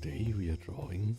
today we are drawing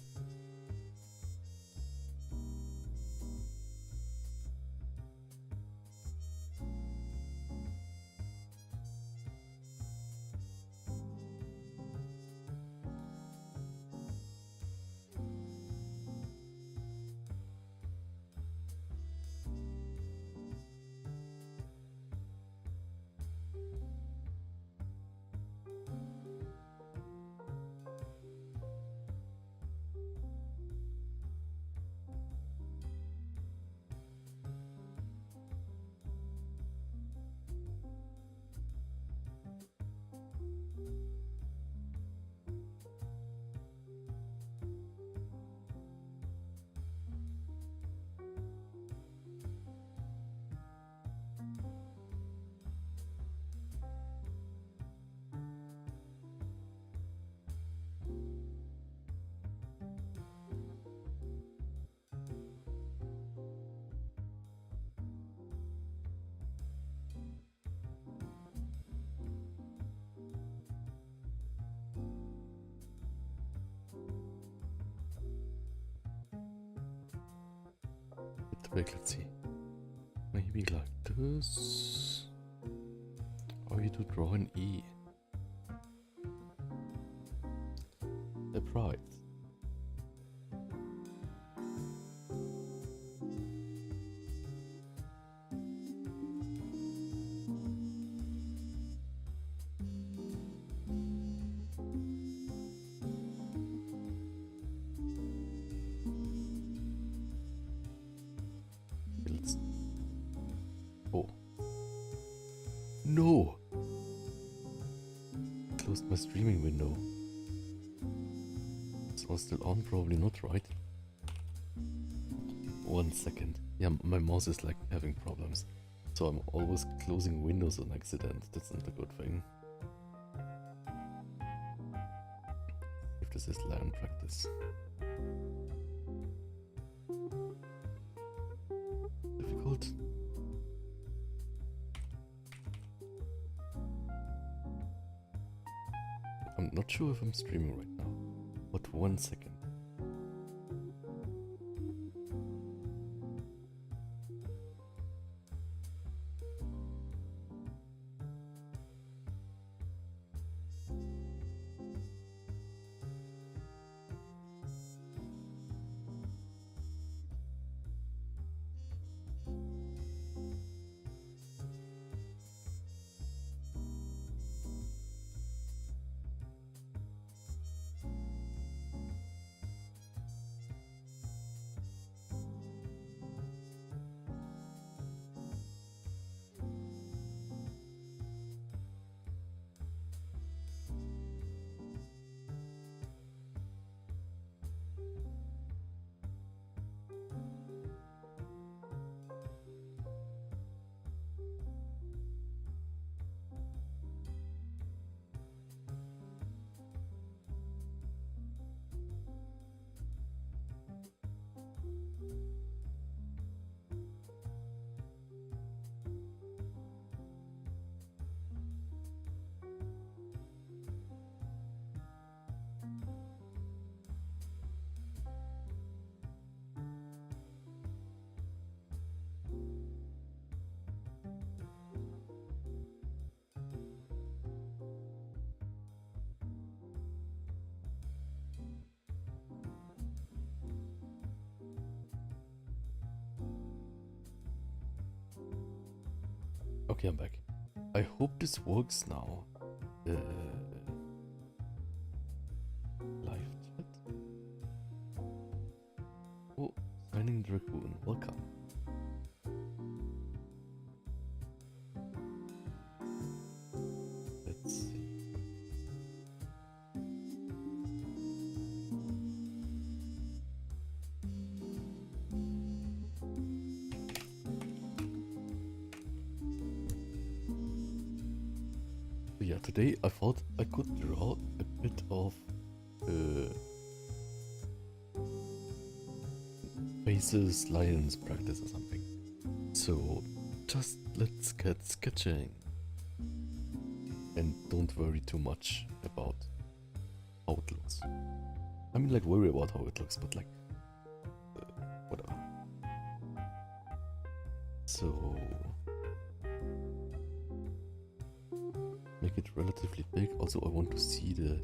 wait, let's see. Maybe like this. Or you do draw an E. The pride. Oh. No! Closed my streaming window. It's all still on, probably not, right? 1 second. Yeah, my mouse is like having problems. So I'm always closing windows on accident. That's not a good thing. If this is learn practice. Difficult. I'm not sure if I'm streaming right now, but 1 second. Okay, I'm back. I hope this works now. Live chat? Oh, signing Dragoon, welcome. Let's see. Yeah, today I thought I could draw a bit of faces, lions practice or something. So just let's get sketching and don't worry too much about how it looks. I mean, like, worry about how it looks, but like, whatever. So make it relatively big. Also, I want to see the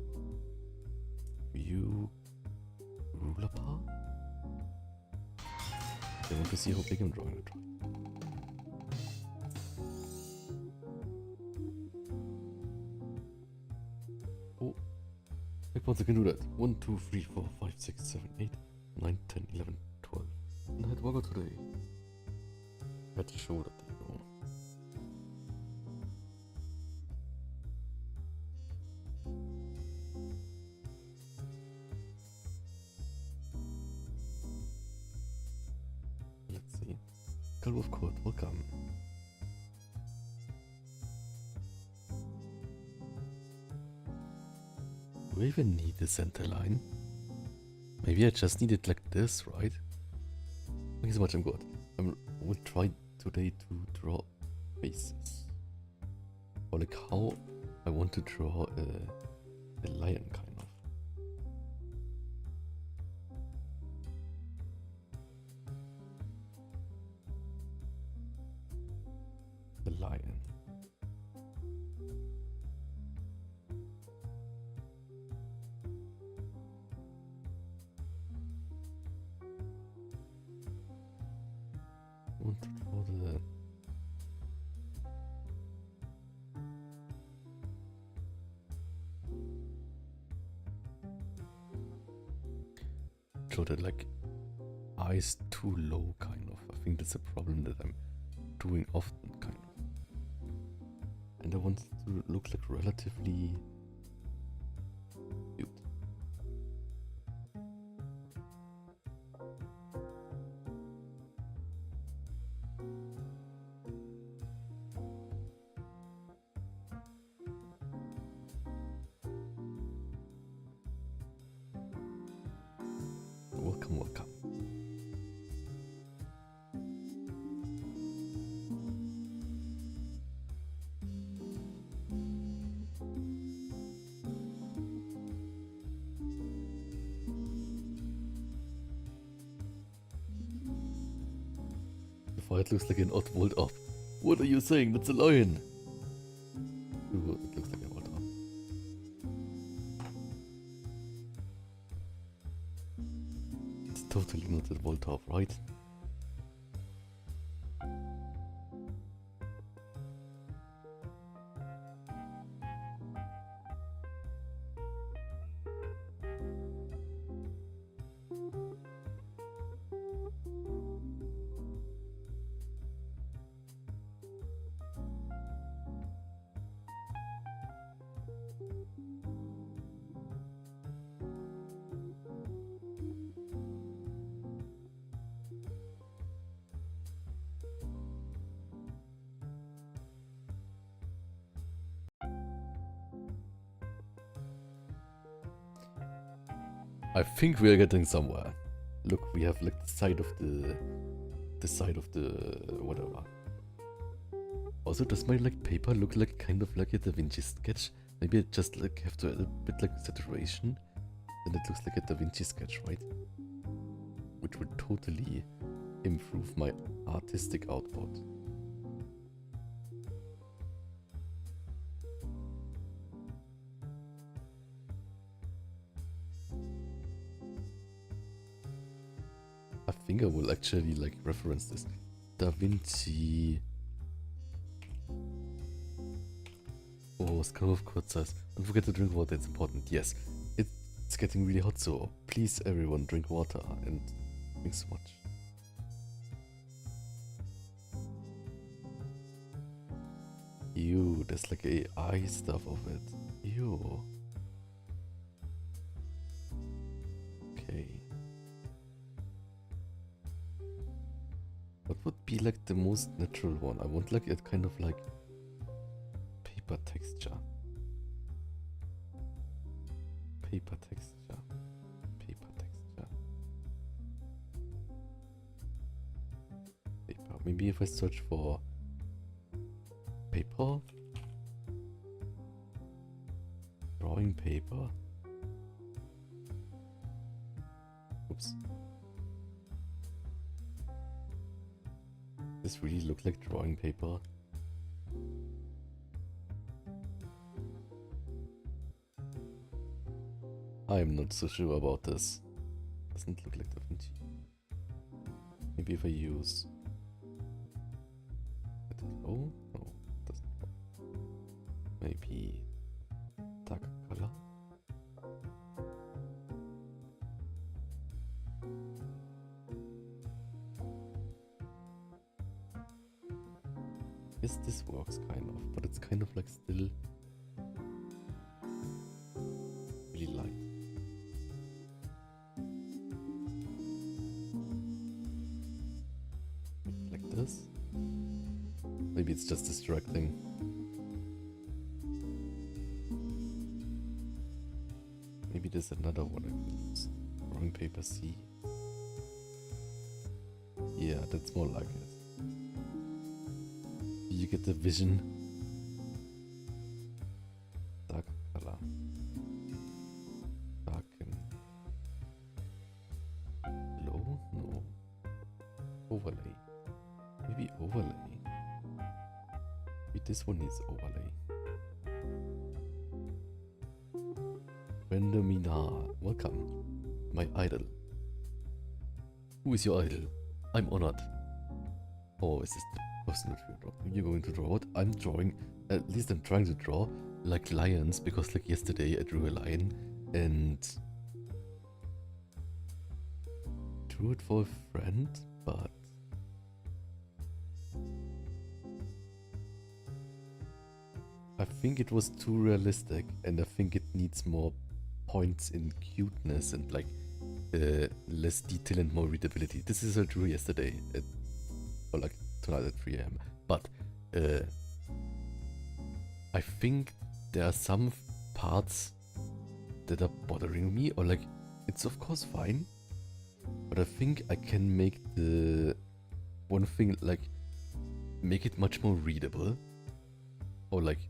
view ruler part. I want to see how big I'm drawing it. Oh, like once I can do that. 1, 2, 3, 4, 5, 6, 7, 8, 9, 10, 11, 12. And I had workout today. I had to show that, you know. Let's see. Girl of Court, welcome. Do I even need the center line? Maybe I just need it like this, right? Thank you so much, I'm good. I will try today to draw faces. Or like how I want to draw a lion, kind of. The lion. I want to draw the... Draw the like eyes too low, kind of. I think that's a problem that I'm doing often, kind of. And I want it to look like relatively cute. Welcome, welcome. The fight looks like an odd vault up. What are you saying? That's a lion! Ooh, it looks like a vault up. It's totally not a vault up, right? I think we are getting somewhere. Look, we have like the side of the whatever. Also, does my like paper look like kind of like a Da Vinci sketch? Maybe I just like have to add a bit like saturation, then it looks like a Da Vinci sketch, right? Which would totally improve my artistic output. I think I will actually like reference this. Da Vinci. Oh, scrum of quad size. Don't forget to drink water, it's important. Yes, it's getting really hot, so please everyone drink water and drink so much. Ew, there's like AI stuff of it. Ew. Okay. What would be like the most natural one? I want like a kind of like paper texture. Paper texture. Paper texture. Paper. Maybe if I search for paper. Drawing paper. Oops. This really look like drawing paper. I'm not so sure about this. Doesn't look like Da Vinci. Maybe if I use... Oh, no, doesn't work. Maybe dark color. Yes, this works kind of, but it's kind of like still really light. Like this. Maybe it's just distracting. Maybe there's another one I can use. Drawing paper C. Yeah, that's more like it. You get the vision. Dark color. Darken. Low? No. Overlay. Maybe overlay. Maybe this one needs overlay. Randomina, welcome. My idol. Who is your idol? I'm honored. Oh, is this the person that you're drawing? You're going to draw what? I'm drawing, at least I'm trying to draw like lions, because like yesterday I drew a lion and drew it for a friend, but I think it was too realistic, and I think it needs more points in cuteness and like less detail and more readability. This is what I drew yesterday, or like tonight at 3 AM. But I think there are some parts that are bothering me, or like it's of course fine, but I think I can make the one thing like make it much more readable, or like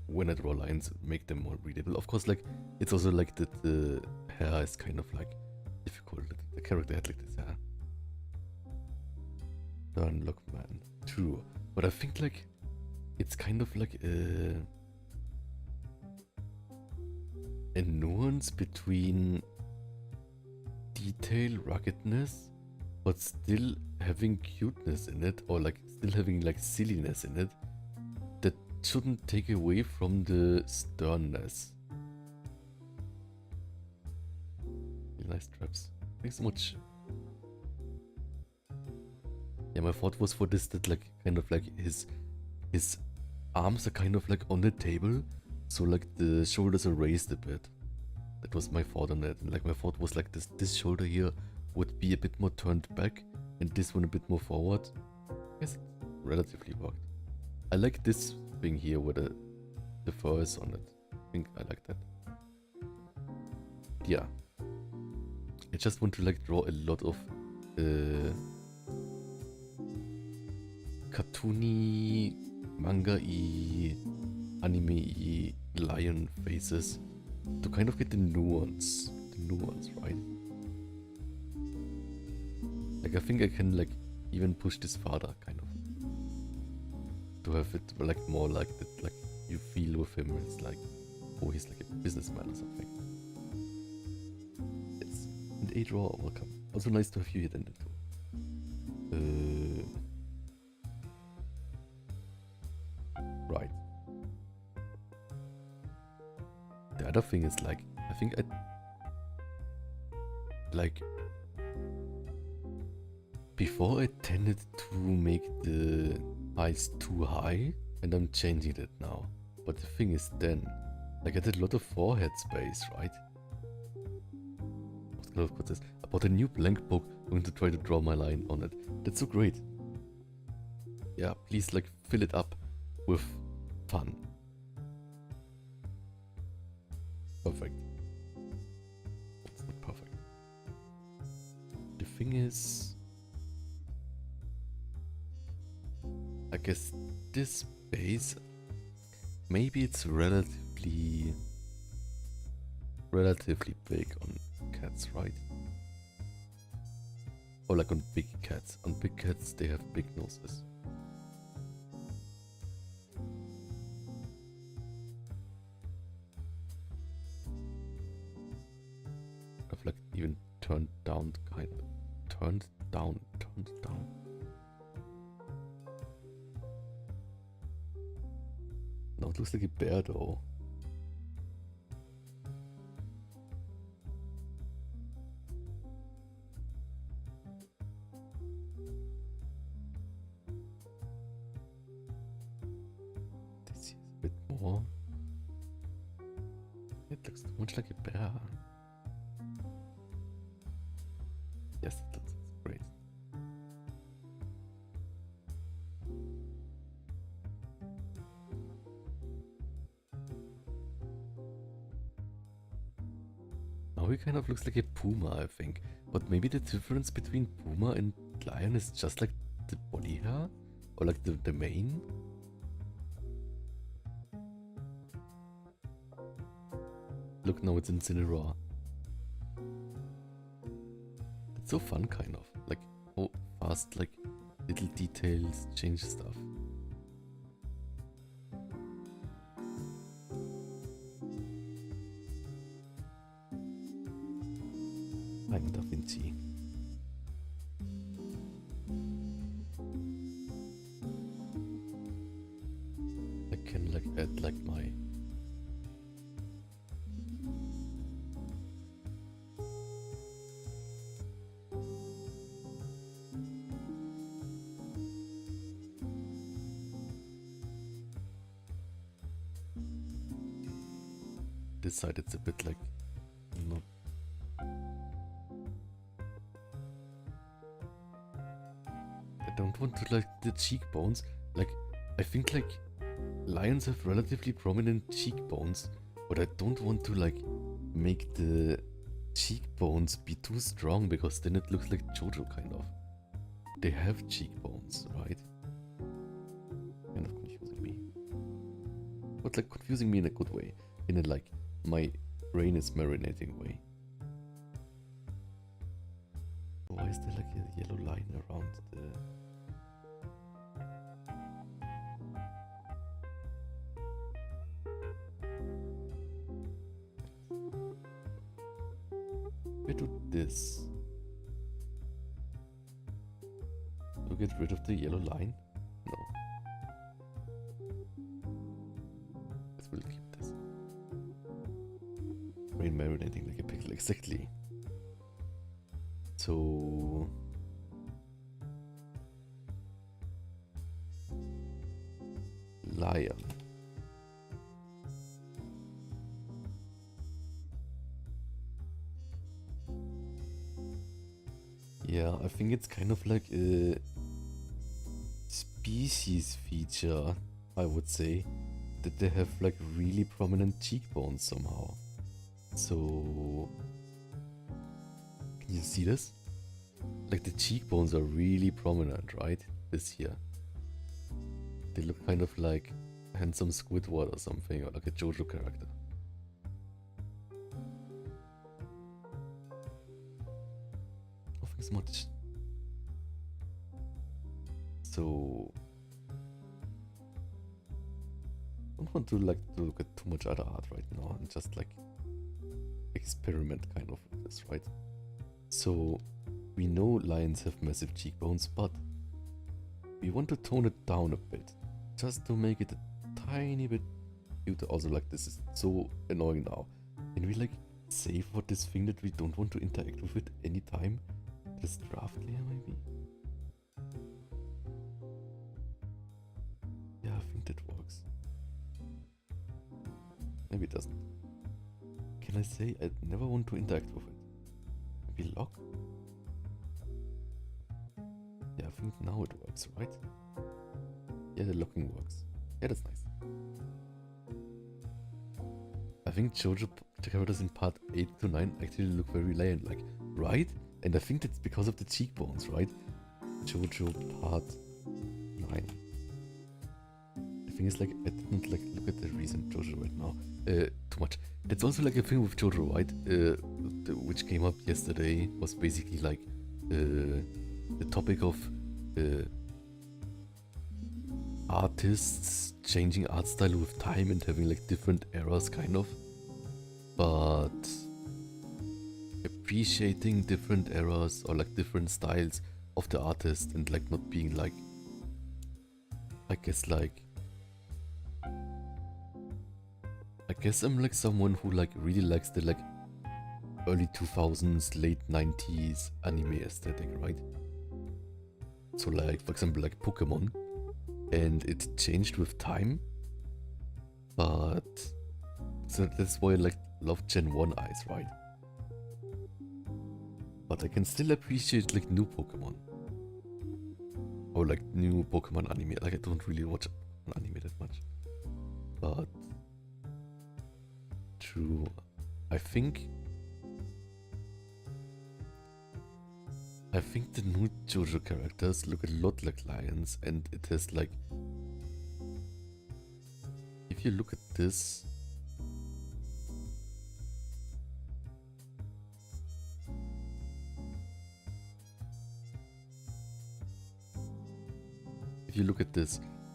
when I draw lines, make them more readable. Of course, like it's also like that the hair is kind of like difficult. The character had like this hair. Don't look, man. True, but I think like it's kind of like a nuance between detail, ruggedness, but still having cuteness in it, or like still having like silliness in it, that shouldn't take away from the sternness. Nice traps. Thanks so much. Yeah, my thought was for this that like kind of like his arms are kind of like on the table, so like the shoulders are raised a bit. That was my thought on it. And like my thought was like this shoulder here would be a bit more turned back, and this one a bit more forward. I guess it relatively worked. I like this thing here where the fur is on it. I think I like that. Yeah. I just want to like draw a lot of cartoony, manga-y, anime-y lion faces to kind of get the nuance, right? Like I think I can like even push this farther, kind of, to have it like more like that, like you feel with him. It's like, oh, he's like a businessman or something. Yes, and a draw, welcome. Also nice to have you here then too. Right. The other thing is like, I think before I tended to make the eyes too high, and I'm changing it now. But the thing is then, like I did a lot of forehead space, right? I was gonna put this. I bought a new blank book. I'm going to try to draw my line on it. That's so great. Yeah, please like fill it up with fun. Perfect. That's not perfect. The thing is, I guess this base, maybe it's relatively big on cats, right? Or like on big cats. On big cats, they have big noses. I've like even turned down, kind of. Turned down. No, it looks like a bear though. This is a bit more. It looks too much like a bear. Yes, it looks great. Now he kind of looks like a puma, I think. But maybe the difference between puma and lion is just like the body hair? Or like the mane? Look, now it's Incineroar. It's so fun, kind of. Like, how fast, like, little details change stuff. I'm Da Vinci. I can, like, add, like, my... This side it's a bit like not. I don't want to like the cheekbones. Like I think like lions have relatively prominent cheekbones, but I don't want to like make the cheekbones be too strong because then it looks like Jojo kind of. They have cheekbones, right? Kind of confusing me. But like confusing me in a good way. In a like my brain is marinating way. Why is there like a yellow line around the... We do this. To get rid of the yellow line? No. Let's will keep this. Brain marinating like a pixel, exactly. So... Lion. Yeah, I think it's kind of like a species feature, I would say, that they have like really prominent cheekbones somehow. So, can you see this? Like the cheekbones are really prominent, right? This here. They look kind of like a handsome Squidward or something, or like a JoJo character. Nothing's much. So, I don't want to like to look at too much other art right now and just like experiment kind of with this, right? So we know lions have massive cheekbones, but we want to tone it down a bit just to make it a tiny bit cuter. Also, like, this is so annoying now. Can we like save for this thing that we don't want to interact with it anytime? This draft layer maybe? Yeah, I think that works. Maybe it doesn't. Can I say I never want to interact with it? Maybe lock? Yeah, I think now it works, right? Yeah, the locking works. Yeah, that's nice. I think JoJo characters in part 8 to 9 actually look very lion-like, right? And I think that's because of the cheekbones, right? JoJo part 9. The thing is, like, I didn't like look at the recent JoJo right now. Too much. That's also like a thing with JoJo, right? Which came up yesterday, was basically like the topic of artists changing art style with time and having like different eras, kind of, but appreciating different eras or like different styles of the artist and like not being like, I guess I'm like someone who like really likes the like early 2000s, late 90s anime aesthetic, right? So like, for example, like Pokemon, and it changed with time, but so that's why I like love Gen 1 eyes, right? But I can still appreciate like new Pokemon. Or like new Pokemon anime. Like I don't really watch anime that much. But true. I think the new JoJo characters look a lot like lions, and it has like, if you look at this,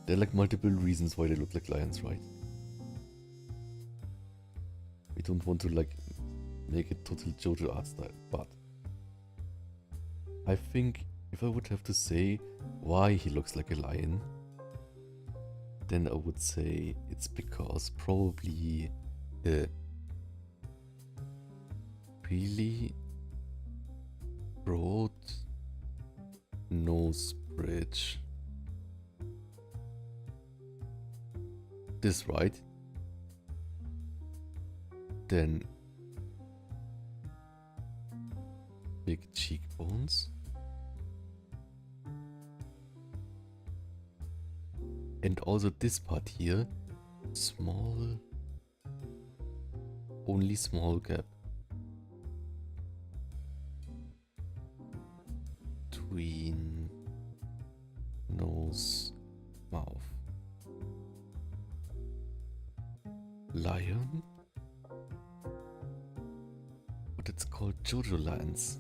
there are like multiple reasons why they look like lions, right? We don't want to like make it total JoJo art style, but I think if I would have to say why he looks like a lion, then I would say it's because probably the really broad nose bridge. This right? Then big cheekbones. And also this part here, only small gap between nose, mouth. Lion? But it's called JoJo lions.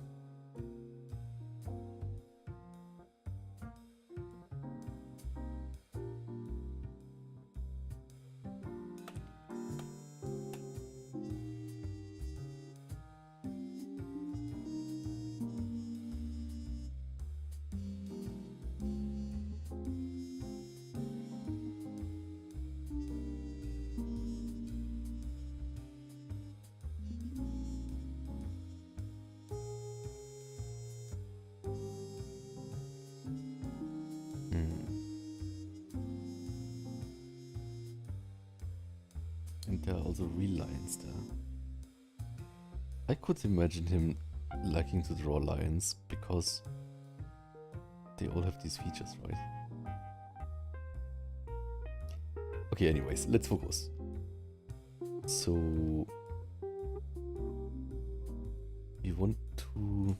And there are also real lions there. I could imagine him liking to draw lions because they all have these features, right? Okay, anyways, let's focus. So we want to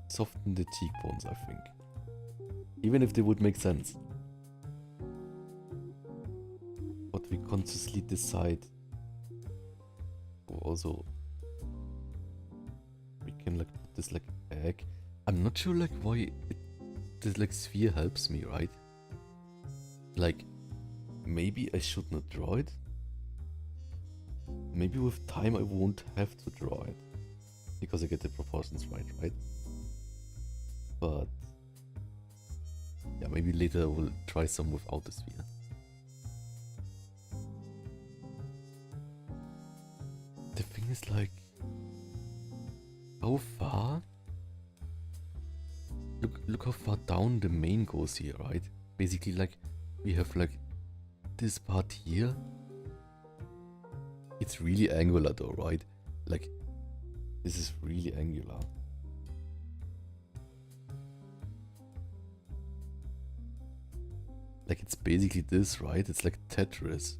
soften the cheekbones, I think. Even if they would make sense. But we consciously decide also we can like put this like egg. I'm not sure like why this like sphere helps me, right? Like maybe I should not draw it. Maybe with time I won't have to draw it because I get the proportions right? But yeah, maybe later I will try some without the sphere. The thing is like, how far? Look how far down the mane goes here, right? Basically like, we have like this part here. It's really angular though, right? Like, this is really angular. Like it's basically this, right? It's like Tetris.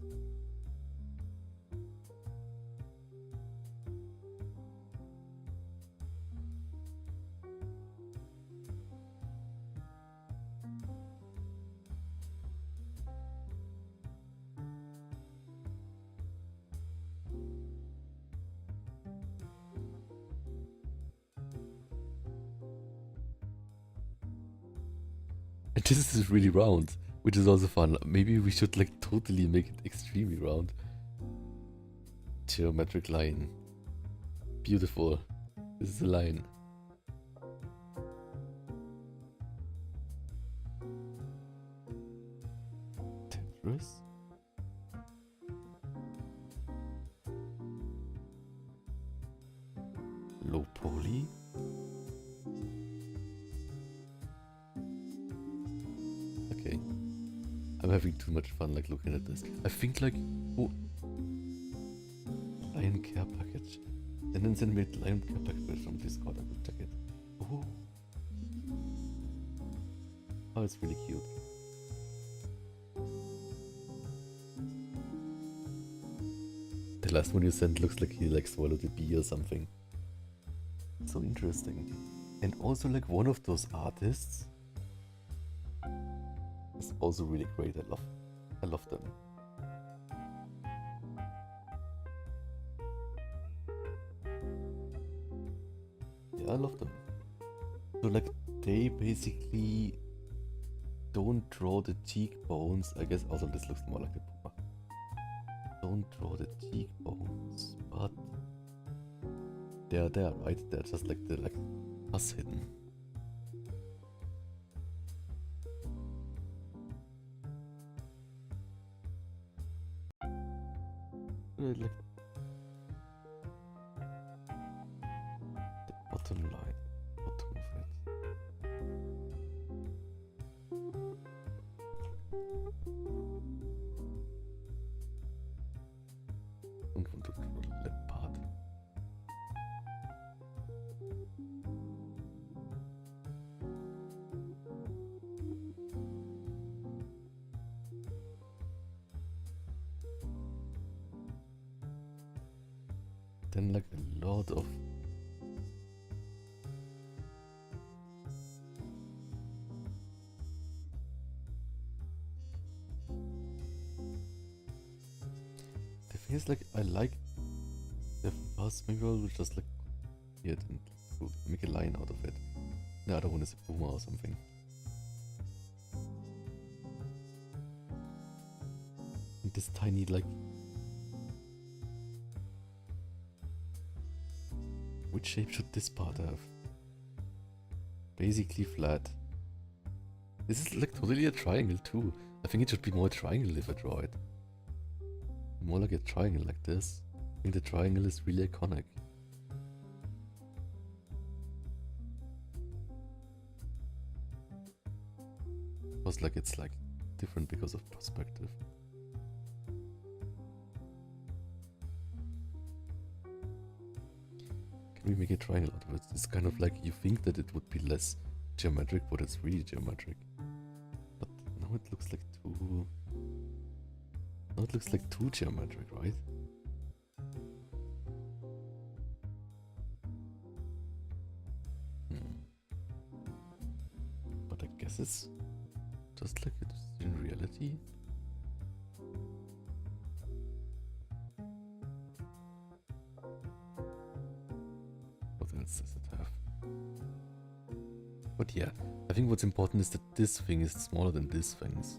this is really round, which is also fun. Maybe we should like totally make it extremely round. Geometric line. Beautiful. This is a line. Tetris. Low poly. Okay. I'm having too much fun like looking at this. I think like, oh, Lion Care package. And then send me a Lion Care package from Discord. I will check it. Oh. Oh, it's really cute. The last one you sent looks like he like swallowed a bee or something. So interesting. And also like one of those artists is also really great. I love them. Yeah, I love them. So like they basically don't draw the cheekbones. I guess also this looks more like a puma. Don't draw the cheekbones, but they're there, right? They're just like the us hidden. Like the bottom line, bottom of it. Don't want to draw the lip part. Then like a lot of the thing is like I like the first, maybe I will just like it and make a line out of it. The other one is a puma or something. And this tiny like, which shape should this part have? Basically flat. This is like totally a triangle too. I think it should be more a triangle if I draw it. More like a triangle like this. I think the triangle is really iconic. Because like it's like different because of perspective. Can we make a triangle out of it? It's kind of like you think that it would be less geometric, but it's really geometric. But now it looks like too... Now it looks like too geometric, right? But I guess it's just like it is in reality. What else does it have? But yeah, I think what's important is that this thing is smaller than these things.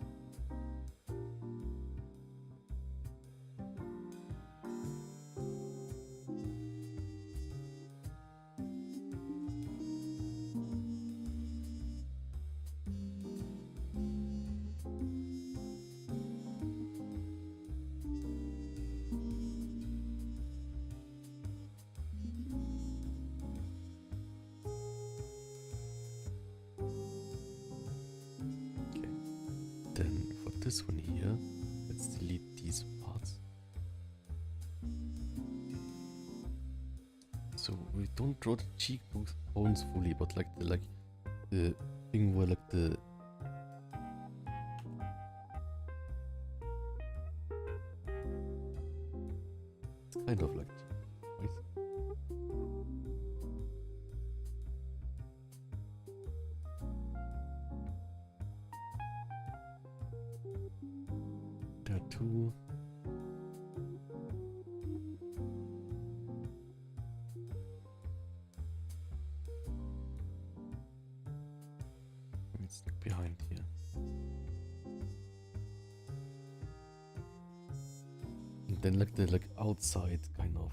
Then for this one here, let's delete these parts. So we don't draw the cheekbones fully, but like the thing where like the it's kind of like, right? There are two. It's like behind here. And then like the outside kind of.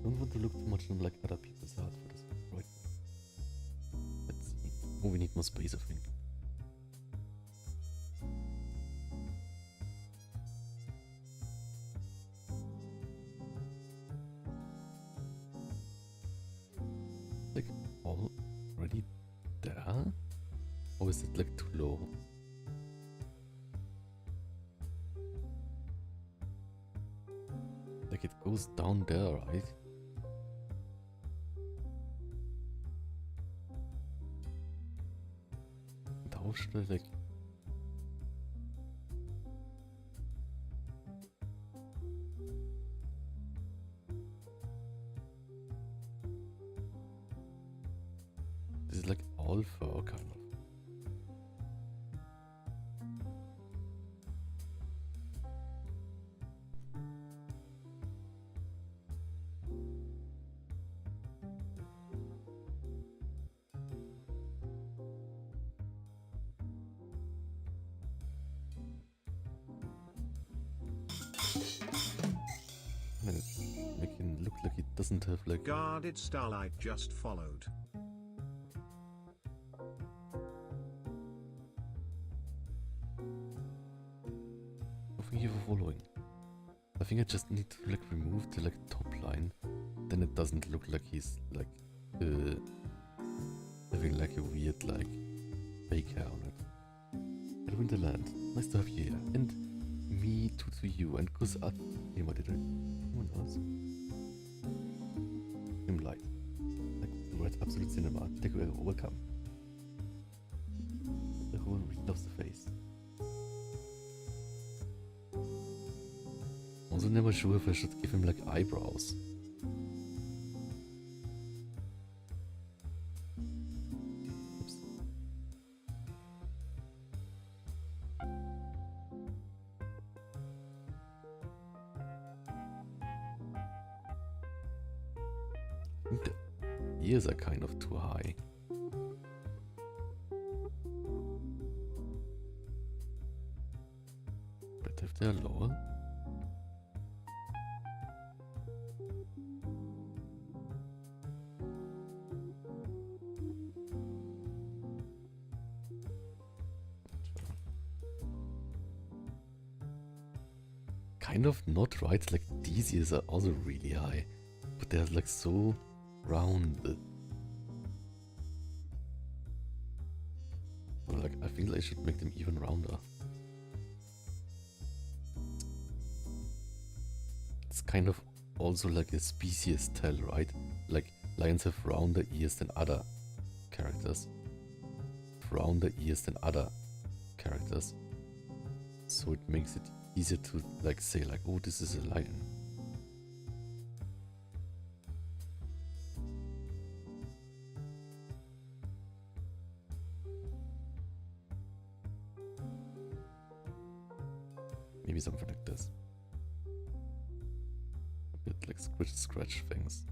Don't want to look too much on like other people's art for this right now. Let's see. Oh, we need more space, I think. Like already there? Or is it like too low? Like it goes down there, right? And how should I like... This is like all fur kind of. And it make it look like it doesn't have like... Guarded Starlight just followed. Thank you for following. I think I just need to like remove the like top line. Then it doesn't look like he's like having like a weird like fake hair on it. At Winterland, nice to have you here. And me too to you. And Kus at what did I? Someone else? Dim Light. Like Red Absolute Cinema. Take away, welcome. The whole really loves the face. Also never sure if I should give him like eyebrows. Oops. I think the ears are kind of too high. But if they're lower. Kind of not right, like these ears are also really high, but they're like so round. Or like I think I should make them even rounder. It's kind of also like a species tell, right? Like lions have rounder ears than other characters. Rounder ears than other characters. So it makes it easier to like say like, oh, this is a lion. Maybe something like this. A bit like scratch things.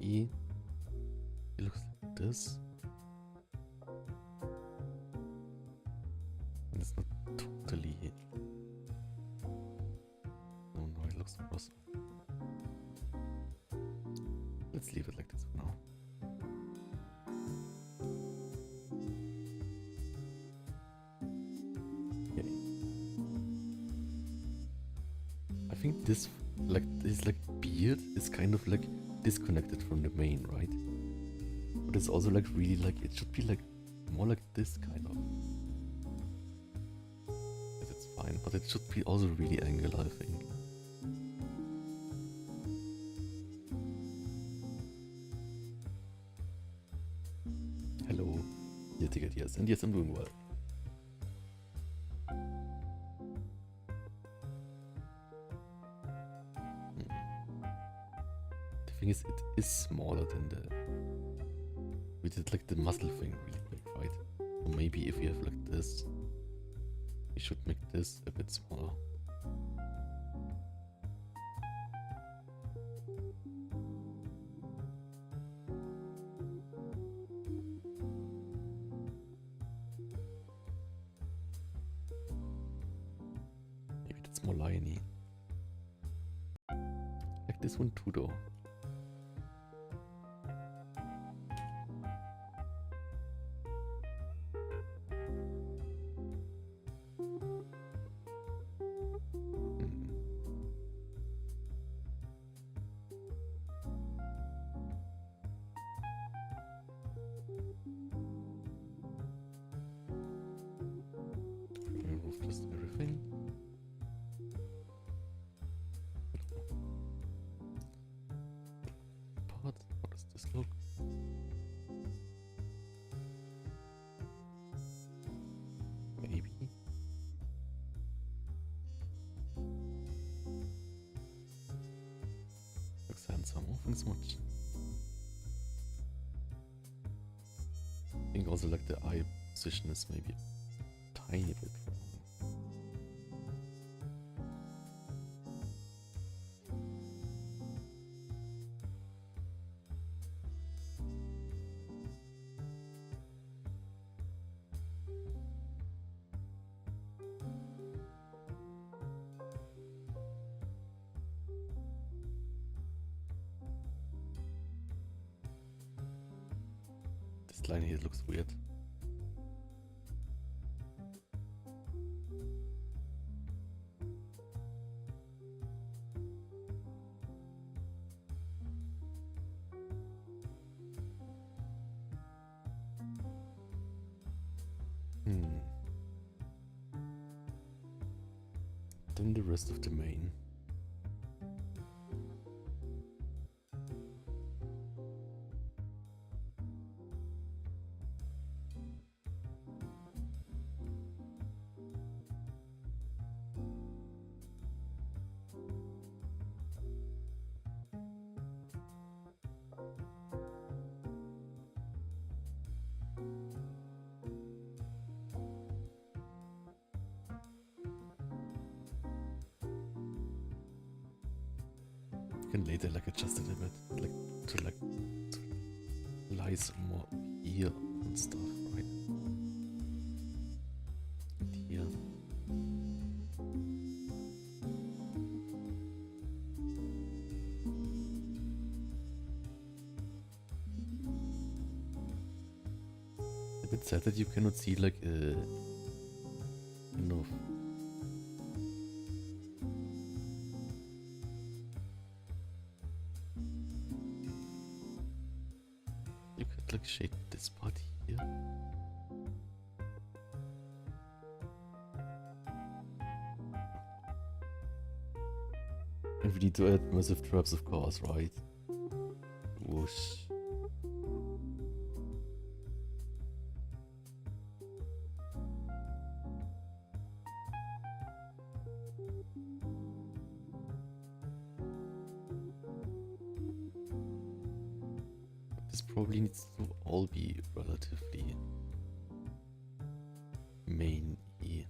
Maybe it looks like this. And it's not totally. Oh no, it looks cross. Let's leave it like this for now. Okay. I think this beard is kind of like disconnected from the main, right? But it's also like really like it should be like more like this kind of. Yes, it's fine, but it should be also really angular, I think. Yeah, ticket, yes. And yes, I'm doing well. The thing is, it is smaller than the... We did like the muscle thing really big, right? So maybe if we have like this, we should make this a bit smaller. Maybe that's more liony. Like this one too, though. Remove just everything. Part. How does this look? Maybe. Looks handsome. Oh, thanks so much. I think also like the eye position is maybe a tiny bit wrong. This line here looks weird. Then the rest of the mane. You can later like adjust it a bit, like to lie some more here and stuff, right? And here. A bit sad that you cannot see like enough. You could like shade this part here. And we need to add massive traps, of course, right? Whoosh. This probably needs to all be relatively main-y.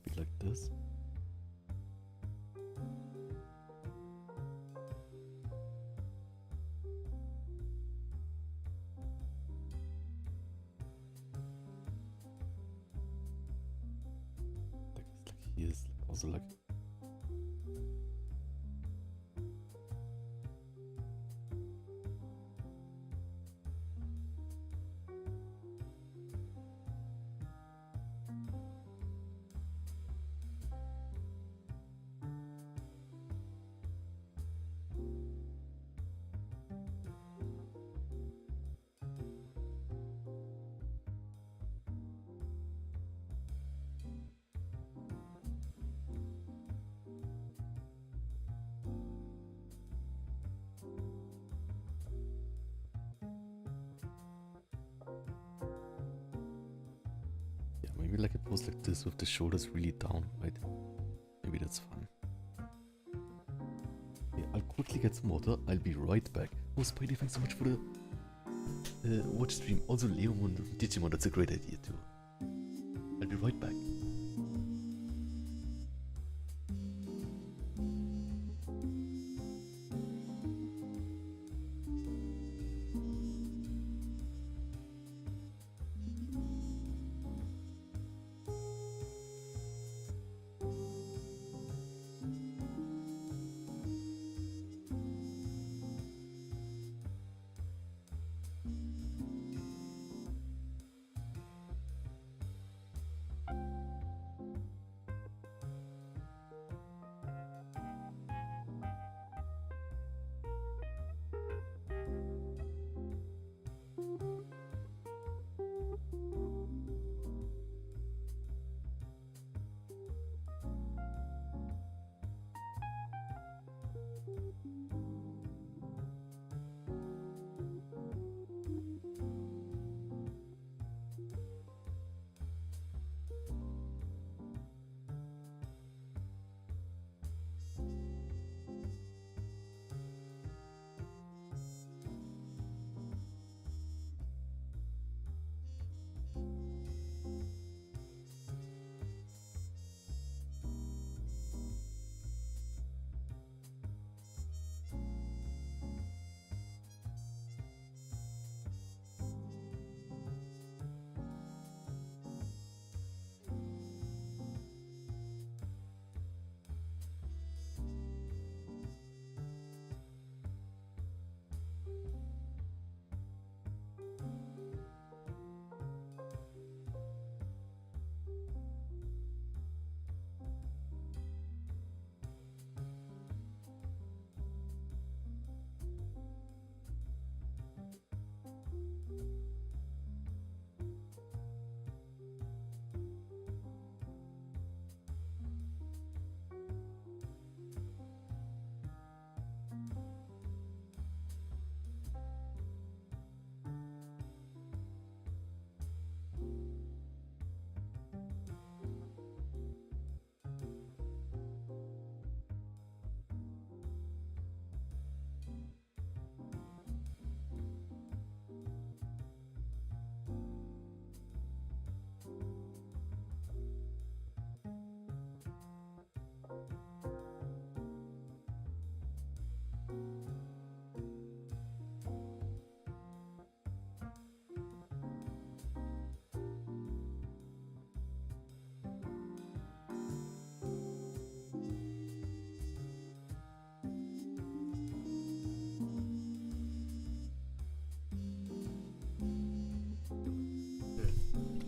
Maybe like this. Like he is also like Maybe like a pose like this with the shoulders really down, right? Maybe that's fun. Yeah, I'll quickly get some water. I'll be right back. Oh, Spidey, thanks so much for the watch stream. Also, Leomon and Digimon, that's a great idea too. I'll be right back.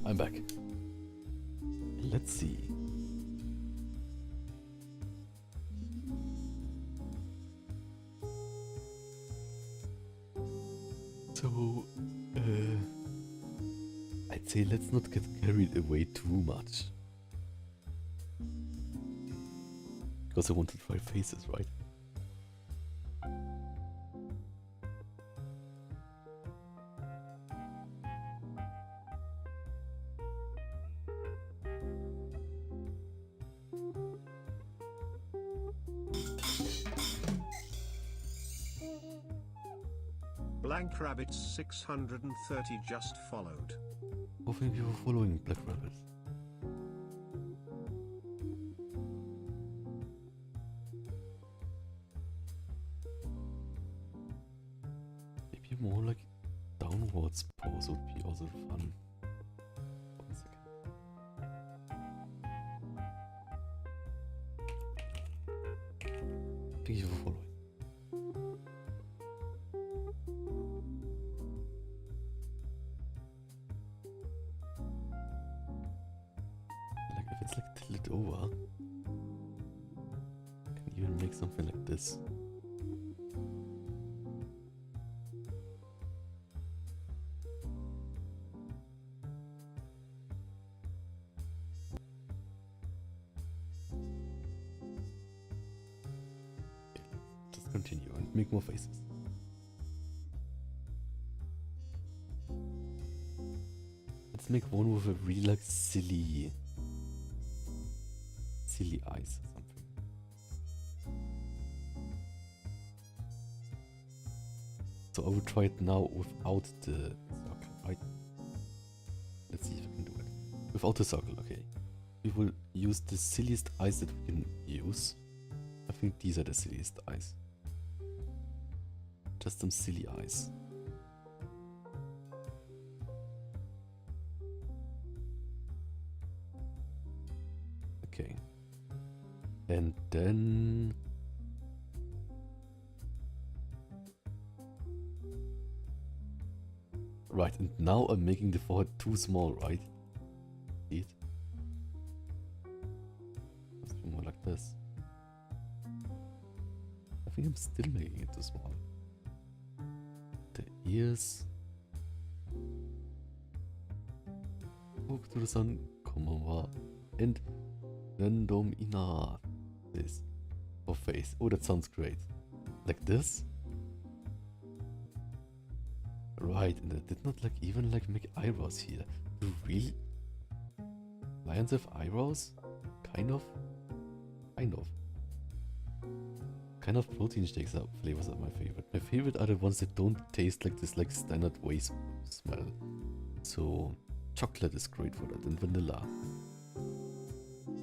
I'm back. Let's see. So, I'd say let's not get carried away too much. Because I want to try faces, right? Blank Rabbits 630 just followed. Oh, thank you for following, Black Rabbit. Maybe more like downwards pose would be also fun. 1 second. Thank you for following. Like if it's like tilted over, I can even make something like this. Just continue and make more faces. let's make one with a really like silly eyes or something. So I will try it now without the circle, right? Let's see if I can do it. Without the circle, okay. We will use the silliest eyes that we can use. I think these are the silliest eyes. Just some silly eyes. Okay. And then... Right, and now I'm making the forehead too small, right? See it? Let's do more like this. I think I'm still making it too small. The ears. Look to the sun, come on, and random ina. This. For face. Oh, that sounds great. Like this? Right, and I did not like even like make eyebrows here. Do really? Lions have eyebrows? Kind of? Kind of. Kind of protein shakes up flavors are my favorite. My favorite are the ones that don't taste like this like standard waste smell. So chocolate is great for that, and vanilla.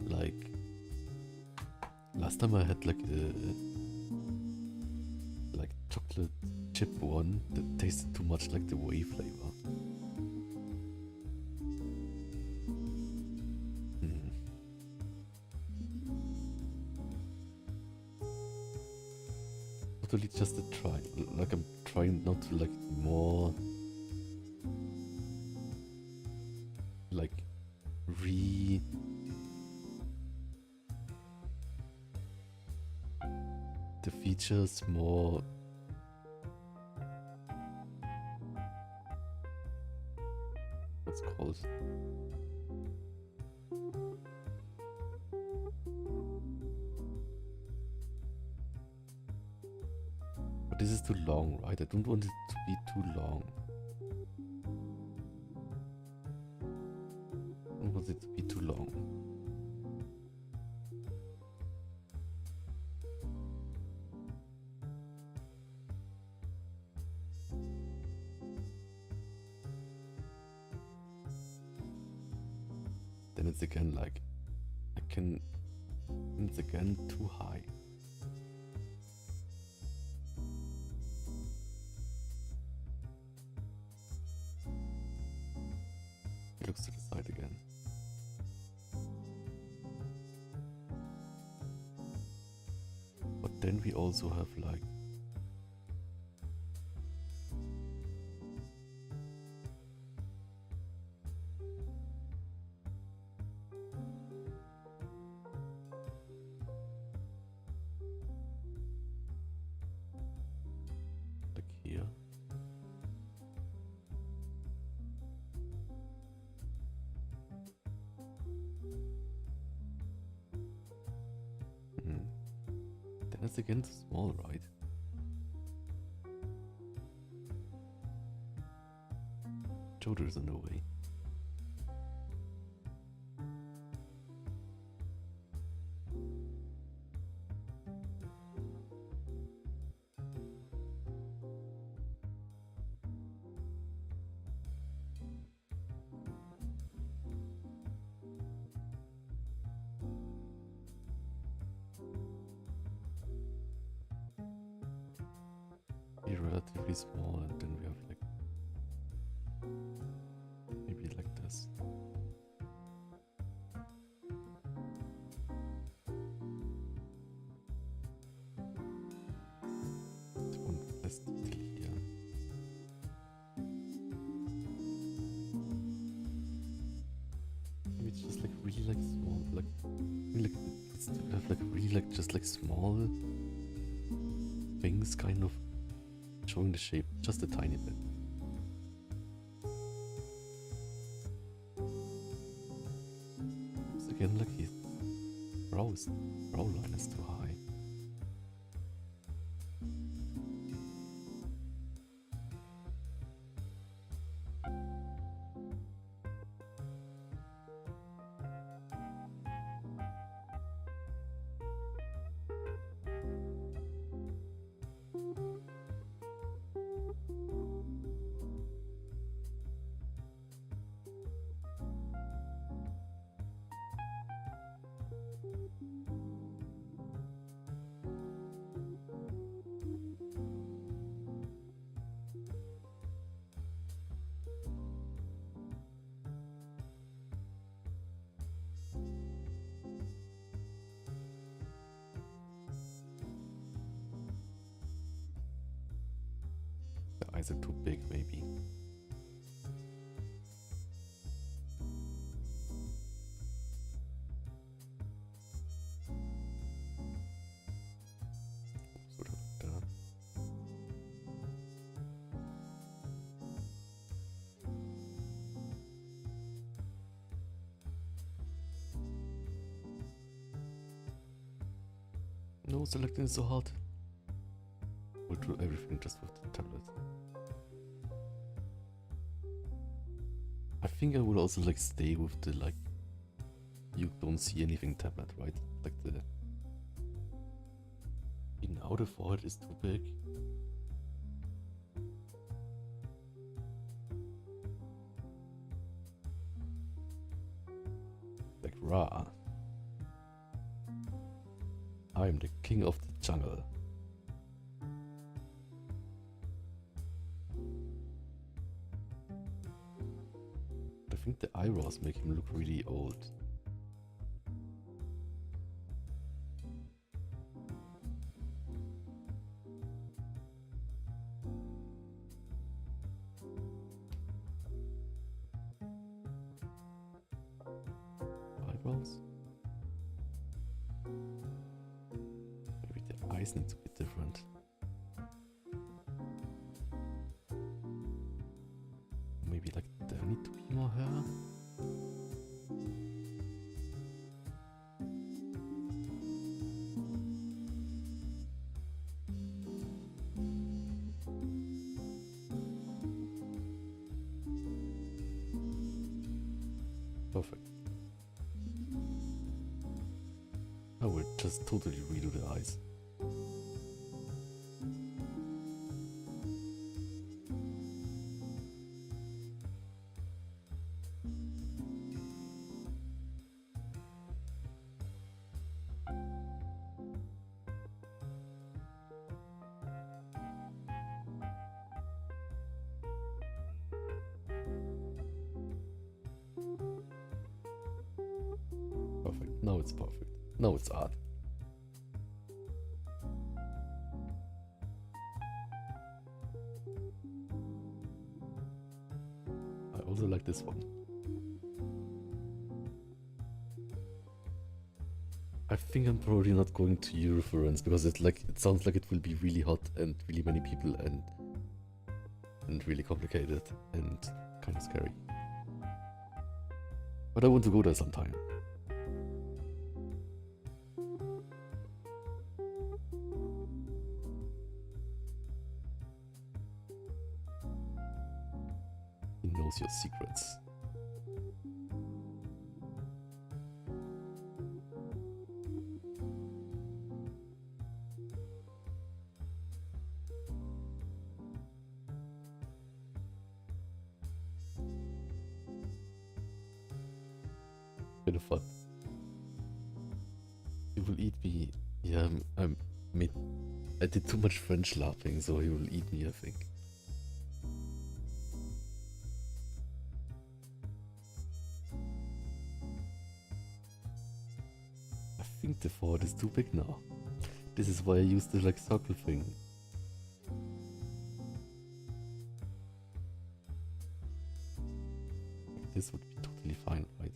Like last time I had like a chocolate chip one that tasted too much like the whey flavor. Totally just a try. Like I'm trying not to like more like the features more. What's it called? But this is too long, right? I don't want it to be too long. I don't want it to be too long. Then it's again like, it's again too high. It looks to the side again. But then we also have like here. Then it's again too small, right? Shoulders in the way. Be relatively small, and then we have like maybe like this. One less detail here. Maybe it's just like really like small, like let's have like really like just like small things kind of showing the shape just a tiny bit. So again, like his brow line is too high. eyes are too big, maybe. Sort of like that. No, selecting is so hard. We'll do everything just with the tablet. I think I will also like stay with the like you don't see anything tablet, right? Like the now the forehead is too big. Like Ra. I am the king of the jungle. I think the eyebrows make him look really old. Eyebrows? Maybe the eyes need to be different. Maybe like there need to be more hair. Perfect. I will just totally redo the eyes. Perfect. Now it's perfect. Now it's art. I also like this one. I think I'm probably not going to your reference because it sounds like it will be really hot and really many people and really complicated and kind of scary. But I want to go there sometime. He knows your secrets. Bit of fun. He will eat me. Yeah, I did too much French laughing, so he will eat me, I think. I think the forehead is too big now. This is why I used the like circle thing. This would be totally fine, right?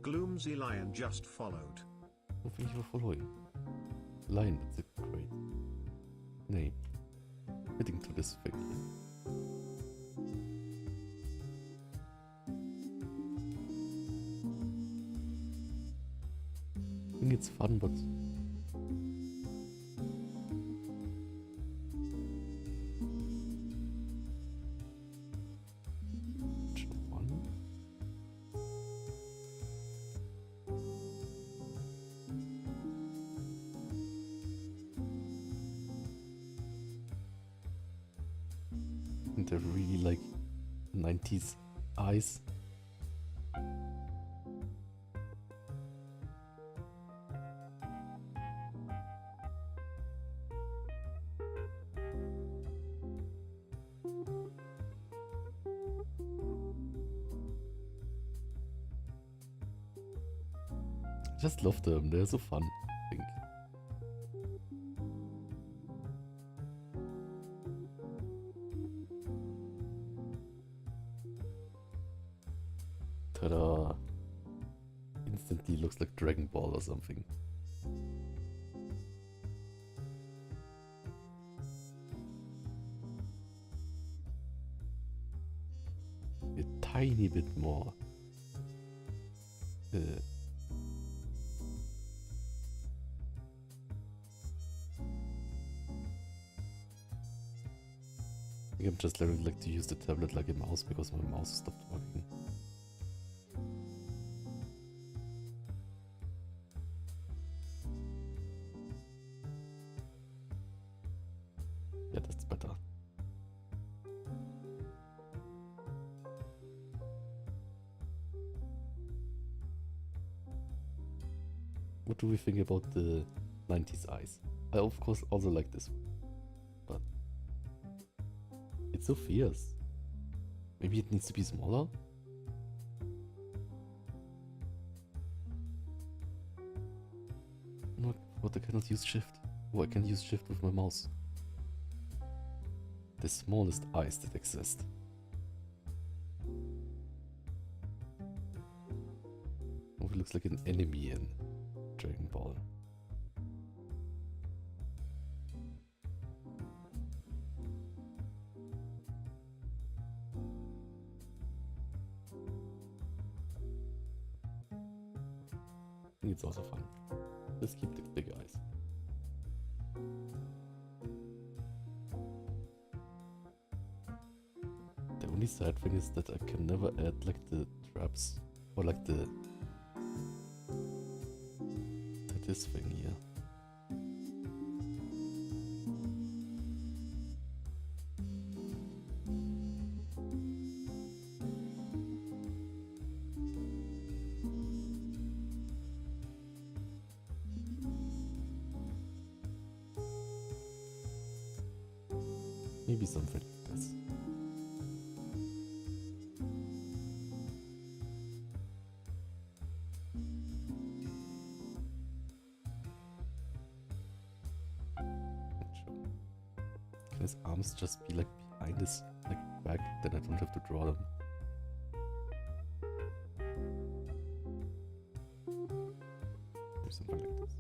Gloomsy Lion just followed. Oh, thank you for following. Lion, that's a great name. fitting to this thing here. I think it's fun, but they're really like 90s eyes. I just love them, they're so fun, I think. Ta-da! Instantly looks like Dragon Ball or something. A tiny bit more. I think I'm just learning like to use the tablet like a mouse because my mouse stopped working. Yeah, that's better. What do we think about the 90s eyes? I of course also like this one, but it's so fierce. Maybe it needs to be smaller? No, but I cannot use shift. Oh, I can use shift with my mouse. The smallest eyes that exist. Oh, it looks like an enemy in Dragon Ball. I think it's also fun. Let's keep the big eyes. The only sad thing is that I can never add like the traps or like the to this thing here. Maybe something like this. Can his arms just be like behind his like back, then I don't have to draw them? Or something like this.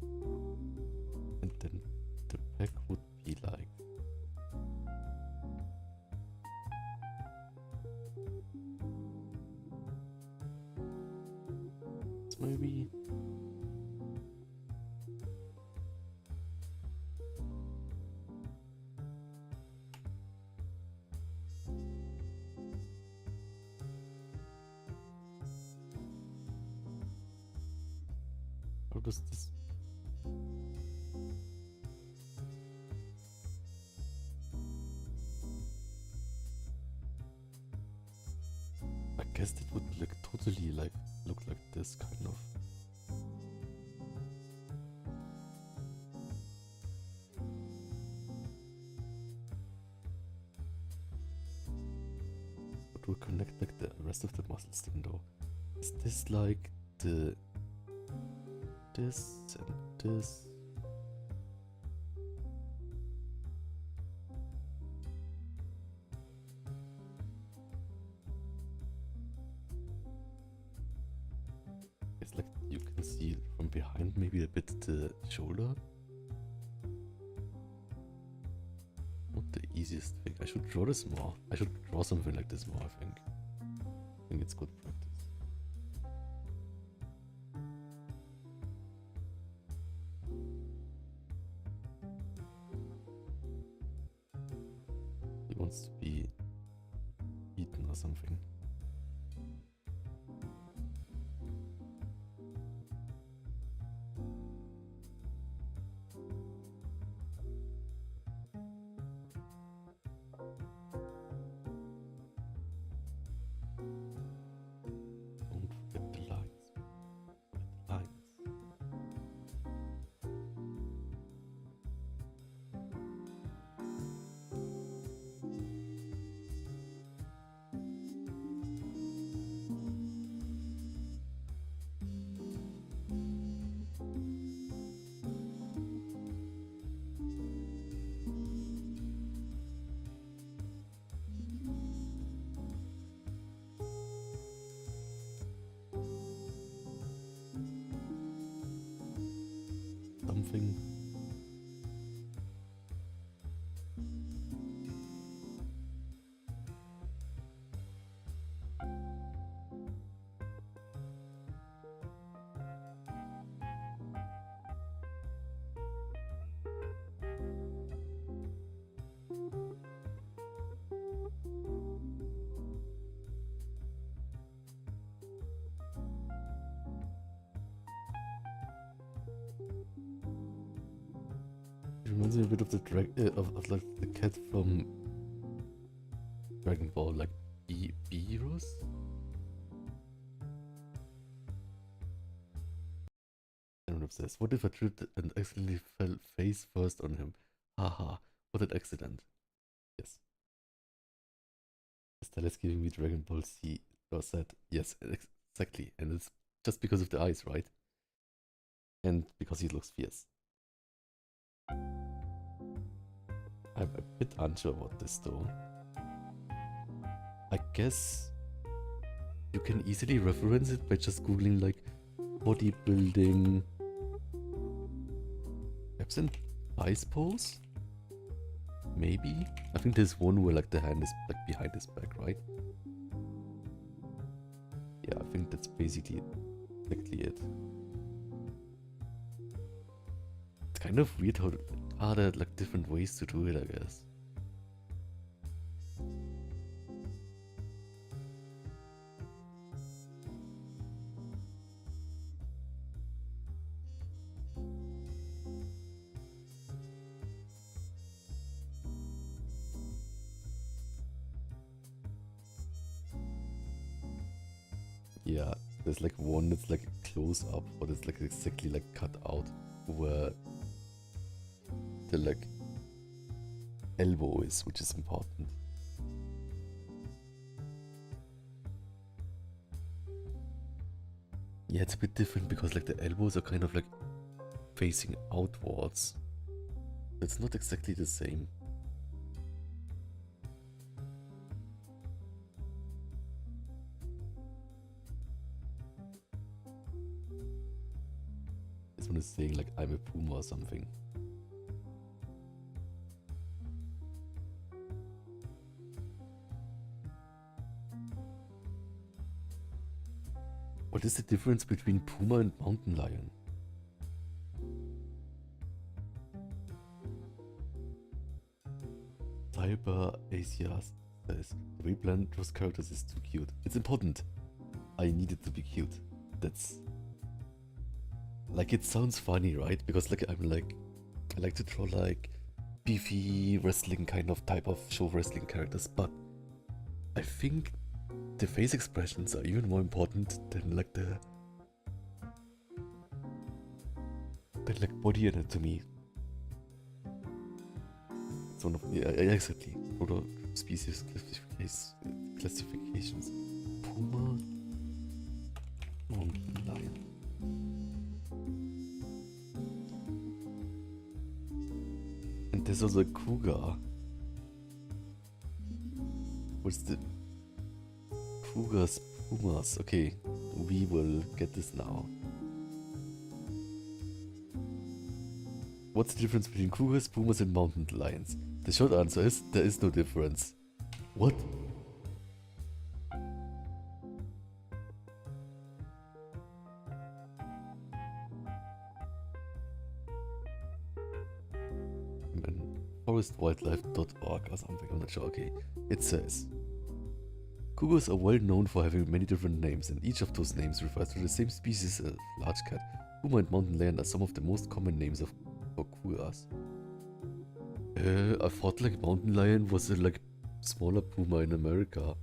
And then the back would be like maybe. How does this? I guess it would like totally like look like this kind of. But we'll connect like the rest of the muscles then though. Is this like the this and this? It's like you can see from behind maybe a bit the shoulder. Not the easiest thing. I should draw this more. I should draw something like this more, I think. I think it's good practice. He wants to be eaten or something. Don't forget the lines. Lines. Something. It reminds me a bit of the of like the cat from Dragon Ball, like Beerus? I don't know if it says, what if I tripped and accidentally fell face first on him? Haha, what an accident. Yes. Estelle is giving me Dragon Ball Z or Z. Yes, exactly. And it's just because of the eyes, right? And because he looks fierce. I'm a bit unsure about this though. I guess you can easily reference it by just googling like bodybuilding absent ice pose? Maybe? I think there's one where like the hand is like behind his back, right? Yeah, I think that's basically exactly it. It's kind of weird how there are like different ways to do it, I guess. Yeah, there's like one that's like a close up, but it's like exactly like cut out where the like elbow is, which is important. Yeah, it's a bit different because like the elbows are kind of like facing outwards. It's not exactly the same. This one is saying like I'm a puma or something. What is the difference between puma and mountain lion? Cyber Asia says the way Blend draws characters is too cute. It's important. I need it to be cute. That's like, it sounds funny, right? Because like I like to draw like beefy wrestling kind of type of show wrestling characters, but I think the face expressions are even more important than like body anatomy. It's one of exactly proto species classifications. Puma, mountain lion. And there's also a cougar. What's the cougars, pumas? Okay, we will get this now. What's the difference between cougars, pumas, and mountain lions? The short answer is there is no difference. What? Forestwildlife.org or something, I'm not sure. Okay, it says cougars are well known for having many different names, and each of those names refers to the same species as large cat. Puma and mountain lion are some of the most common names for cougars. I thought like mountain lion was a like smaller puma in America.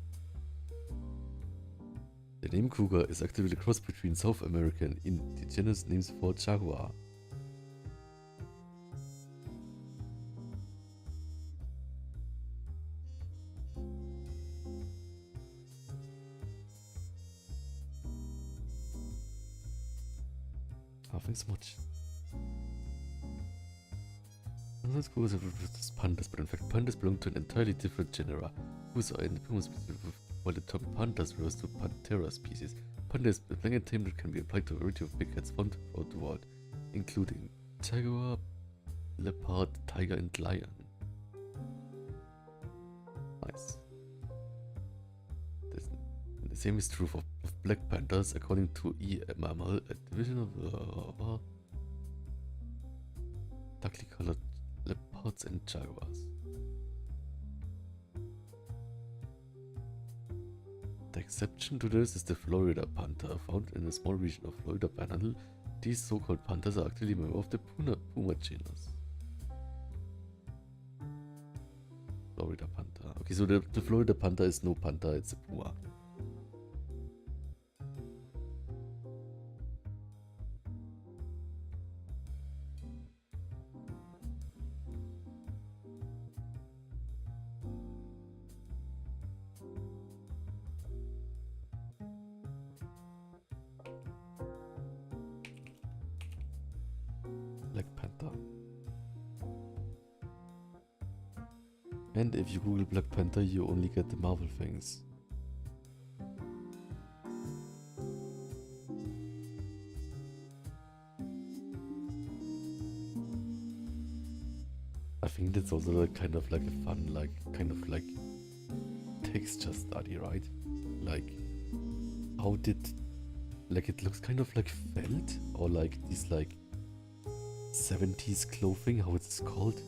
The name cougar is actually a cross between South American indigenous names for jaguar. Thanks so much. Let's go with pandas, but in fact pandas belong to an entirely different genera. Cougars are in the puma species, while the term pandas refers to Panthera species. Panda is a blanket term that can be applied to a variety of big cats found throughout the world, including jaguar, leopard, tiger, and lion. Nice. The same is true of black panthers, according to mammal, a division of darkly colored leopards and jaguars. The exception to this is the Florida panther, found in a small region of Florida Panhandle. These so-called panthers are actually members of the puma genus. Florida panther. Okay, so the Florida panther is no panther, it's a puma. Black Panther. And if you Google Black Panther, you only get the Marvel things. I think that's also like kind of like a fun, like kind of like texture study, right? Like, how did, like it looks kind of like felt, or like these like 70s clothing, how it's called?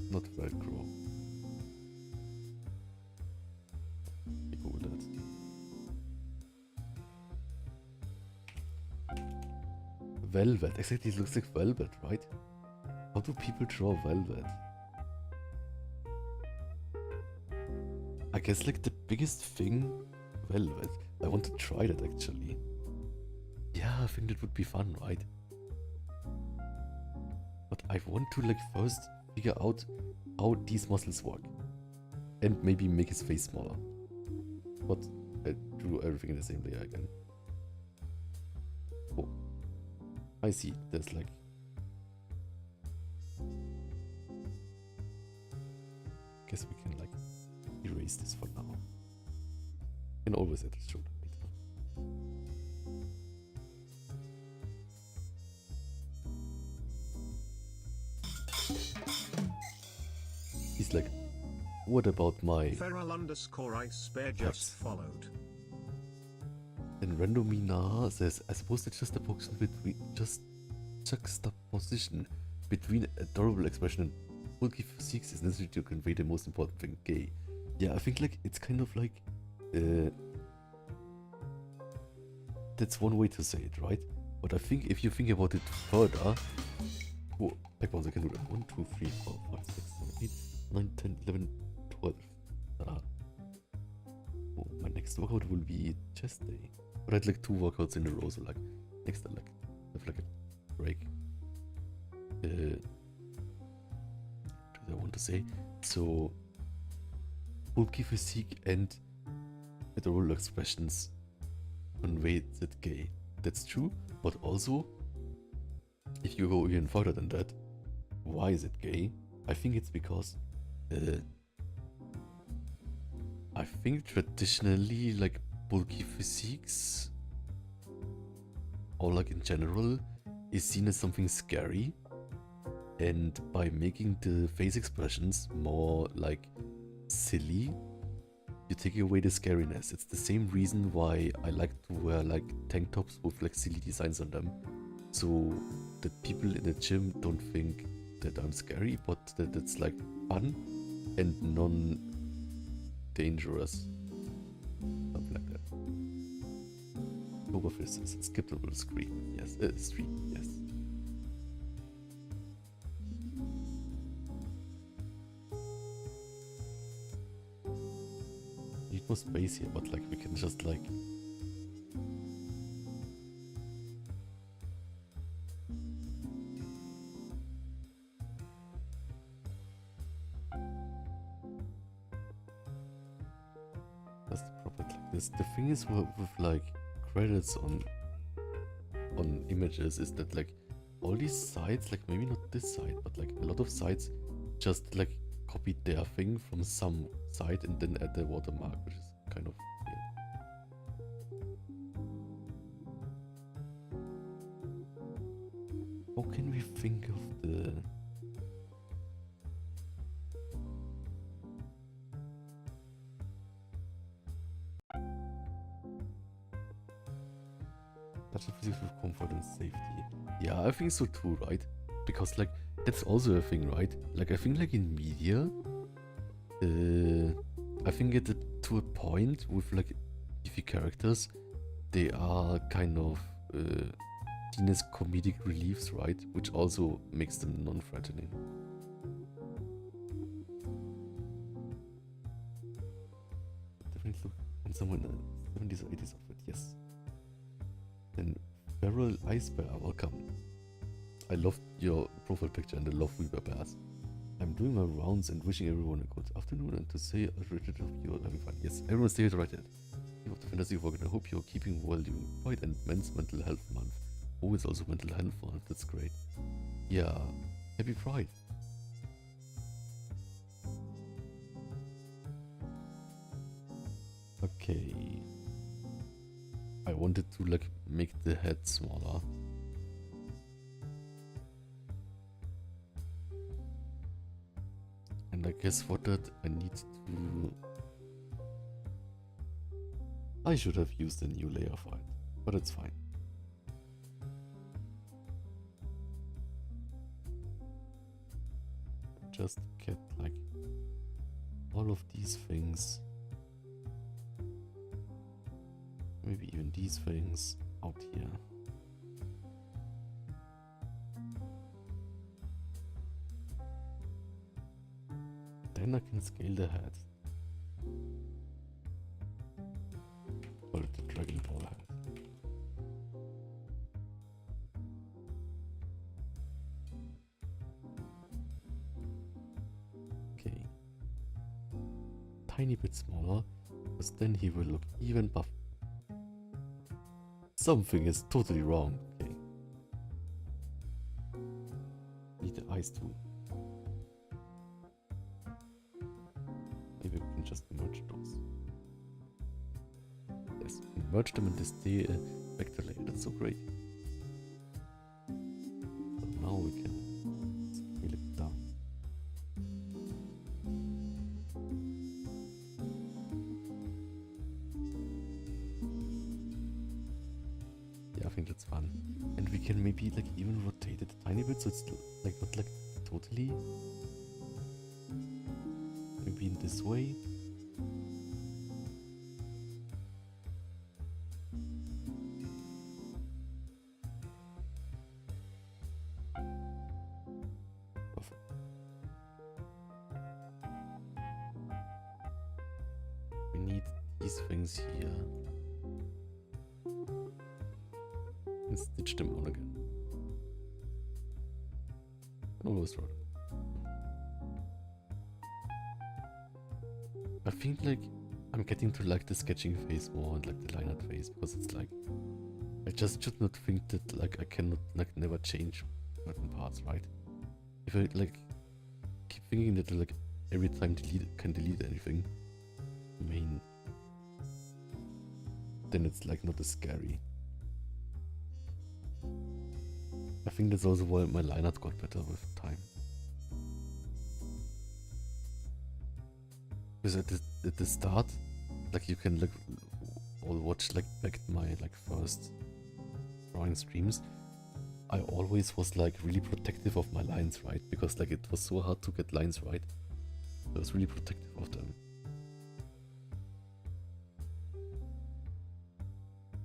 Not Velcro. Google that. Velvet. Exactly, it looks like velvet, right? How do people draw velvet? I guess like the biggest thing, velvet. I want to try that actually. Yeah, I think that would be fun, right? But I want to like first figure out how these muscles work. And maybe make his face smaller. But I drew everything in the same layer again. Oh. I see, there's like... Guess we can like erase this for now. And always edit shoulder later. He's like, what about my... Feral_ice_bear just followed. And Randomina says, I suppose it's just a juxtaposition between adorable expression and bulky physiques is necessary to convey the most important thing, gay. Yeah, I think like it's kind of like that's one way to say it, right? But I think if you think about it further, oh, backbones, I can do that. 1, 2, 3, 4, 5, 6, 7, 8, 9, 10, 11, 12. Oh, my next workout will be chest day. But I had like 2 workouts in a row, so like next I like have like a break. What do I want to say? So bulky physique and adorable expressions convey that gay. That's true, but also if you go even further than that, why is it gay? I think it's because I think traditionally like bulky physiques or like in general is seen as something scary, And by making the face expressions more like silly, you take away the scariness. It's the same reason why I like to wear like tank tops with like silly designs on them. So that people in the gym don't think that I'm scary, but that it's like fun and non-dangerous. Something like that. Overfist is a skippable screen. Yes, stream, yes. Need more space here, but like we can just like that's the problem. Like this. The thing is with like credits on images is that like all these sites, like maybe not this site, but like a lot of sites just like copied their thing from some site and then add the watermark, which is kind of weird. How can we think of the... Touch of physics with comfort and safety. Yeah, I think so too, right? Because like that's also a thing, right? Like I think like in media, I think to a point with like TV characters, they are kind of seen as comedic reliefs, right? Which also makes them non-threatening. Definitely look on someone 70s or 80s outfit, yes. Then Feral Ice Bear, welcome. I love your profile picture and I love Weaver Bears. I'm doing my rounds and wishing everyone a good afternoon and to say I hope you're having fun. Yes, everyone stay hydrated. You have the fantasy work and I hope you're keeping well during Pride and Men's Mental Health Month. Oh, it's also Mental Health Month, that's great. Yeah, happy Pride. Okay. I wanted to like make the head smaller. And I guess for that I need to... I should have used a new layer for it, but it's fine. Just get like all of these things, maybe even these things out here. Then I can scale the head. Call it the Dragon Ball head. Okay. Tiny bit smaller, because then he will look even buff. Something is totally wrong. Okay. Need the eyes too. Maybe we can just merge those. Yes, merge them in this vector layer. That's so great. So now we can scale it down. Yeah, I think that's fun. And we can maybe like even rotate it a tiny bit so it's like not like totally. Maybe in this way. Perfect. We need these things here. And stitch them on again. Almost right. I think like I'm getting to like the sketching phase more and like the line art phase because it's like I just should not think that like I cannot like never change certain parts, right? If I like keep thinking that like every time can delete anything, I mean, then it's like not as scary. I think that's also why my line art got better with time. Because at the start, like you can like all watch like back my like first drawing streams, I always was like really protective of my lines, right? Because like it was so hard to get lines right. I was really protective of them.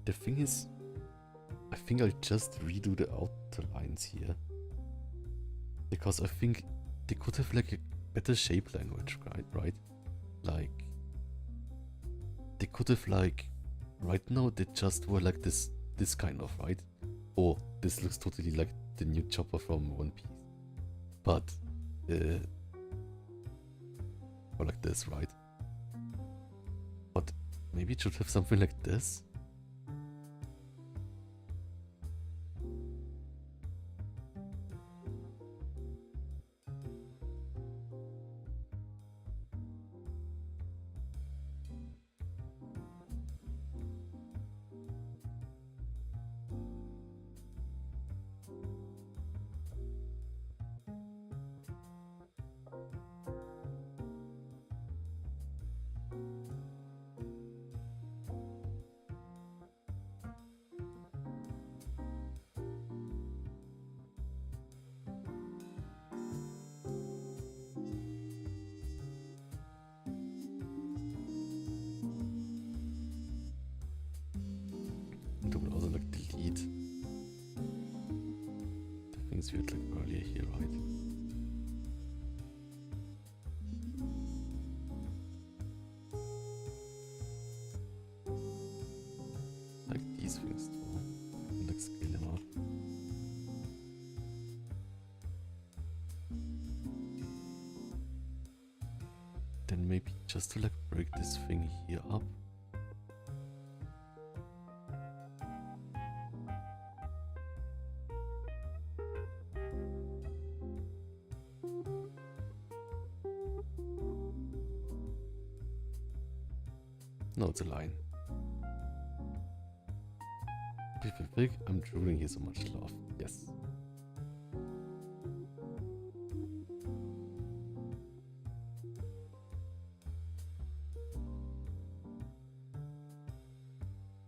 The thing is, I think I'll just redo the outer lines here. Because I think they could have like a better shape language, right? Like, they could have like, right now they just were like this kind of, right? Or this looks totally like the new chopper from One Piece. But, or like this, right? But maybe it should have something like this. It would also like delete the things we had like earlier here, right? Like these things too. And like scale them out. Then maybe just to like break this thing here up. No, it's a line. Big, I'm drooling here so much love. Yes.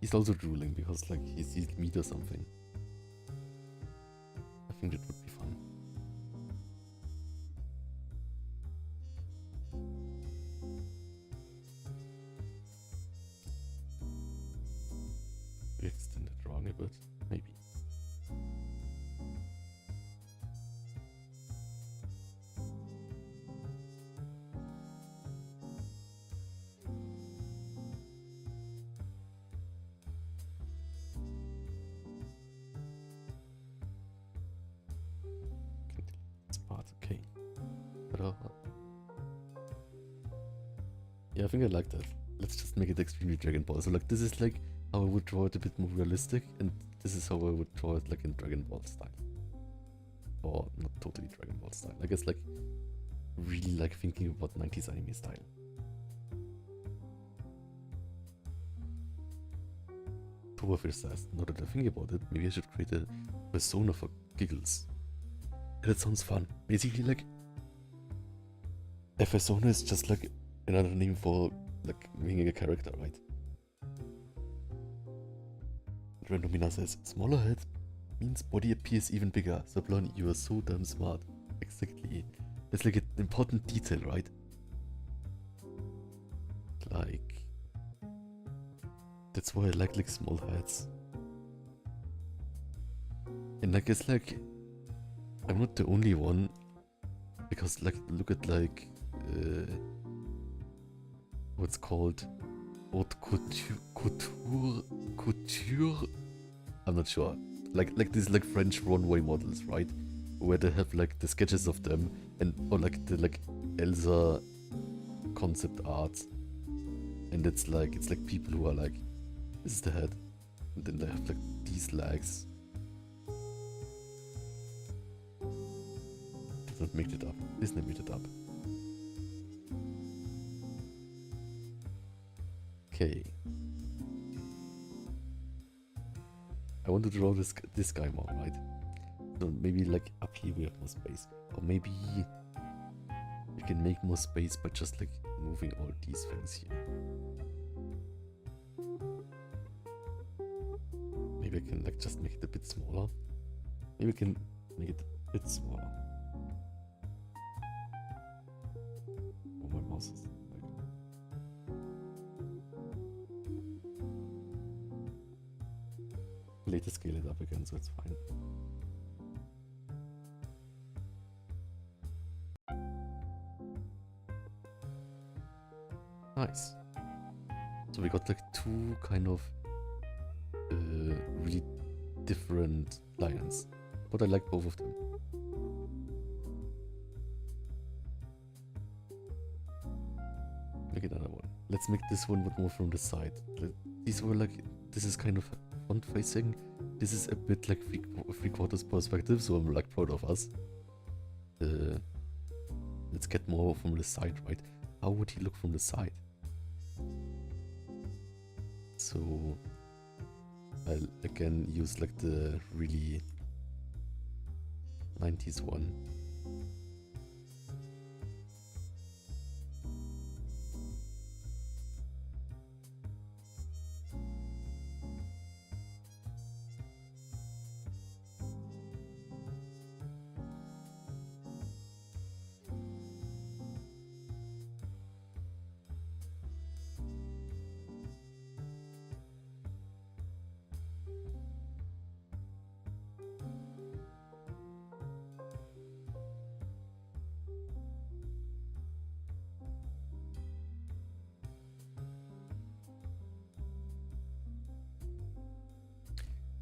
He's also drooling because like he sees meat or something. I think that would be fun. We extend the drawing a bit, maybe. This part, okay. But, yeah, I think I like that. Let's just make it extremely Dragon Ball. So like this is like how I would draw it a bit more realistic, and this is how I would draw it like in Dragon Ball style. Or not totally Dragon Ball style. I guess like really like thinking about 90s anime style. Towerfish says, now that I think about it, maybe I should create a persona for giggles. And that sounds fun. Basically like a persona is just like another name for like being a character, right? Randomina says, smaller head means body appears even bigger. Sablon, you are so damn smart. Exactly. That's like an important detail, right? Like, that's why I like small heads. And I guess like, I'm not the only one, because like, look at like, what's called haute couture, I'm not sure. Like these like French runway models, right? Where they have like the sketches of them and or like the like Elsa concept art, and it's like people who are like, this is the head, and then they have like these legs. Did not make it up. Disney made it up. Okay. I want to draw this guy more, right? So maybe like up here we have more space. Or maybe we can make more space by just like moving all these things here. Maybe I can like just make it a bit smaller. Maybe we can make it a bit smaller. Oh, my mouse is like... Later scale it up again, so it's fine. Nice. So we got like two kind of really different lions, but I like both of them. Make another one. Let's make this one with more from the side. These were like, this is kind of front facing. This is a bit like three quarters perspective, so I'm like proud of us. Let's get more from the side, right? How would he look from the side? So I'll again use like the really 90s one.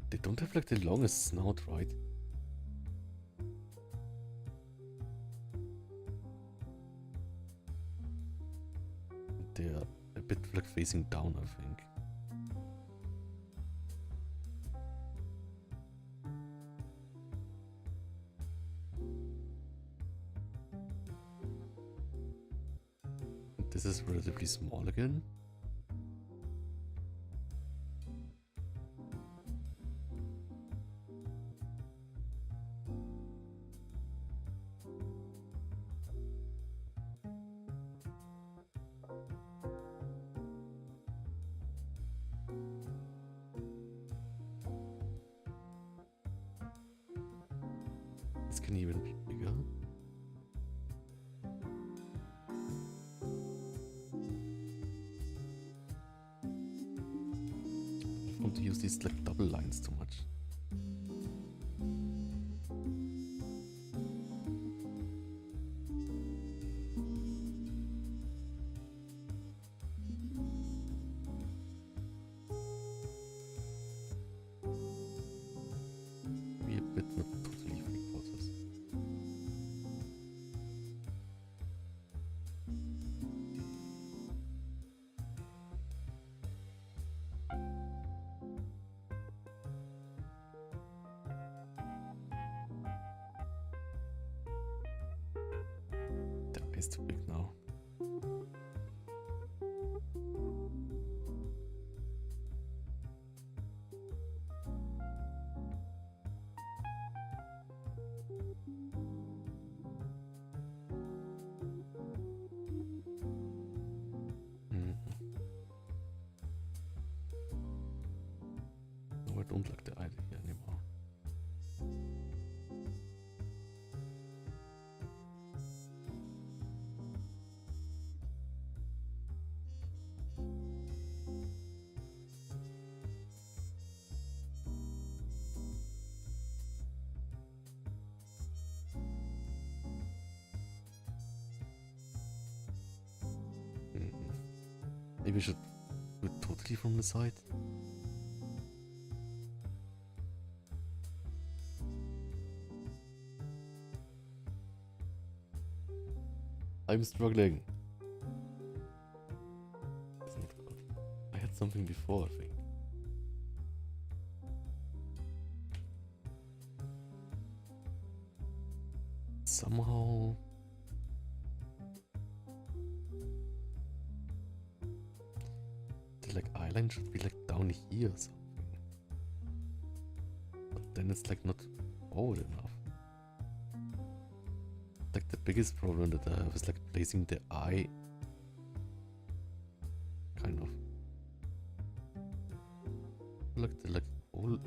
They don't have like the longest snout, right? They're a bit like facing down, I think. This is relatively small again. This can even be bigger. I don't want to use these like double lines too much. Maybe a bit, not totally three quarters. The eye is too big now. No, I don't like the eye here anymore. Maybe we should do it totally from the side. I'm struggling. It's not good. I had something before, I think. Somehow... the like eyeline should be like down here or something. But then it's like not forward enough. Like the biggest problem that I have is like placing the eye kind of like all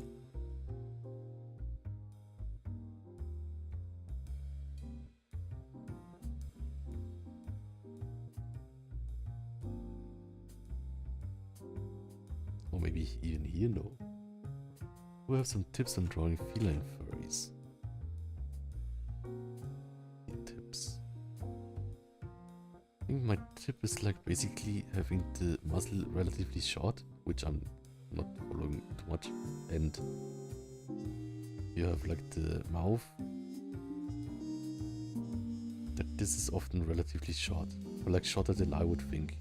or maybe even here, no. We have some tips on drawing feline furries. Tips. I think my tip is like basically having the muzzle relatively short, which I'm not following too much, and you have like the mouth. That this is often relatively short, or like shorter than I would think.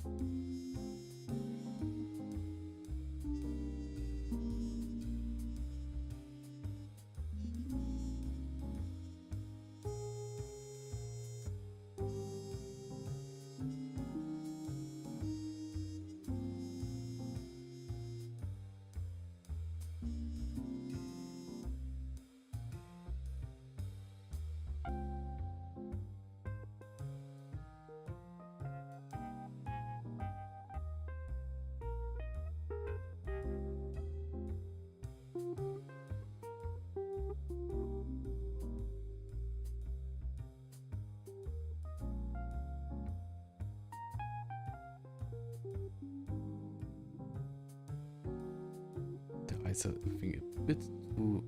So I think a bit too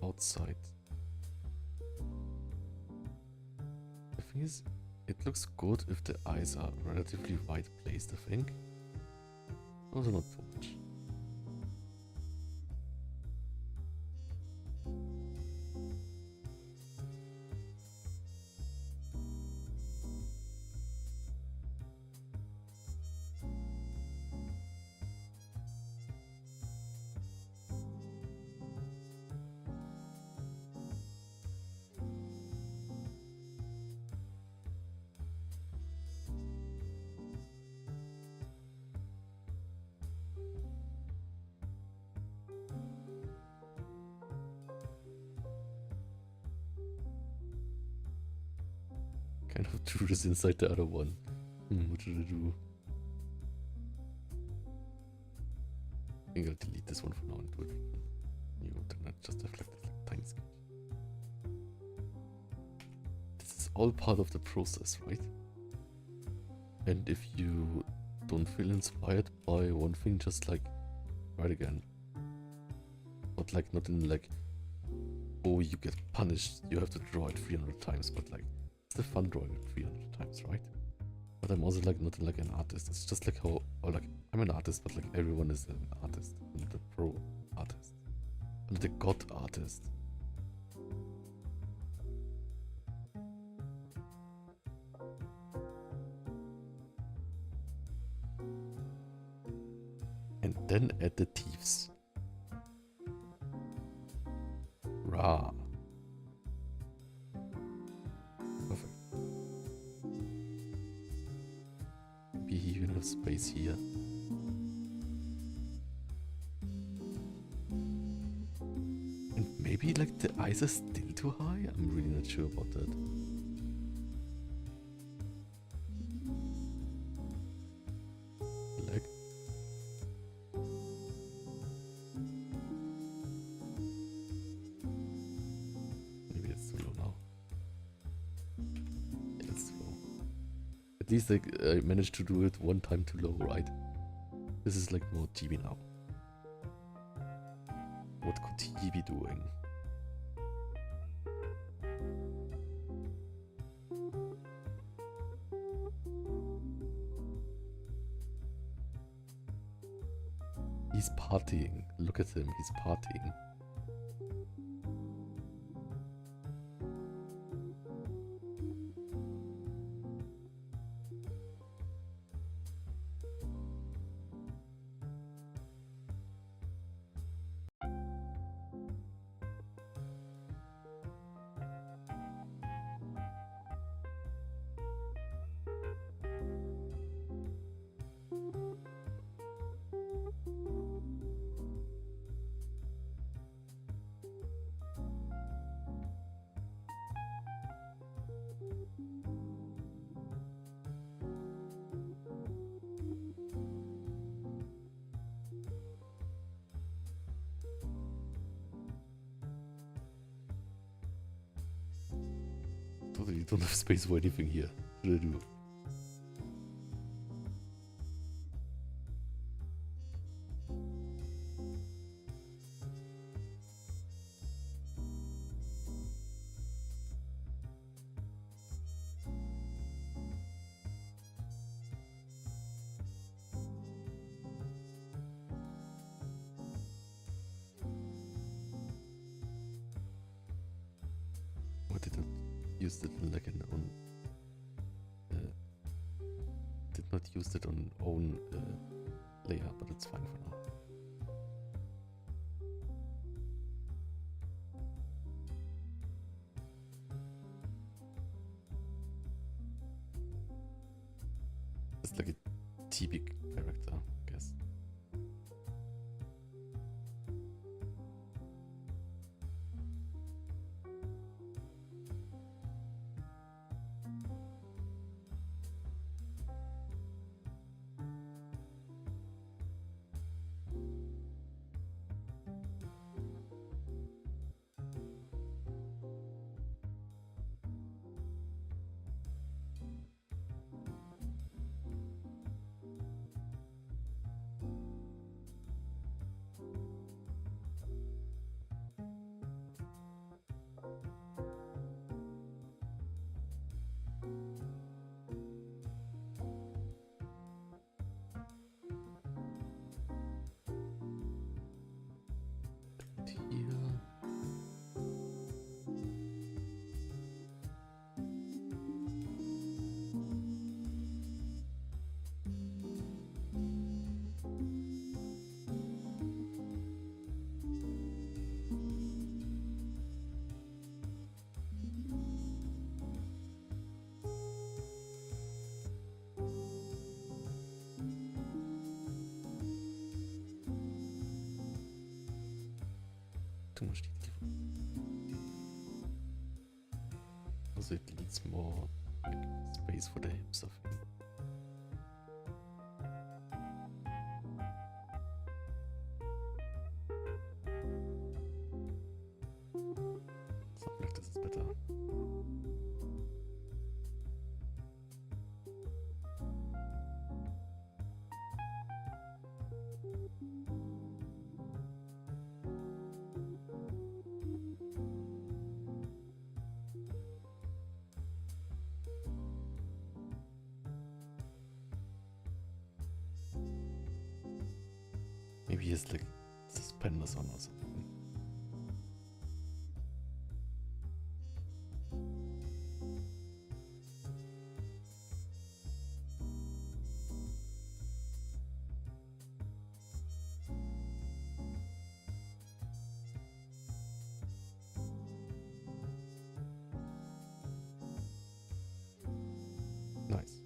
outside. The thing is, it looks good if the eyes are relatively wide placed, I think. Also not too much. Kind of drew this inside the other one. What should I do? I think I'll delete this one for now and do it new, then I just have like this like tiny sketch. This is all part of the process, right? And if you don't feel inspired by one thing, just like try it again. But like not in like, oh, you get punished, you have to draw it 300 times, but like it's the fun drawing it 300 times, right? But I'm also like not like an artist. It's just like how, or like I'm an artist, but like everyone is an artist. I'm not a pro artist. I'm not a god artist. And then add the thieves. Rah. Perfect. Maybe even have space here. And maybe like the eyes are still too high? I'm really not sure about that. Like maybe it's too low now. Yeah, it's too low. At least like I managed to do it one time too low, right? This is like more chibi now. What could he be doing? He's partying. Look at him, he's partying. don't have space for anything here. What should I do? I did not use it like an own. Did not use it on own layer, but it's fine for now. It's like a TB character, I guess. Here. Too much detail. Also it needs more like, space for the hips, I think. Something like this is better. Maybe he has like suspenders on or something. Nice.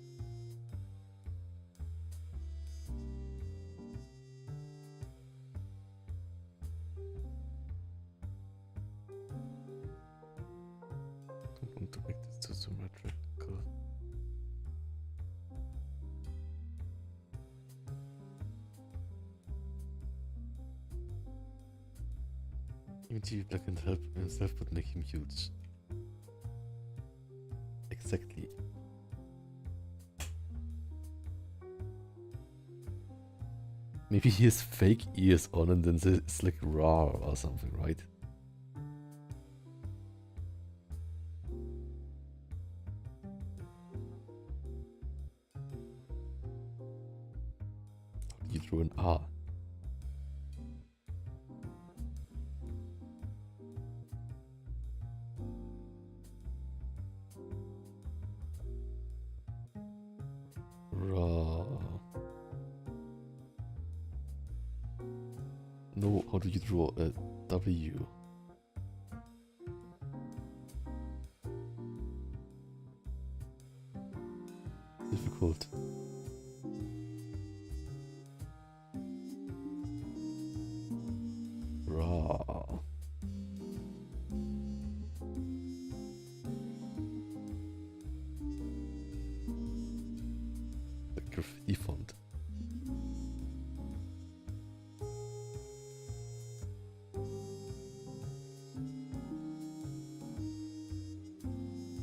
Don't want to make this too symmetrical. Even T-Black can help himself but make him huge. Exactly. Maybe he has fake ears on and then it's like raw or something, right? You drew an R. Raw. No, how do you draw a W? Difficult. Raw. The graffiti font.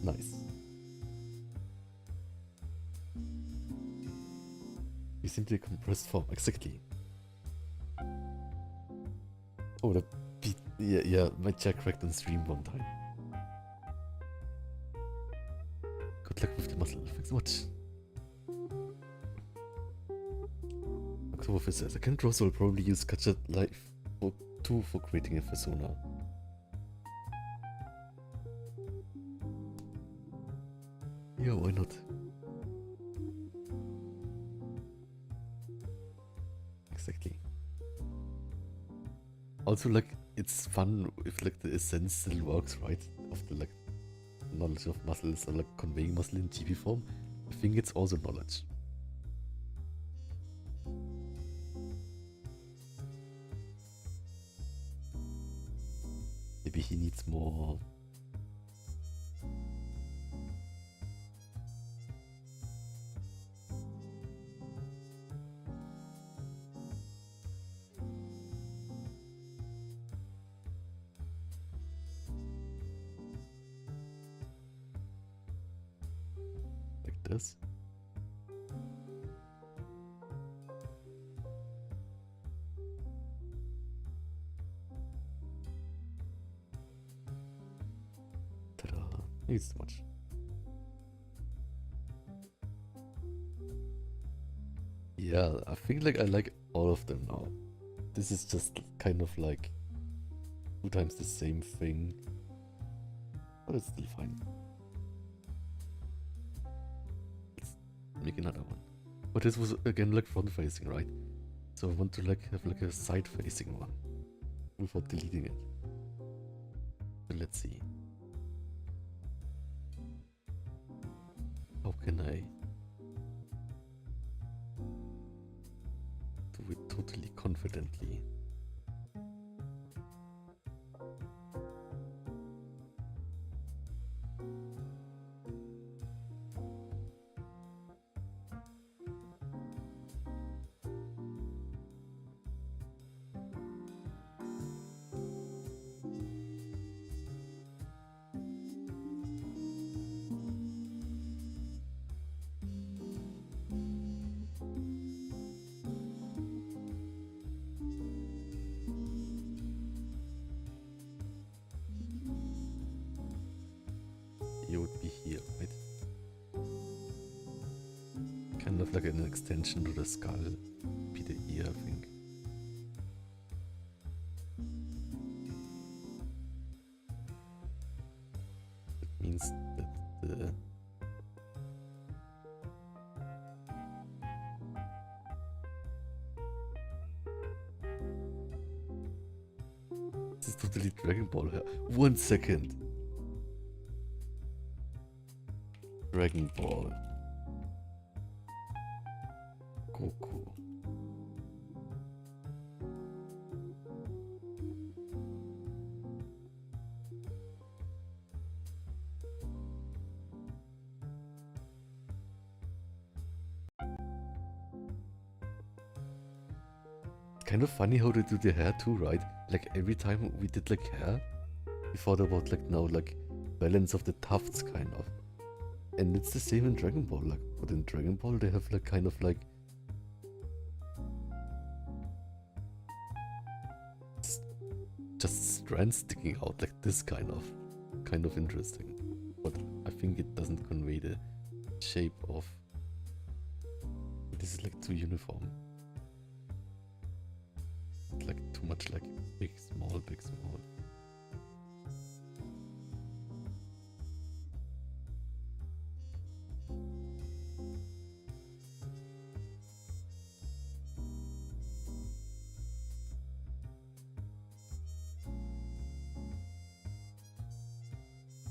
Nice. Maybe simply a compressed form. Exactly. Oh, the beat. Yeah, my Jack cracked on stream one time. Good luck with the muscle. Thanks so much. October says, I can draw, so I'll probably use Gadget Life 2 for creating a persona. Yeah, why not? Exactly. Also, like, it's fun if, like, the essence still works, right? Of the, like, knowledge of muscles or, like, conveying muscle in GB form. I think it's also knowledge. Maybe he needs more... like this. Ta-da. Maybe it's too much. Yeah, I think like I like all of them now. This is just kind of like 2 times the same thing, but it's still fine. Let's make another one. But this was again like front facing, right? So I want to like have like a side facing one without deleting it. So let's see. How can I do it totally confidently? You would be here, right? Kind of like an extension to the skull. Be the ear, I think. It means that the this is totally Dragon Ball. 1 second. Dragon Ball. Goku. Kind of funny how they do the hair too, right? Like every time we did like hair, we thought about like now like balance of the tufts kind of. And it's the same in Dragon Ball, like, but in Dragon Ball they have like kind of like just strands sticking out like this kind of interesting. But I think it doesn't convey the shape of this is like too uniform. It's like too much like big, small, big, small.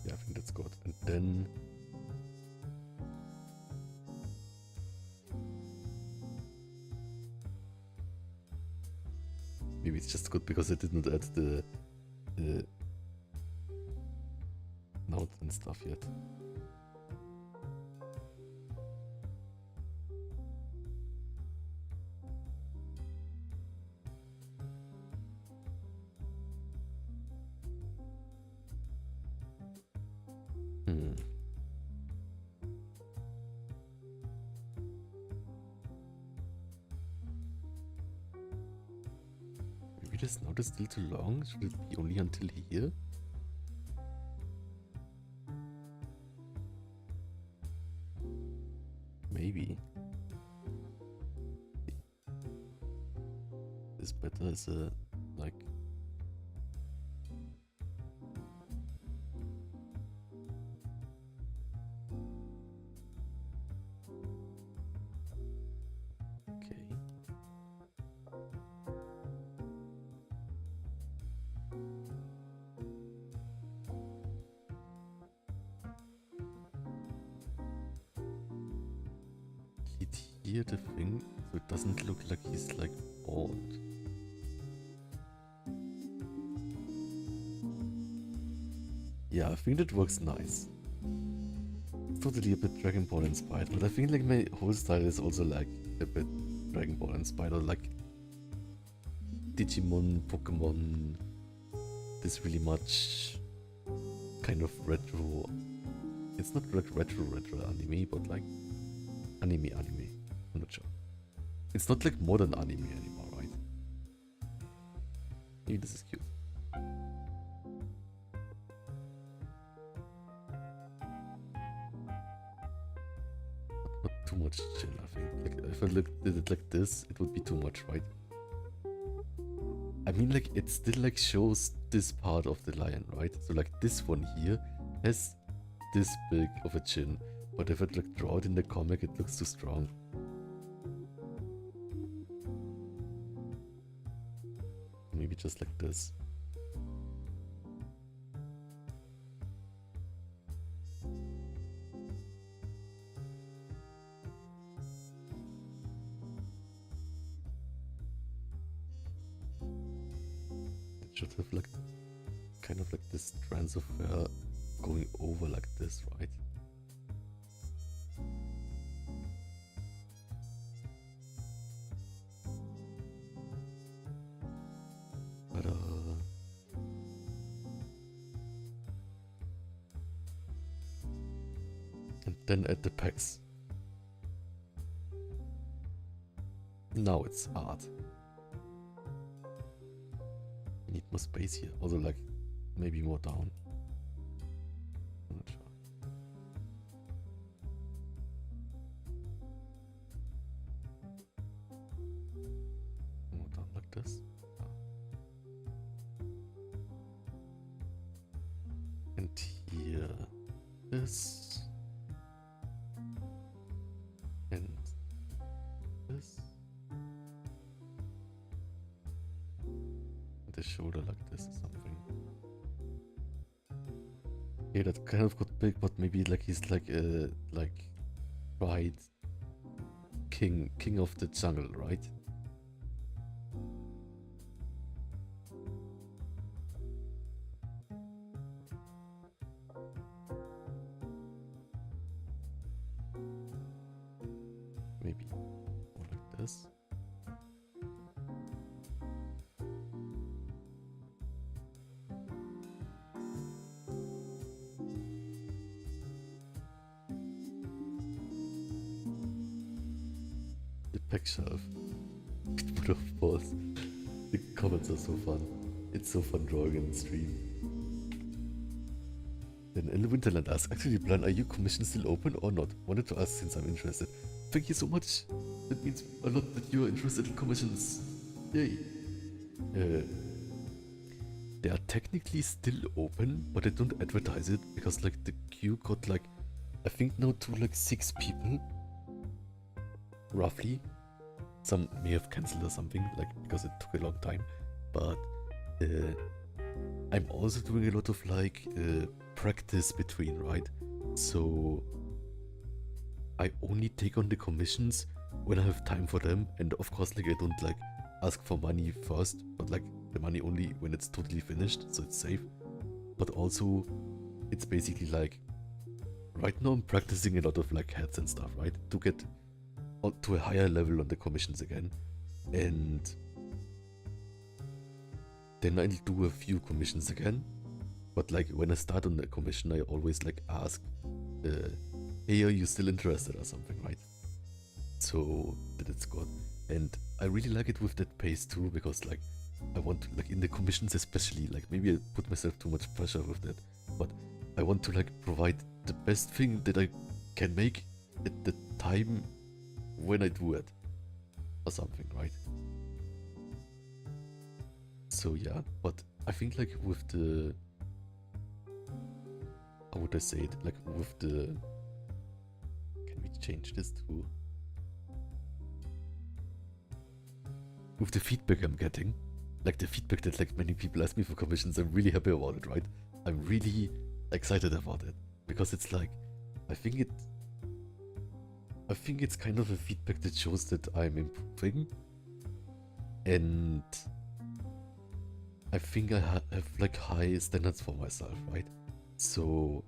Yeah, I think that's good. And then maybe it's just good because I didn't add the note and stuff yet. maybe this note is still too long? Should it be only until here? Maybe. Is better as a, like... Okay. He'd hear the thing, so it doesn't look like he's like old. Yeah, I think that works nice. It's totally a bit Dragon Ball inspired, but I think like my whole style is also like a bit Dragon Ball inspired, or like Digimon, Pokemon, this really much kind of retro. It's not like retro anime, but like anime. I'm not sure. It's not like modern anime anymore, right? Maybe this is cute. Not too much chill, I think. Like, if I did it like this, it would be too much, right? I mean, like, it still like shows this part of the lion, right? So like this one here has this big of a chin, but if I like draw it in the comic, it looks too strong. Maybe just like this. It should have like kind of like this strands of hair going over like this, right? But and then add the pecs. Now it's art. We need more space here. Also like maybe more down. I'm not sure. More down like this. And here this. And this. The shoulder like this or something. Yeah, that kind of got big, but maybe like he's like pride king of the jungle, right? Maybe more like this. Pack shelf. But of course, the comments are so fun. It's so fun drawing in the stream. Then in the Winterland asks, actually Plan, are your commissions still open or not? Wanted to ask since I'm interested. Thank you so much. That means a lot that you're interested in commissions. Yay. They are technically still open, but I don't advertise it because like the queue got like, I think now to like 6 people. Roughly. Some may have cancelled or something, like because it took a long time. But I'm also doing a lot of like practice between, right? So I only take on the commissions when I have time for them, and of course like I don't like ask for money first, but like the money only when it's totally finished, so it's safe. But also it's basically like right now I'm practicing a lot of like hats and stuff, right? To get to a higher level on the commissions again, and then I'll do a few commissions again. But like when I start on the commission, I always like ask, hey, are you still interested or something, right? So that it's good, and I really like it with that pace too, because like I want to, like, in the commissions especially, like, maybe I put myself too much pressure with that, but I want to, like, provide the best thing that I can make at the time when I do it, or something, right? So yeah, but I think, like, with the, how would I say it, like, with the, can we change this to, with the feedback I'm getting, like the feedback that, like, many people ask me for commissions, I'm really happy about it, right? I'm really excited about it, because it's like, I think it's kind of a feedback that shows that I'm improving, and I think I have, like, high standards for myself, right? So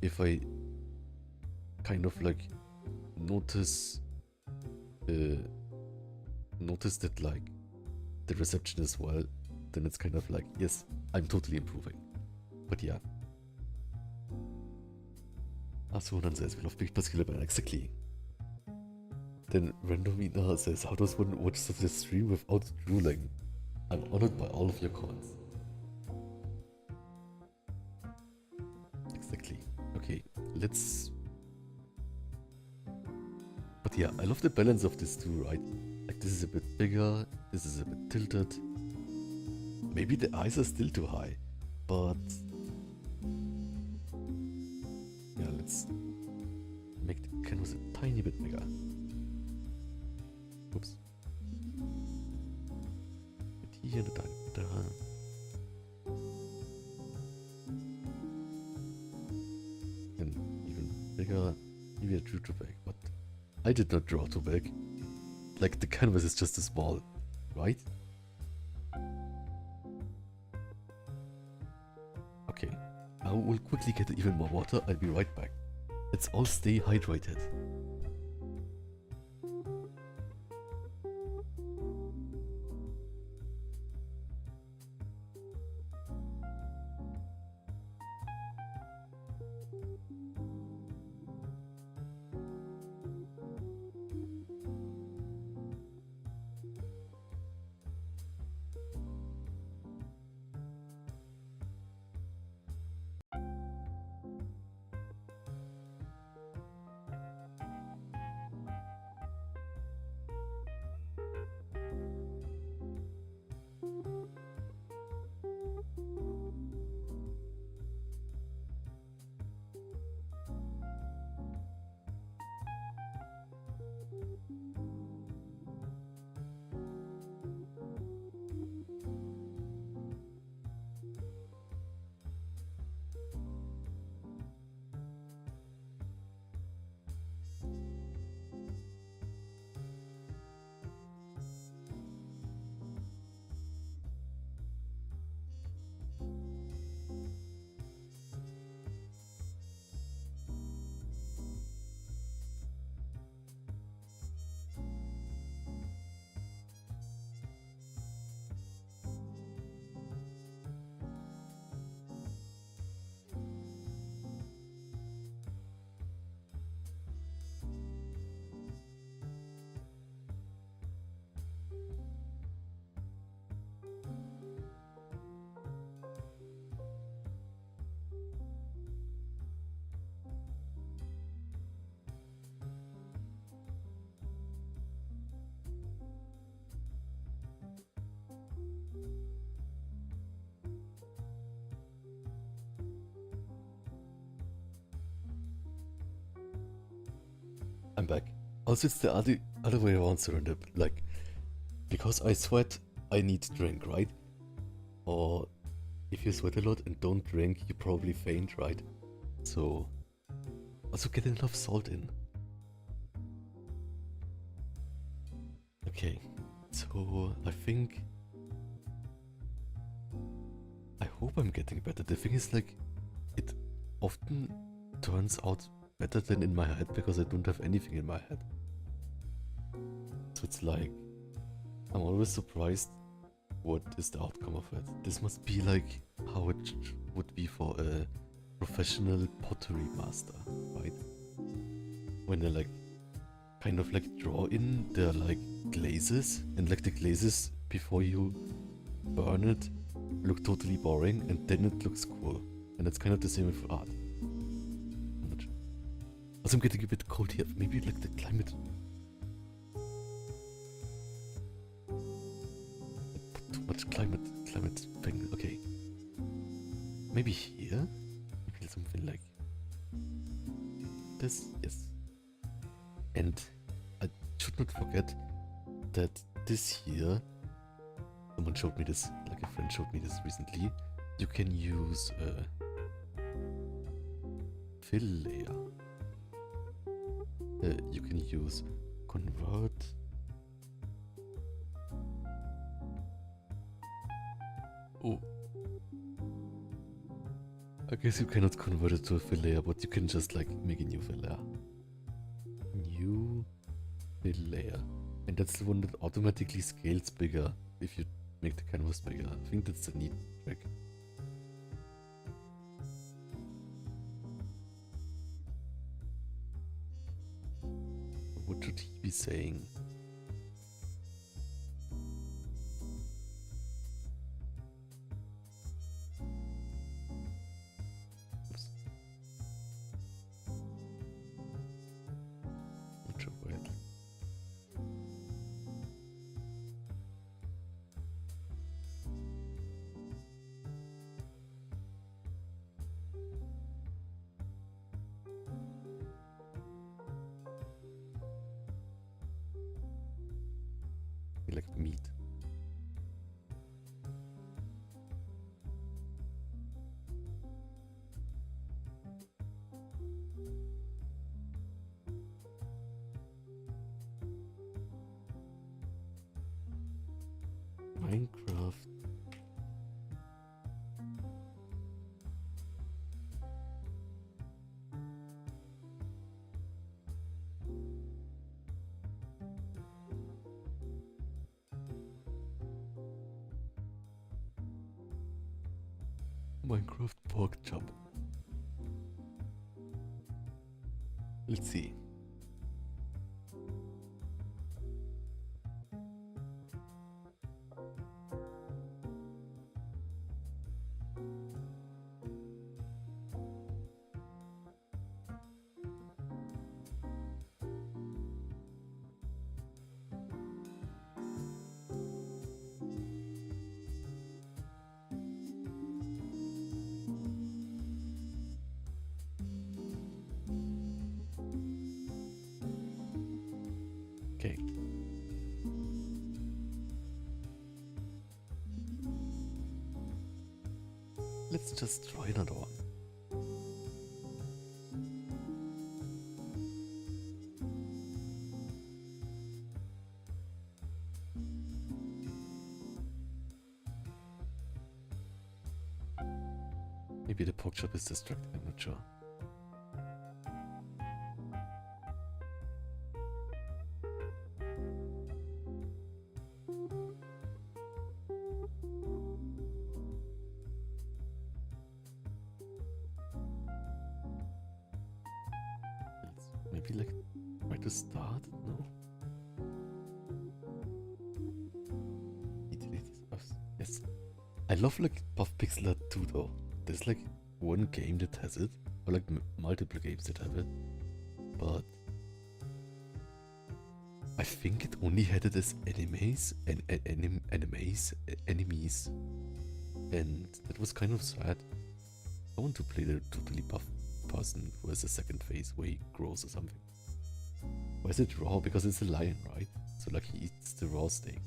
if I kind of, like, notice that, like, the reception is well, then it's kind of like, yes, I'm totally improving. But yeah. Achso, dann says, we love big particular band, exactly. Then Randomina says, how does one watch such a stream without drooling? I'm honored by all of your comments. Exactly. Okay, let's... But yeah, I love the balance of this too, right? Like, this is a bit bigger, this is a bit tilted. Maybe the eyes are still too high, but... Yeah, let's make the canvas a tiny bit bigger. Oops. Mit hier und dann da. And even bigger, maybe I drew too big, but I did not draw too big. Like, the canvas is just too small, right? Okay, I will quickly get even more water, I'll be right back. Let's all stay hydrated. I'm back. Also, it's the other way around, Surrender. Like, because I sweat, I need to drink, right? Or if you sweat a lot and don't drink, you probably faint, right? So, also get enough salt in. Okay, so I think... I hope I'm getting better. The thing is, like, it often turns out better than in my head because I don't have anything in my head. So it's like, I'm always surprised what is the outcome of it. This must be like how it would be for a professional pottery master, right? When they like kind of like draw in their like glazes, and like the glazes before you burn it, look totally boring, and then it looks cool. And it's kind of the same with art. Also, I'm getting a bit cold here. Maybe like the climate. Too much climate thing. Okay. Maybe here? Maybe something like this. Yes. And I should not forget that this here, someone showed me this, like a friend showed me this recently. You can use fill layer. You can use convert. Oh. I guess you cannot convert it to a fill layer, but you can just like make a new fill layer. New fill layer. And that's the one that automatically scales bigger if you make the canvas bigger. I think that's a neat trick. What should he be saying? Oops. Not sure where it. Like meat. Minecraft. Minecraft pork chop. Let's see. Okay. Let's just try another one. Maybe the pork chop is distracting, I'm not sure. Maybe like try to start? No. Yes. I love like Puff Pixel Art 2 though. There's like one game that has it, or like multiple games that have it, but I think it only had it as enemies and enemies, and that was kind of sad. I want to play the totally buff person who has a second face where he grows or something. Or is it raw? Because it's a lion, right? So like he eats the raw steak.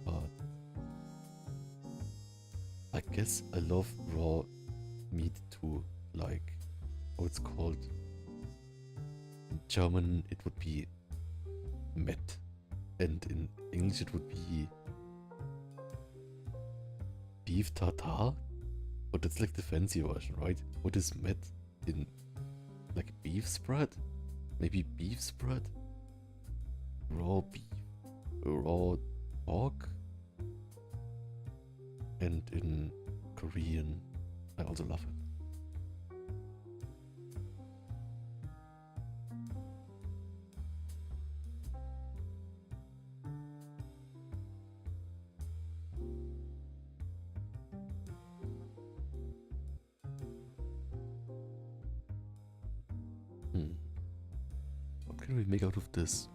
But I guess I love raw meat too. Like, how it's called. In German it would be Met. And in English it would be beef tartare. But that's like the fancy version, right? What is met in like beef spread? Maybe beef spread? Raw beef, raw pork? And in Korean, I also love it. what can we make out of this?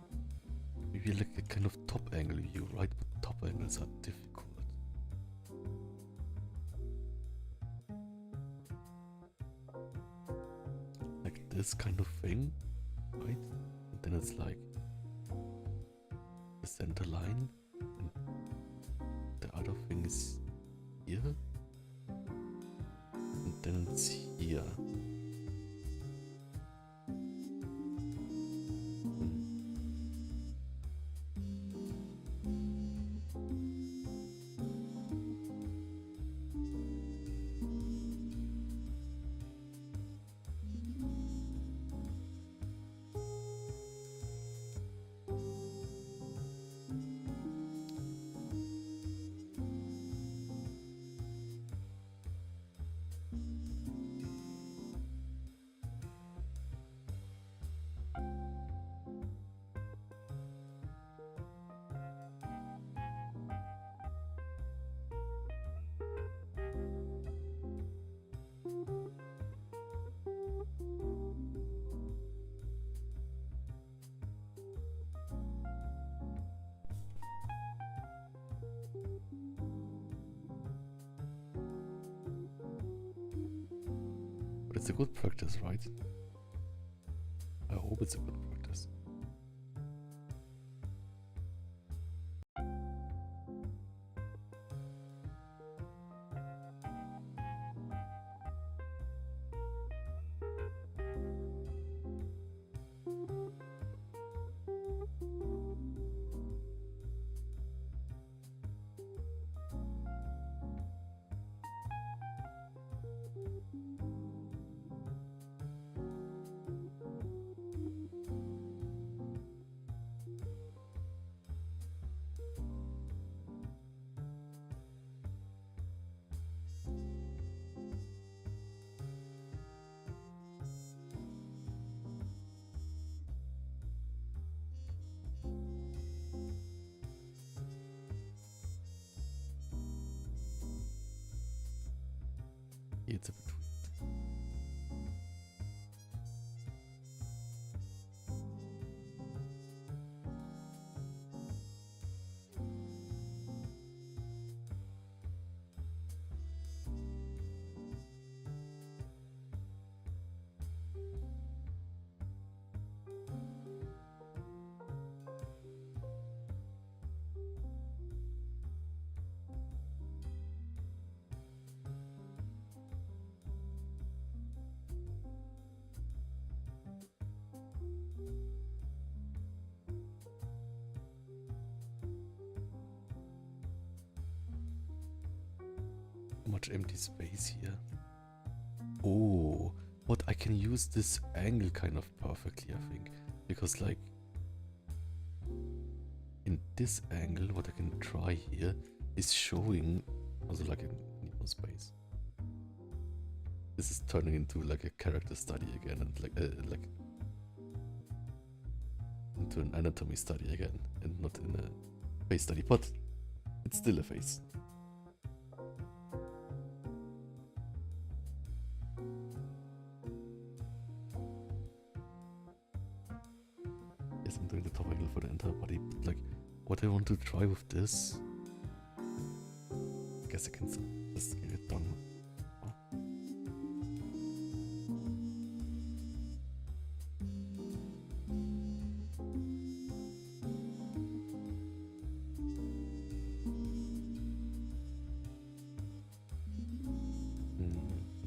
Maybe like a kind of top angle view, right? But top angles are difficult. Like this kind of thing, right? And then it's like the center line, and the other thing is here, and then it's here. But it's a good practice, right? I hope it's a good practice. It's a bit weird. Much empty space here. Oh, but I can use this angle kind of perfectly, I think, because like in this angle, what I can try here is showing also like a Nemo space. This is turning into like a character study again, and like into an anatomy study again, and not in a face study, but it's still a face. Yes, I'm doing the top angle for the entire body, but like what I want to try with this, I guess I can just get it done.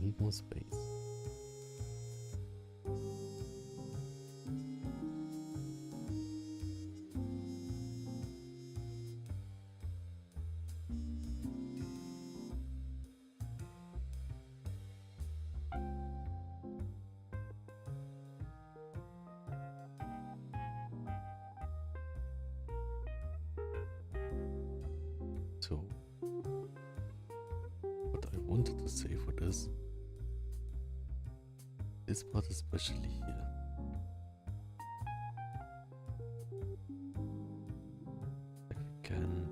Need more space. So, what I wanted to say for this part especially here. Like we can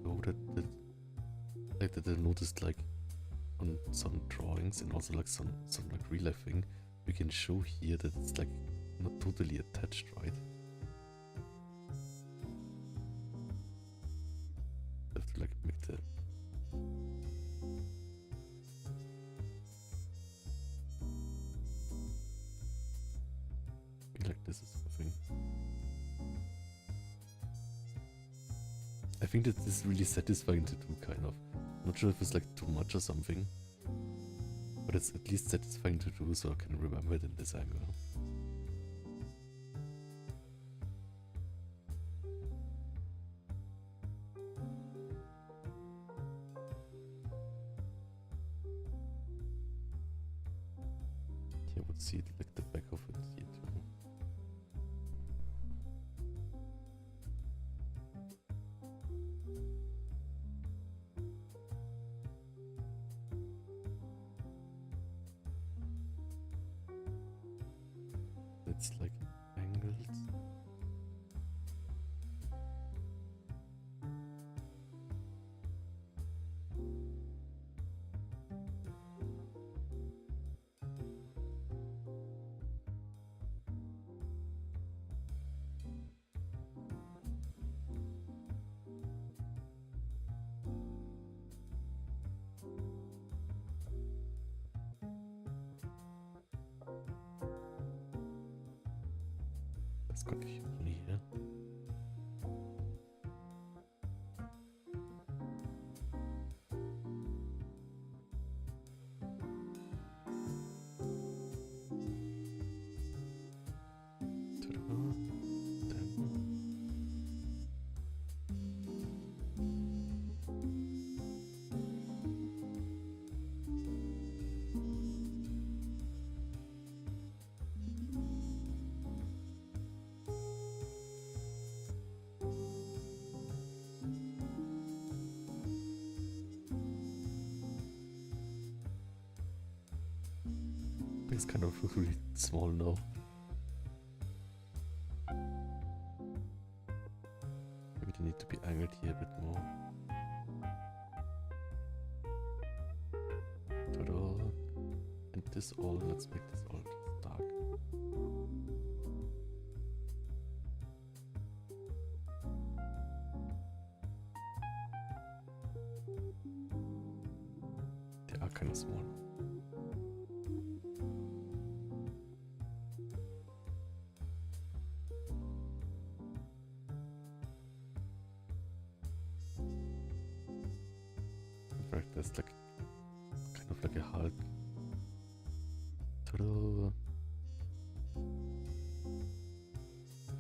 know that I noticed like on some drawings and also like some like real life thing we can show here that it's like not totally attached, right? Have to like make the like this is something. I think that this is really satisfying to do, kind of. Not sure if it's like too much or something, but it's at least satisfying to do, so I can remember it in this angle. Here I would see it like the back of it here too. It's like angled. That's confusion here. Ta-da. Then. It's kind of really small now. Maybe they need to be angled here a bit more. Ta-da. And this all, let's make this all just dark. They are kind of small. In fact, there's like kind of like a Hulk. Ta-da.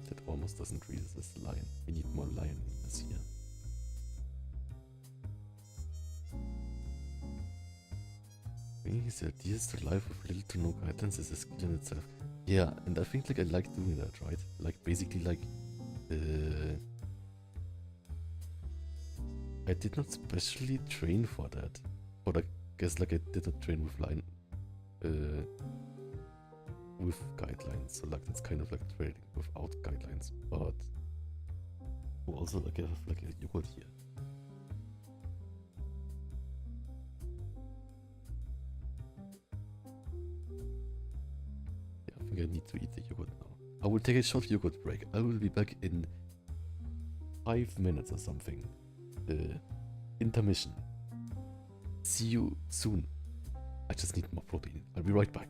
That almost doesn't read as a line. We need more lines here. Bringing his ideas to life with little to no guidance is a skill in itself. Yeah, and I think like I like doing that, right? Like basically like I did not specially train for that. But I guess like I did not train with line with guidelines. So like that's kind of like training without guidelines. But we also like have like a yogurt here. Yeah, I think I need to eat the yogurt now. I will take a short yogurt break. I will be back in 5 minutes or something. Intermission. See you soon. I just need more protein. I'll be right back.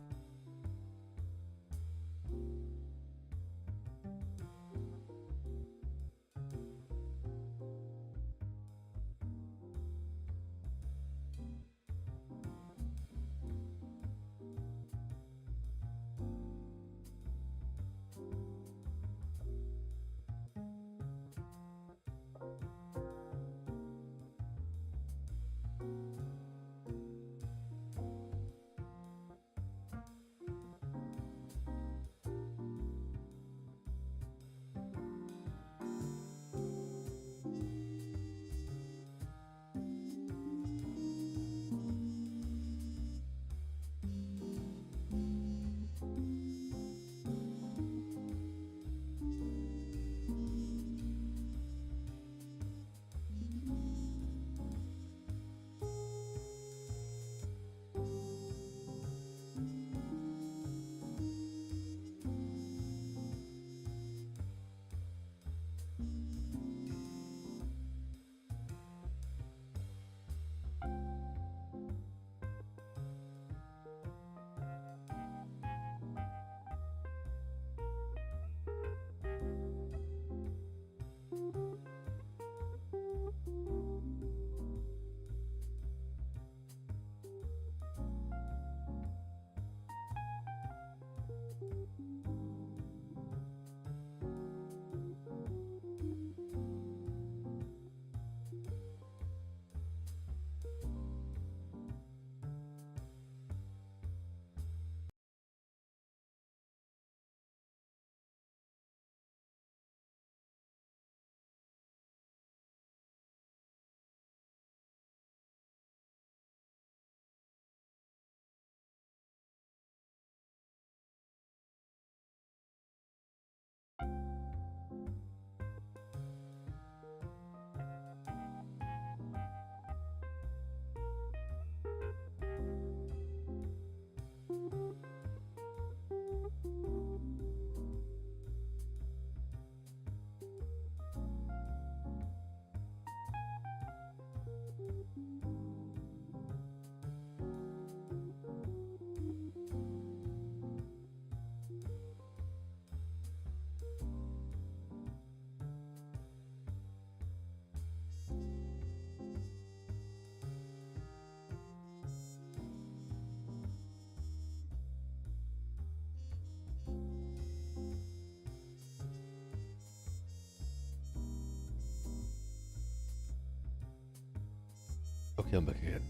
Okay, I'm back again.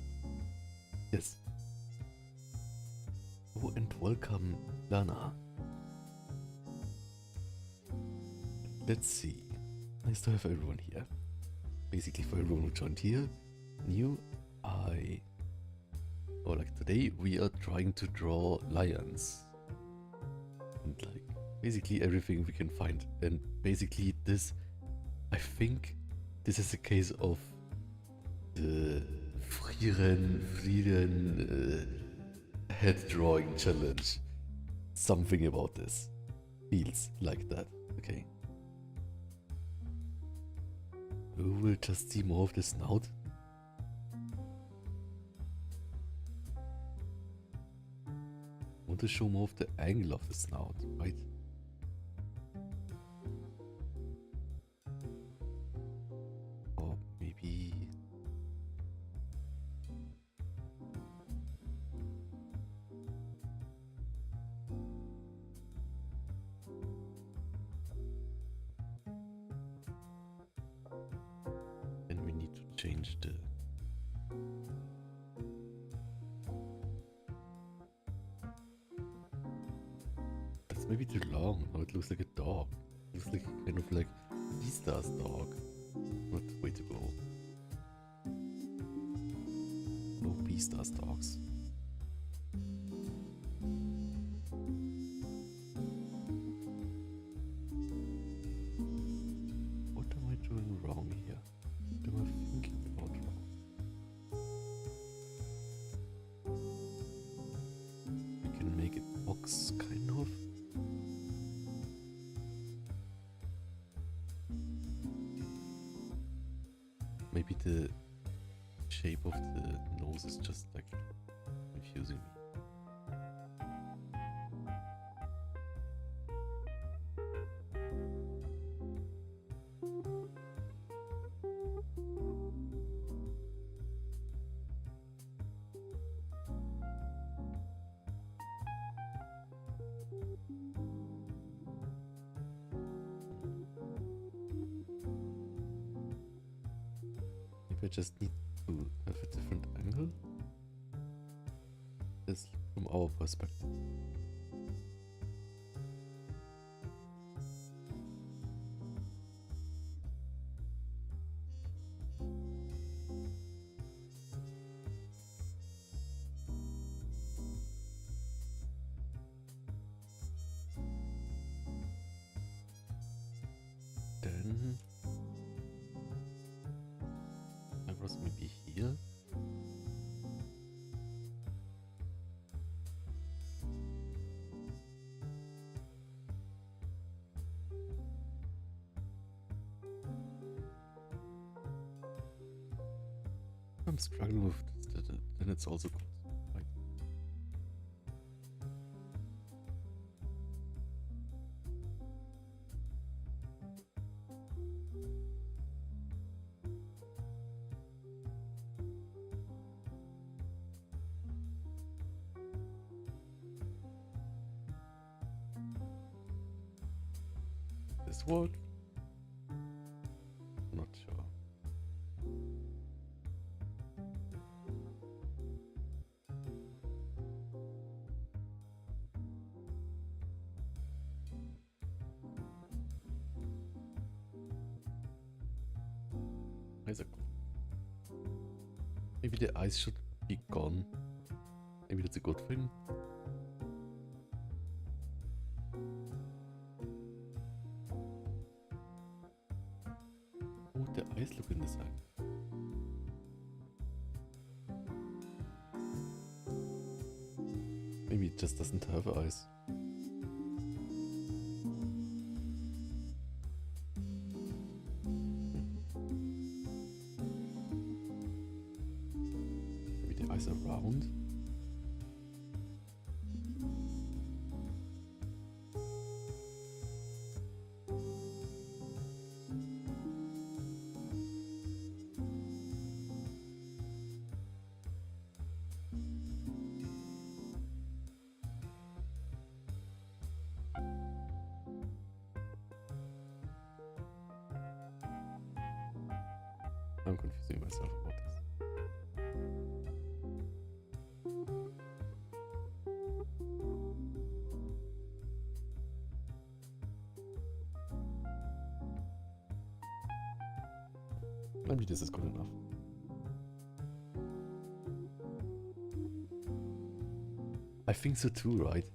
Yes. Oh, and welcome, Lana. Let's see. Nice to have everyone here. Basically, for everyone who joined here, new, or like today, we are trying to draw lions. And like, basically everything we can find. And basically this, I think, this is a case of the Frieren head drawing challenge. Something about this feels like that. Okay. We will just see more of the snout. I want to show more of the angle of the snout, right? Or maybe... and we need to change the... That's maybe too long. Now it looks like a dog. It looks like kind of like Beastar's dog. Not the way to go. No Beastar's dogs. What am I doing wrong here? What am I thinking about wrong? We can make it box, kind of. Maybe the shape of the nose is just like confusing me. Maybe I just need to have a different angle. This from our perspective. Then I was maybe here. I'm struggling with this, then it's also good. Right. this work? Not sure. Eyes are gone. Maybe the eyes should be gone. Maybe that's a good thing. Oh, the eyes look in this eye. Maybe it just doesn't have eyes. Maybe the eyes are round. I'm confusing myself about this. Maybe this is good enough. I think so too, right?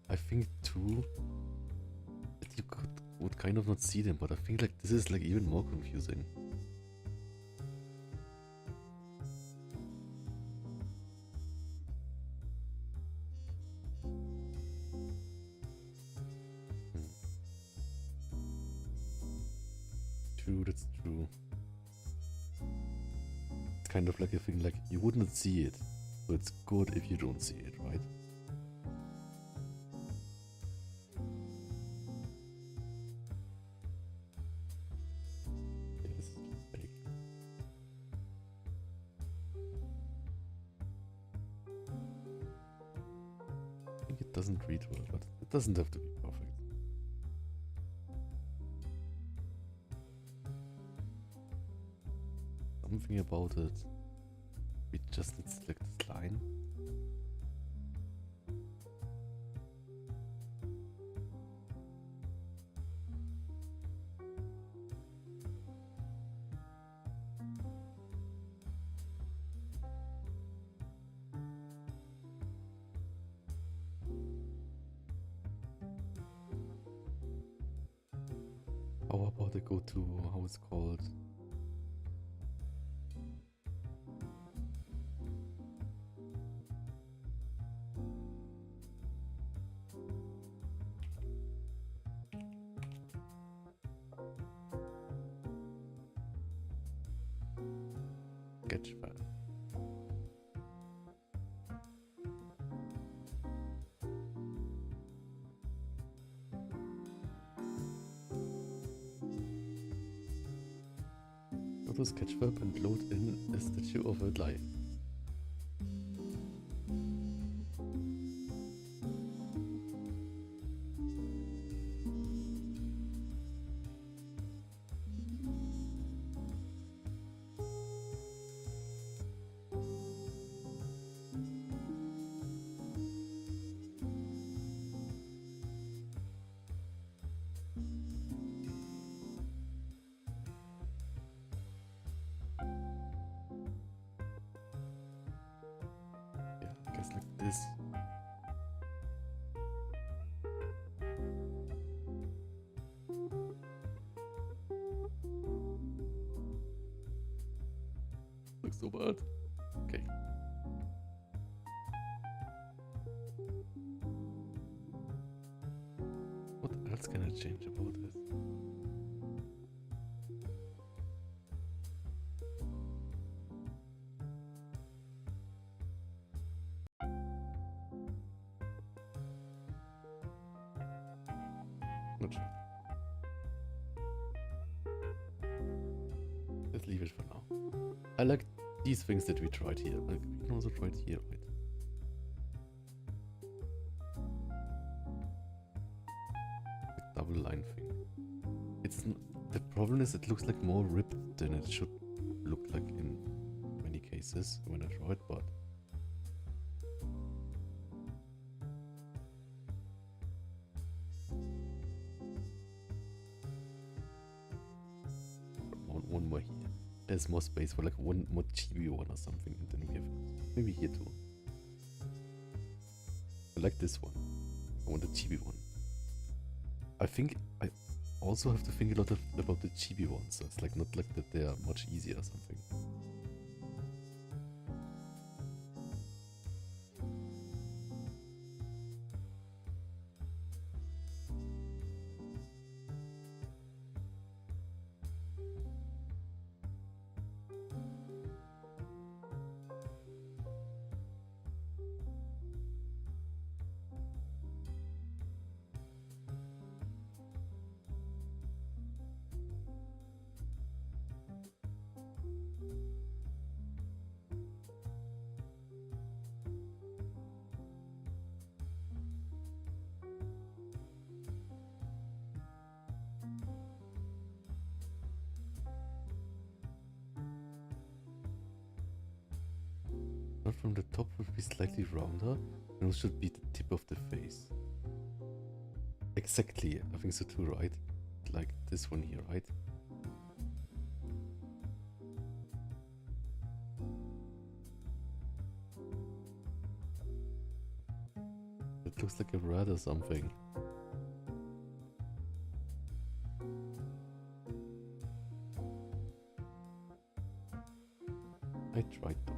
I think too that you would kind of not see them, but I think like this is like even more confusing. True, that's true. It's kind of like a thing like you would not see it, so it's good if you don't see it, right? Yeah, this is fake. I think it doesn't read well, but it doesn't have to be perfect. Something about it. We just need to select this line. How about I go to how it's called? Sketchpad. Go to Sketchfab and load in a statue of a lion. Like this. Looks so bad. Okay. What else can I change about this? Not sure. Let's leave it for now. I like these things that we tried here. Like, we can also try it here, right? double line thing. The problem is it looks like more ripped than it should look like in many cases when I draw it, but one more here. There's more space for like one more chibi one or something, and then we have maybe here too. I like this one. I want the chibi one. I think I also have to think a lot about the chibi ones, so it's like not like that they are much easier or something. Not from the top would be slightly rounder, and it should be the tip of the face. Exactly, I think so too, right? Like this one here, right? It looks like a rat or something. I tried to.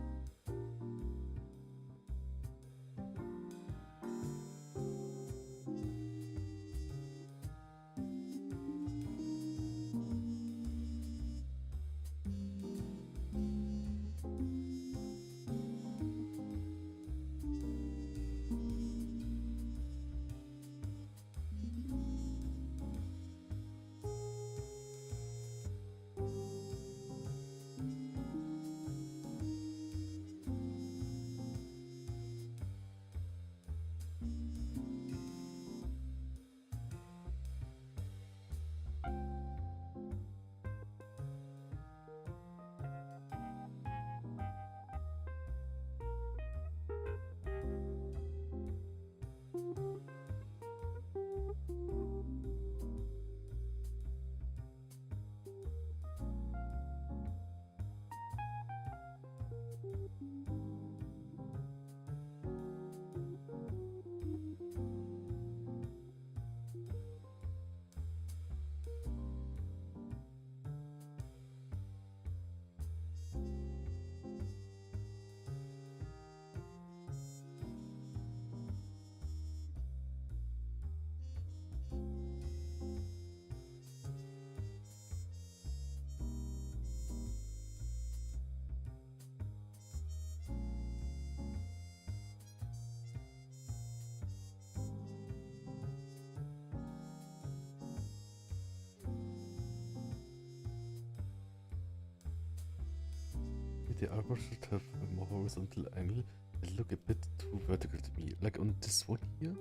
The arbor should have a more horizontal angle. It look a bit too vertical to me. Like on this one here.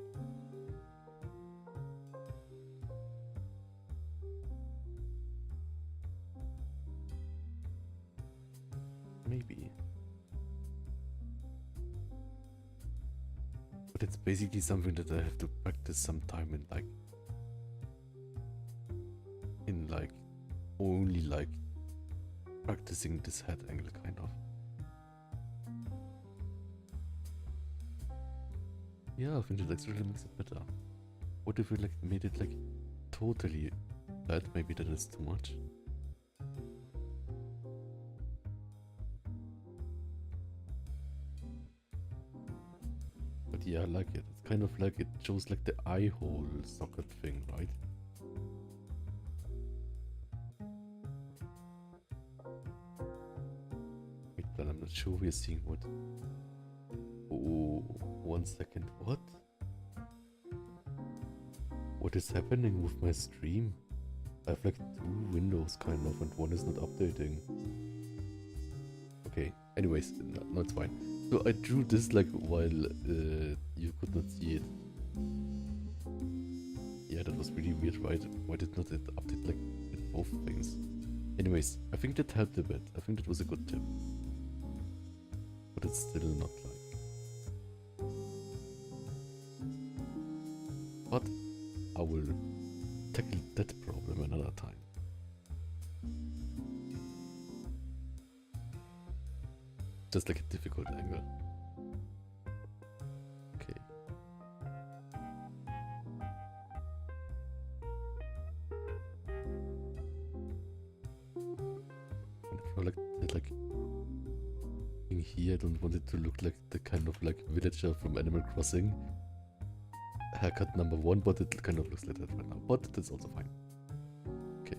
Maybe. But it's basically something that I have to practice sometime in like only like practicing this head angle kind of. Yeah, I think it actually makes it better. What if we like made it like totally flat? Maybe that is too much. But yeah, I like it. It's kind of like it shows like the eye hole socket thing, right? Wait, but I'm not sure we're seeing what. Oh, 1 second. What? What is happening with my stream? I have like 2 windows kind of, and one is not updating. Okay, anyways, no, it's fine. So I drew this like while you could not see it. Yeah, that was really weird, right? Why did not it update like with both things? Anyways, I think that helped a bit. I think that was a good tip. But it's still not like... But I will tackle that problem another time. Just like a difficult angle. Okay. And I feel like in here I don't want it to look like the kind of like villager from Animal Crossing. Haircut number 1, but it kind of looks like that right now. But that's also fine. Okay.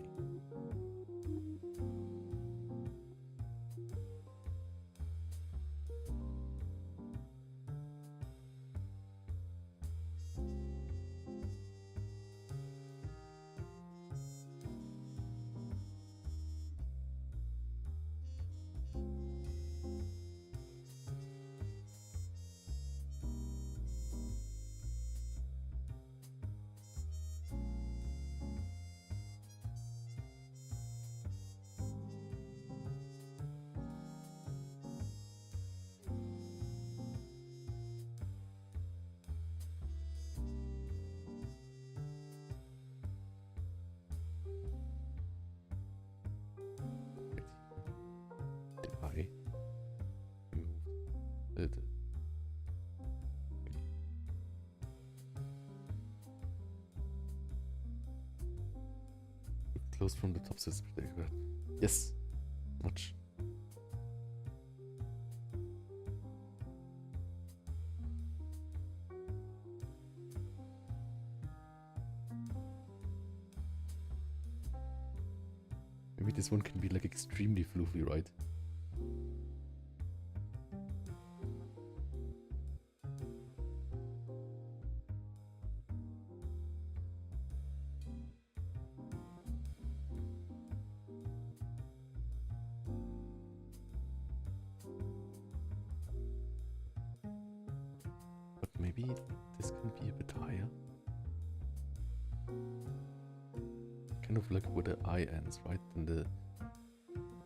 I remove it. Close from the top says yes, much. Maybe this one can be like extremely floofy, right? But maybe this can be a bit higher. Kind of like where the eye ends, right? Then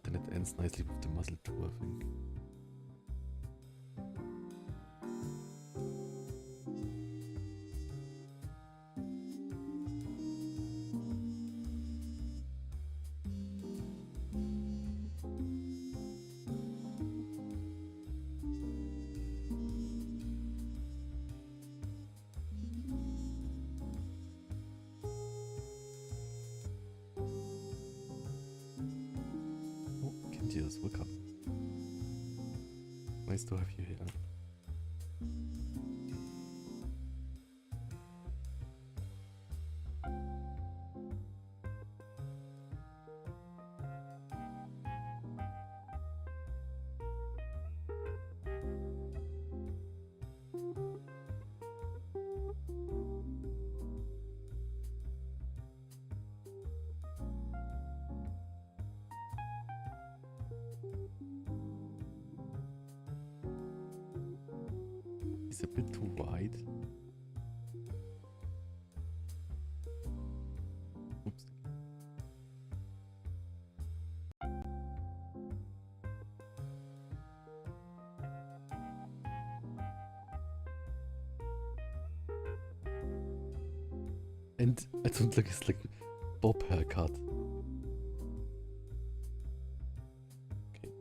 it ends nicely with the muzzle too, I think. Yes, welcome. Nice to have you here. It's a bit too wide. Oops. And I don't like his like bob haircut. Okay.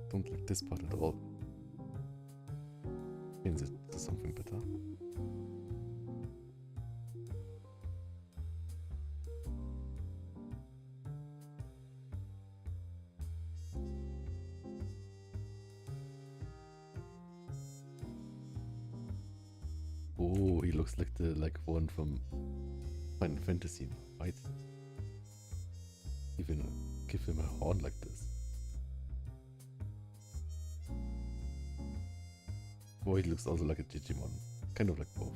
Don't like this part at all. Change it to something better. Oh, he looks like the one from Final Fantasy, right? Even give him a horn like this. Oh, he looks also like a Digimon. Kind of like both.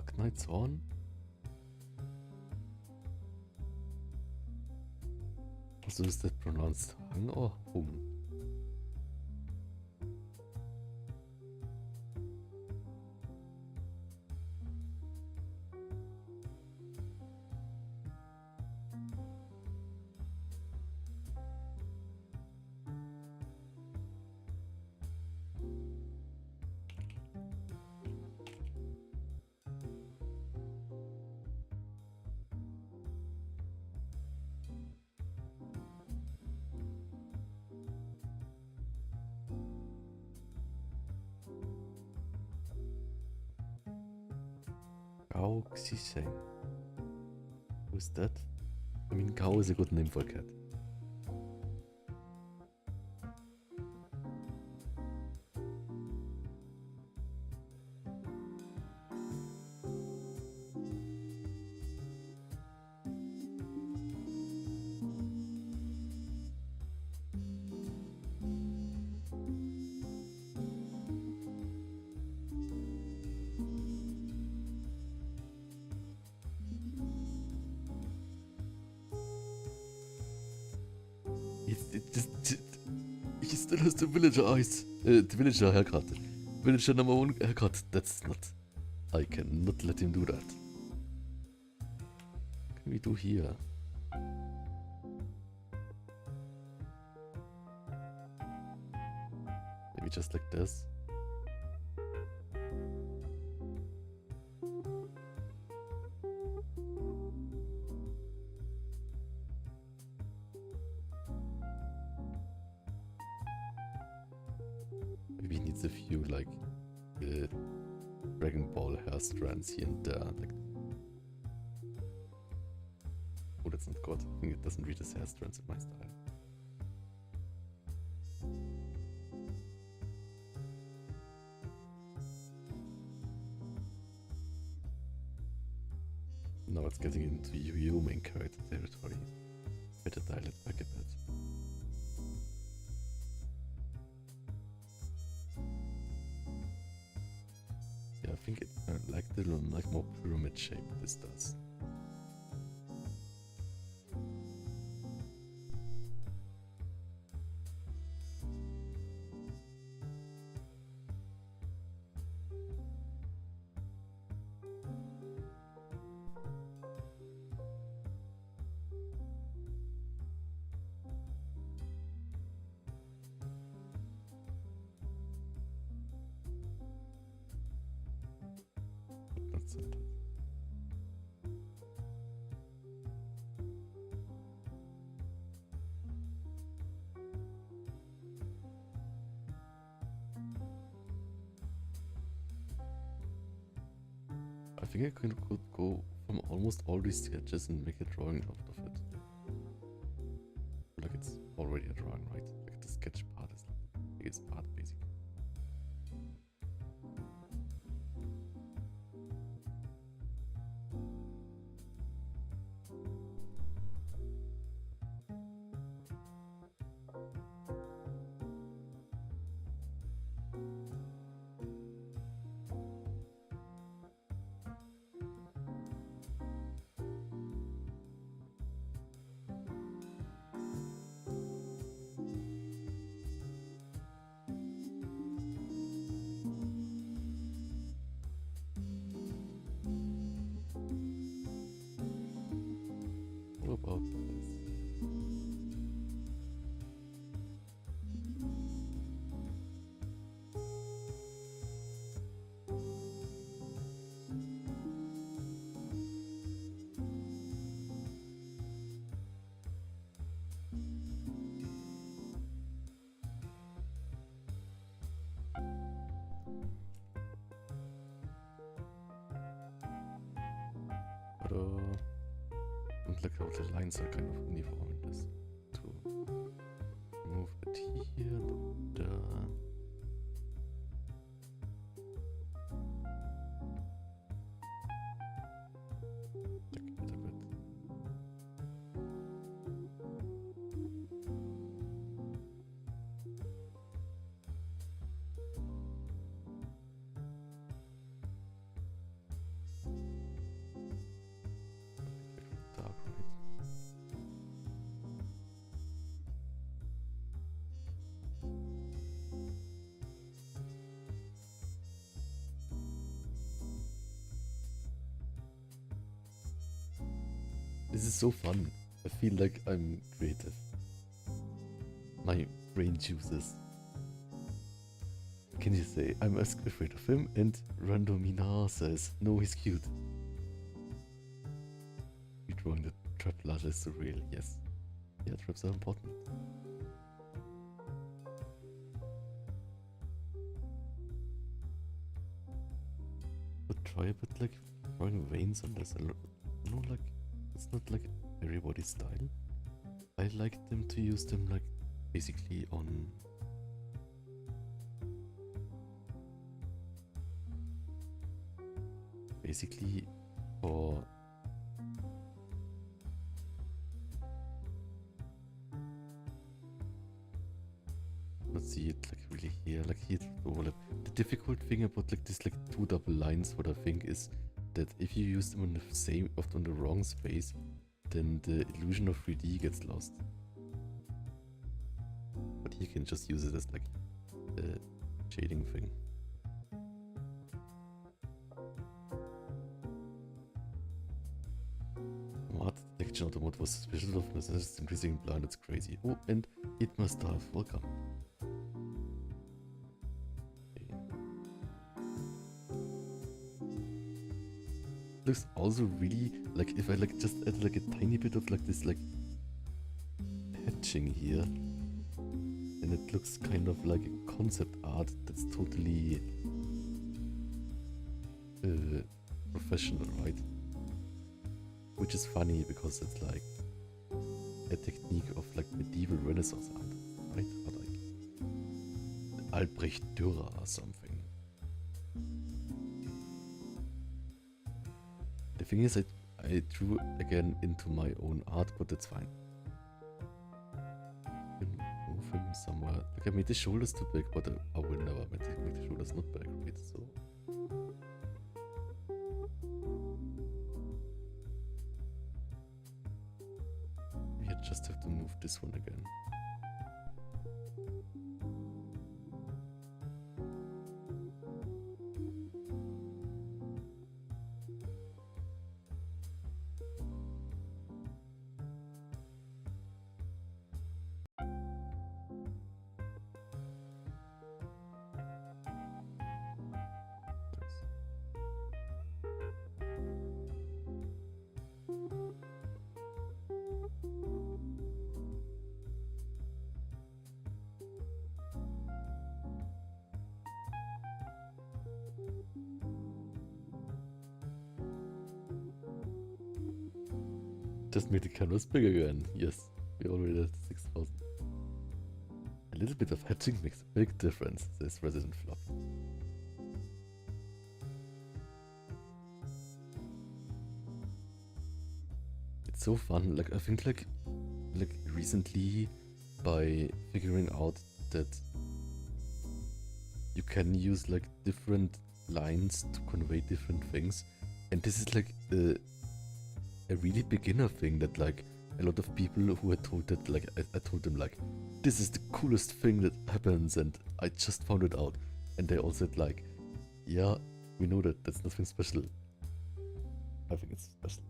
Dark Knight's Horn? Also is that pronounced hung or hung? Gao Xisheng. Who's that? I mean, Gao is a good name for a cat. He still has the villager eyes. The villager haircut. Villager number 1 haircut. That's not... I cannot let him do that. What can we do here? Maybe just like this. Maybe he needs a few like Dragon Ball hair strands here and there. Like, oh, that's not good. I think it doesn't read his hair strands in my style. Now it's getting into human character territory. Better dial it back a bit. Yeah, I think it like the like more pyramid shape this does. That's it. I think I could go from almost all these sketches and make a drawing out of it. Like it's already a drawing, right? Like the sketch part is like the biggest part, basically. What about this? But and look how the lines are kind of uniform in this too. Move it here and there. Like it a bit. This is so fun. I feel like I'm creative. My brain juices. Can you say, I'm afraid of him, and Randomina says, no, he's cute. You drawing the trap larger is surreal, yes. Yeah, traps are important. But try a bit like drawing veins on this. No, like, it's not like everybody's style. I like them to use them like basically on for let's see it like really here, like here to overlap. The difficult thing about like this like two double lines, what I think is that if you use them on the same, often on the wrong space, then the illusion of 3D gets lost. But you can just use it as like a shading thing. What detection automotive was suspicious of this increasing blind, it's crazy. Oh, and it must have. Welcome. Looks also really like if I like just add like a tiny bit of like this like hatching here, and it looks kind of like a concept art that's totally professional, right? Which is funny because it's like a technique of like medieval Renaissance art, right? Or like Albrecht Dürer or something. The thing is, I drew again into my own art, but that's fine. I can move him somewhere. Like I made the shoulders too big, but I will never make the shoulders not big, right? So. We just have to move this one again. Just made the canvas bigger again. Yes, we already at 6,000. A little bit of hatching makes a big difference, says Resident Flop. It's so fun. Like I think like recently by figuring out that you can use like different lines to convey different things, and this is like a really beginner thing that like a lot of people who had told that like I told them like this is the coolest thing that happens and I just found it out, and they all said like yeah, we know that that's nothing special. I think it's special.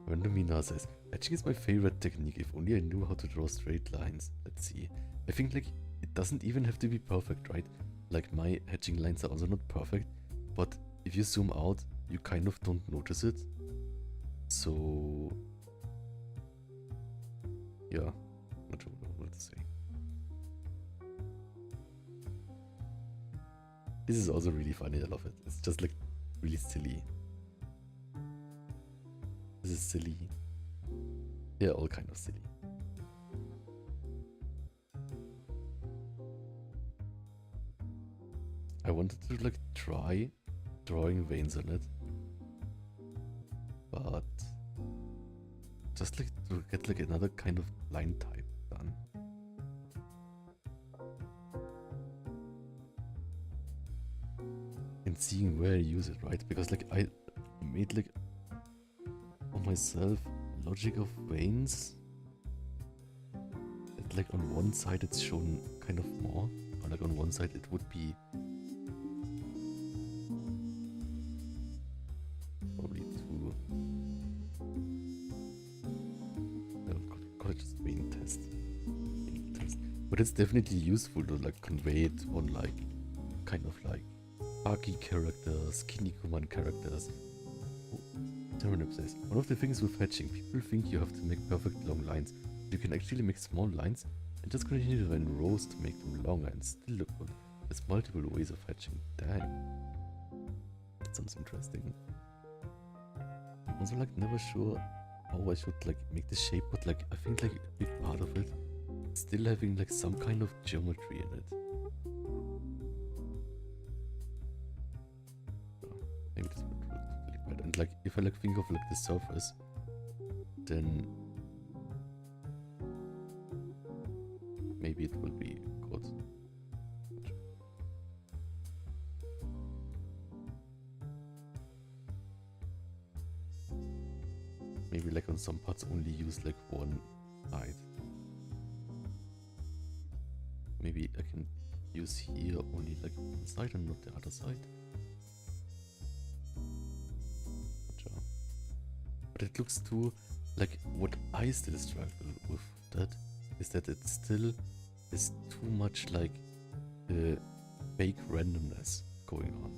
Randomina says, etching is my favorite technique. If only I knew how to draw straight lines. Let's see. I think like it doesn't even have to be perfect, right? Like my hatching lines are also not perfect, but if you zoom out you kind of don't notice it. So yeah, not sure what to say. This is also really funny, I love it. It's just like really silly. This is silly. Yeah, all kind of silly. I wanted to like try drawing veins on it, but just like to get like another kind of line type done. And seeing where I use it, right? Because like I made like for myself logic of veins. That like on one side it's shown kind of more, or like on one side it would be probably too But it's definitely useful to like convey it on like kind of like arky characters, Kinnikuman characters. Oh, Tyrannip says, one of the things with fetching, people think you have to make perfect long lines. You can actually make small lines and just continue to in rows to make them longer and still look good. There's multiple ways of fetching. Dang. That sounds interesting. I'm also like never sure how I should like make the shape, but like I think like a big part of it still having like some kind of geometry in it. Maybe this would look really bad. And like if I like think of like the surface, then maybe it will be good. Maybe like on some parts only use like one side. Maybe I can use here only like one side and not the other side. Sure. But it looks too like what I still struggle with that is that it still is too much like fake randomness going on.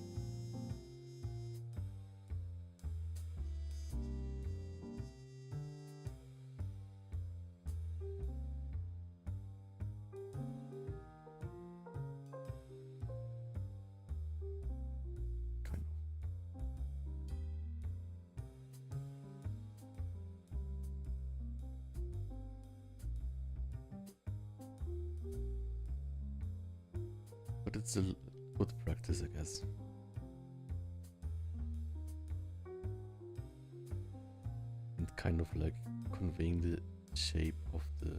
But it's a good practice, I guess. And kind of like conveying the shape of the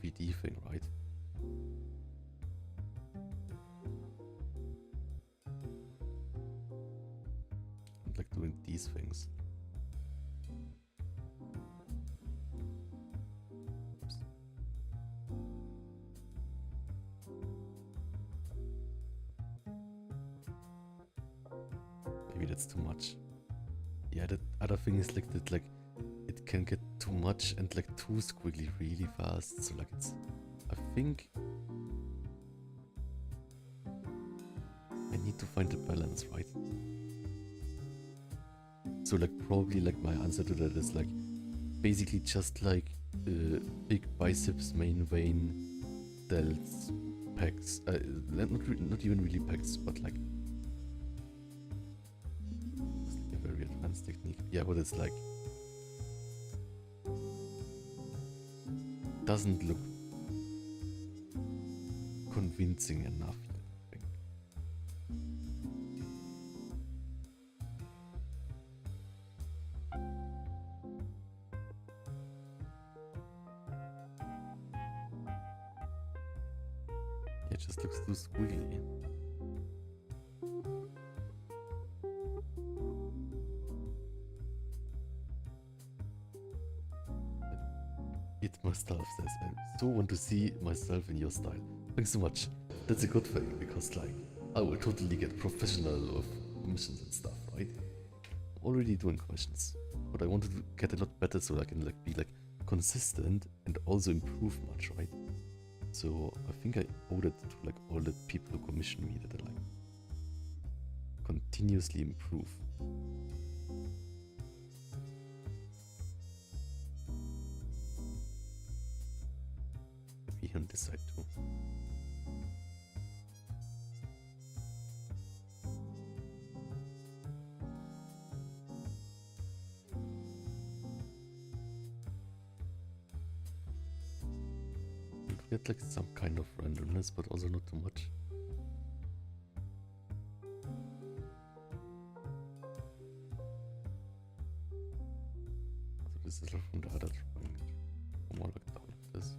3D thing, right? And like doing these things. Maybe that's too much. Yeah, the other thing is like that, like it can get too much and like too squiggly really fast. So like it's, I think I need to find the balance, right? So like probably like my answer to that is like basically just like big biceps, main vein, delts, pecs, not even really pecs, but like a very advanced technique. Yeah, but it's like doesn't look convincing enough yet, I think. It just looks too squiggly. It myself says, I so want to see myself in your style. Thanks so much. That's a good thing, because like, I will totally get professional with commissions and stuff, right? I'm already doing commissions, but I wanted to get a lot better so I can like be like consistent and also improve much, right? So I think I owe it to like all the people who commission me that I like continuously improve. Maybe on this side too. Get like some kind of randomness, but also not too much. So this is like from the other drawing. More like down like this.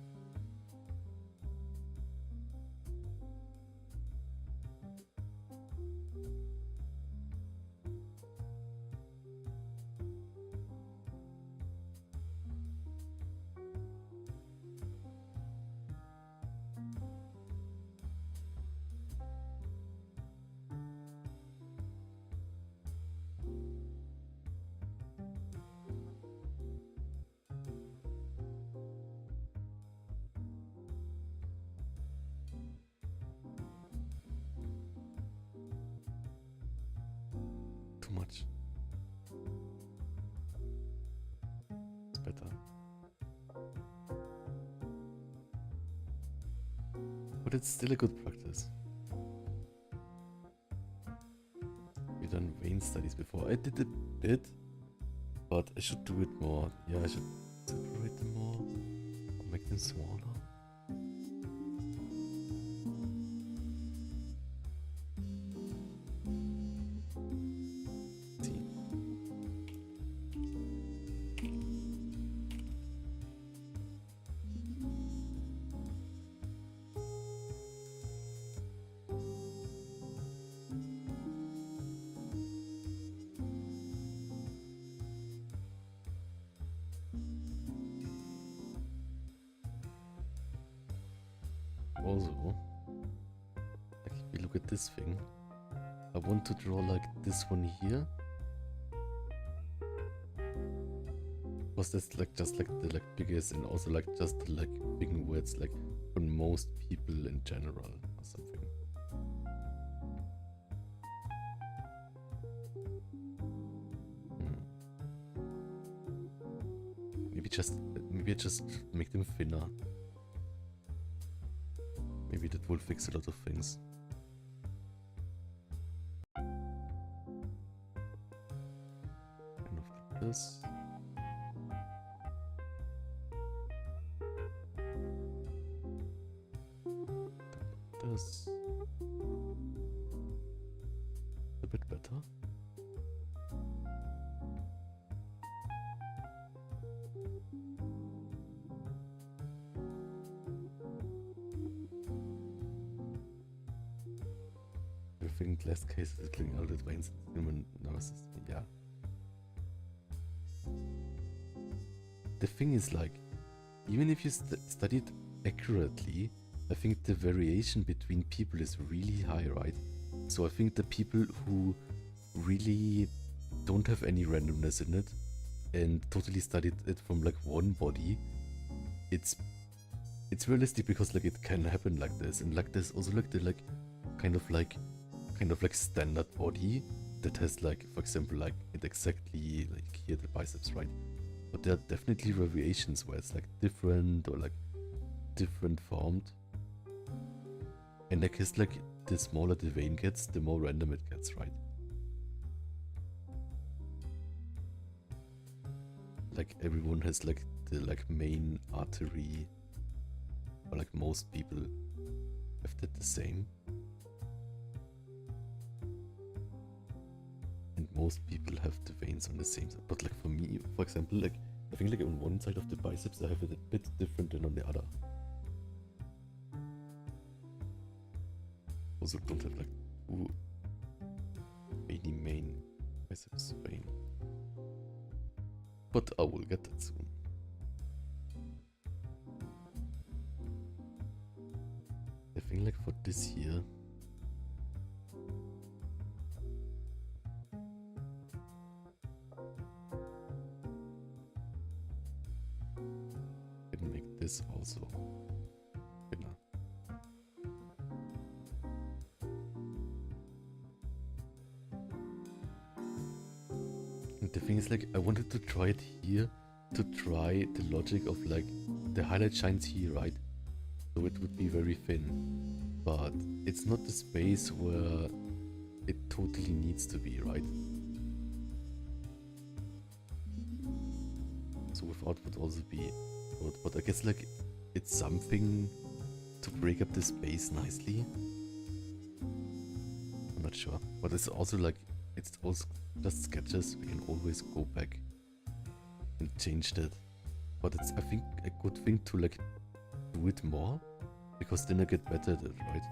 But it's still a good practice. We've done vein studies before. I did a bit, but I should do it more. Yeah, I should separate them more, or make them smaller. Also, like if we look at this thing, I want to draw like this one here. Because that's like just like the biggest, and also like just the thing where it's like for most people in general or something. Maybe I just make them thinner. Maybe that will fix a lot of things. Kind of like this. This. A bit better. In glass cases is clearing out the veins in human nervous system. Yeah. The thing is, like, even if you study it accurately, I think the variation between people is really high, right? So I think the people who really don't have any randomness in it and totally studied it from like one body, it's realistic because like it can happen like this, and like there's also like the kind of like standard body that has like, for example, like it exactly like here the biceps, right? But there are definitely variations where it's like different or like different formed, and I guess like the smaller the vein gets, the more random it gets, right? Like everyone has like the main artery, or like most people have that the same. And most people have the veins on the same side. But like for me, for example, like I think like on one side of the biceps I have it a bit different than on the other. Also don't have like two veiny main biceps vein. But I will get that soon. I think like for this here, I can make this also thinner. And the thing is, like, I wanted to try it here to try the logic of like the highlight shines here, right? So it would be very thin, but it's not the space where it totally needs to be, right? So without would also be, but I guess like it's something to break up the space nicely. I'm not sure, but it's also like, it's also just sketches. We can always go back and change that. But it's, I think, a good thing to like do it more, because then I get better at it, right?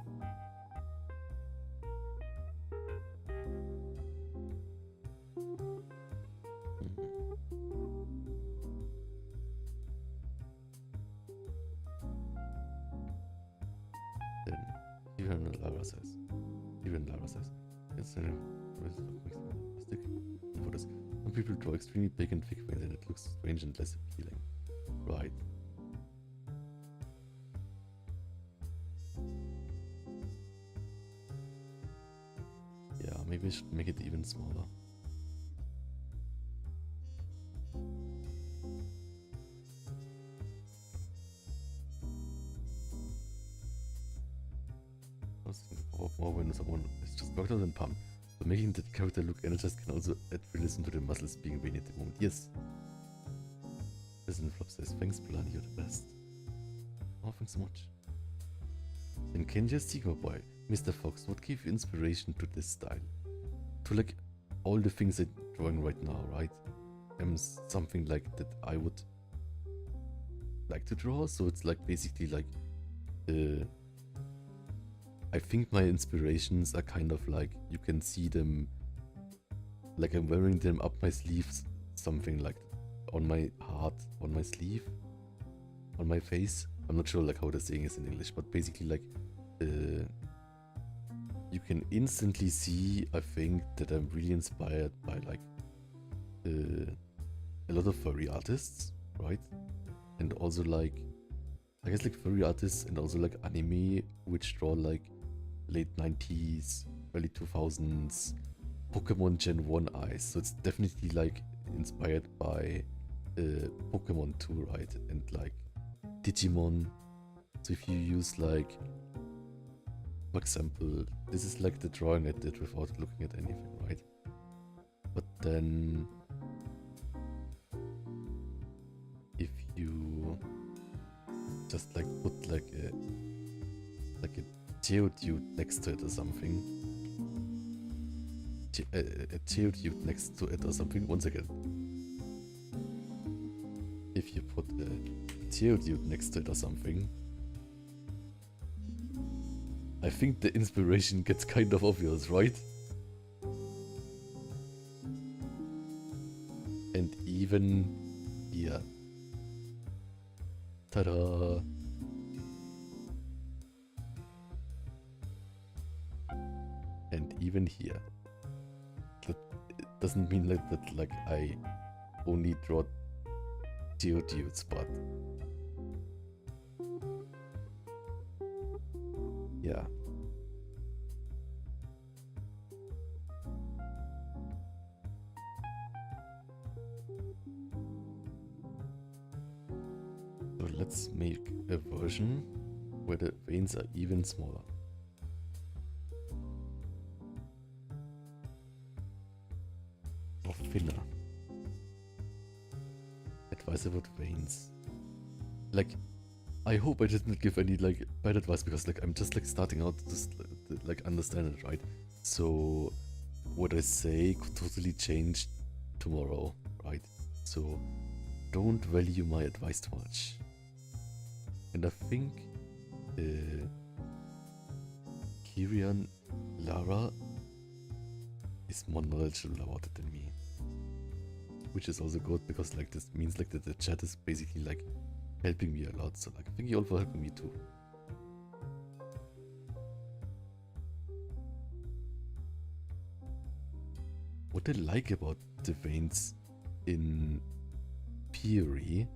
Then even Lara says, it's an plastic for this. Some people draw extremely big and thick veins and it looks strange and less appealing, right? Yeah, maybe I should make it even smaller. more when someone is just worked out and pumped. So making the character look energized can also add realism to the muscles being vain at the moment. Yes. President Flop says, thanks, Plan, you're the best. Oh, thanks so much. And Kenya Sigma Boy, Mr. Fox, what gave you inspiration to this style? To like all the things I'm drawing right now, right? Something like that I would like to draw. So it's like basically like I think my inspirations are kind of like, you can see them, like I'm wearing them up my sleeves, something like on my heart, on my sleeve, on my face. I'm not sure like how the saying is in English, but basically like you can instantly see, I think, that I'm really inspired by like a lot of furry artists, right? And also like, I guess like furry artists and also like anime, which draw like late 90s, early 2000s, Pokemon Gen 1 eyes. So it's definitely like inspired by Pokemon 2, right? And like Digimon. So if you use like, for example, this is like the drawing I did without looking at anything, right? But then if you just like put like a Geodude next to it or something, a Geodude next to it or something, once again, if you put a Geodude next to it or something, I think the inspiration gets kind of obvious, right? And even here. Ta-da! And even here. That it doesn't mean that like I only draw Geodudes, but yeah. So let's make a version where the veins are even smaller. Or thinner. Advice about veins. Like, I hope I didn't give any like bad advice, because like I'm just like starting out to just like understand it, right? So what I say could totally change tomorrow, right? So don't value my advice too much. And I think Kirian Lara is more knowledgeable about it than me, which is also good, because like this means like that the chat is basically like helping me a lot. So like thank you all for helping me too. What I like about the veins in Furry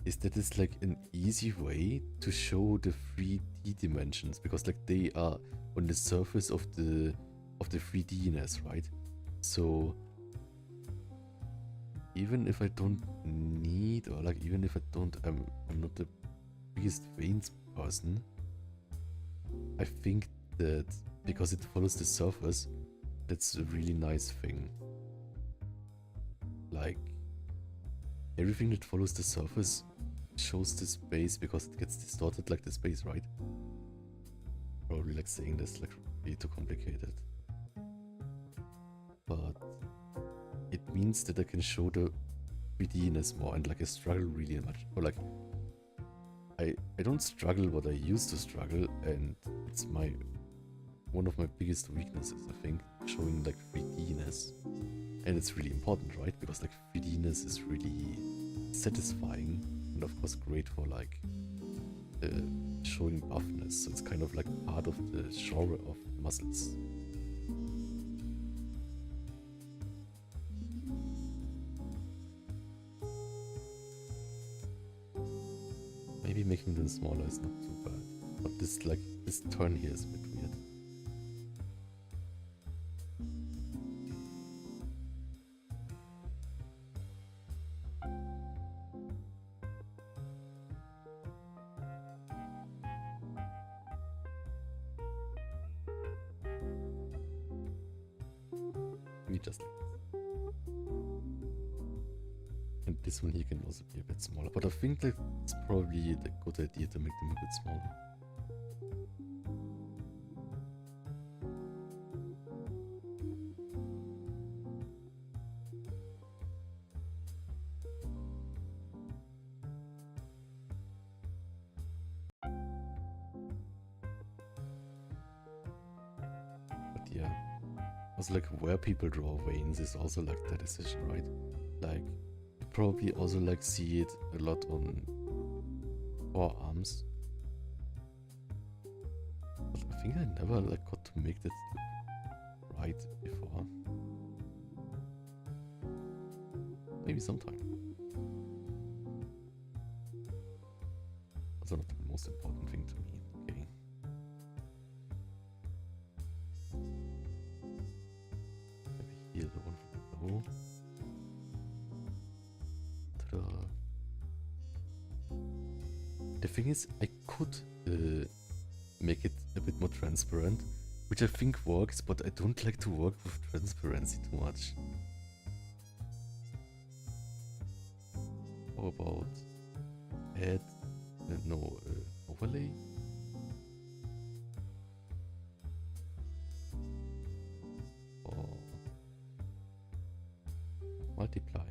is that it's like an easy way to show the 3D dimensions, because like they are on the surface of the 3D-ness, right? So even if I don't need, or like even if I don't, I'm not the biggest veins person, I think that because it follows the surface, that's a really nice thing. Like everything that follows the surface shows the space, because it gets distorted like the space, right? Probably like saying this like way too complicated, but it means that I can show the 3D-ness more, and like I struggle really much, or like I don't struggle what I used to struggle, and it's one of my biggest weaknesses, I think, showing like 3D-ness. And it's really important, right? Because like 3D-ness is really satisfying, and of course great for like showing buffness. So it's kind of like part of the genre of muscles. Maybe making them smaller is not too bad, but this turn here is a bit weird. just like this. And this one here can also be a bit smaller, but I think that it's probably the good idea to make them a bit smaller. But yeah, also like where people draw veins is also like their decision, right? Like you probably also like see it a lot on forearms. But I think I never like got to make that look right before. Maybe sometime. Also not the most important thing to me. Okay. Maybe here the one from below. Ta-da. The thing is, I could make it a bit more transparent, which I think works, but I don't like to work with transparency too much. How about add, overlay? Or multiply?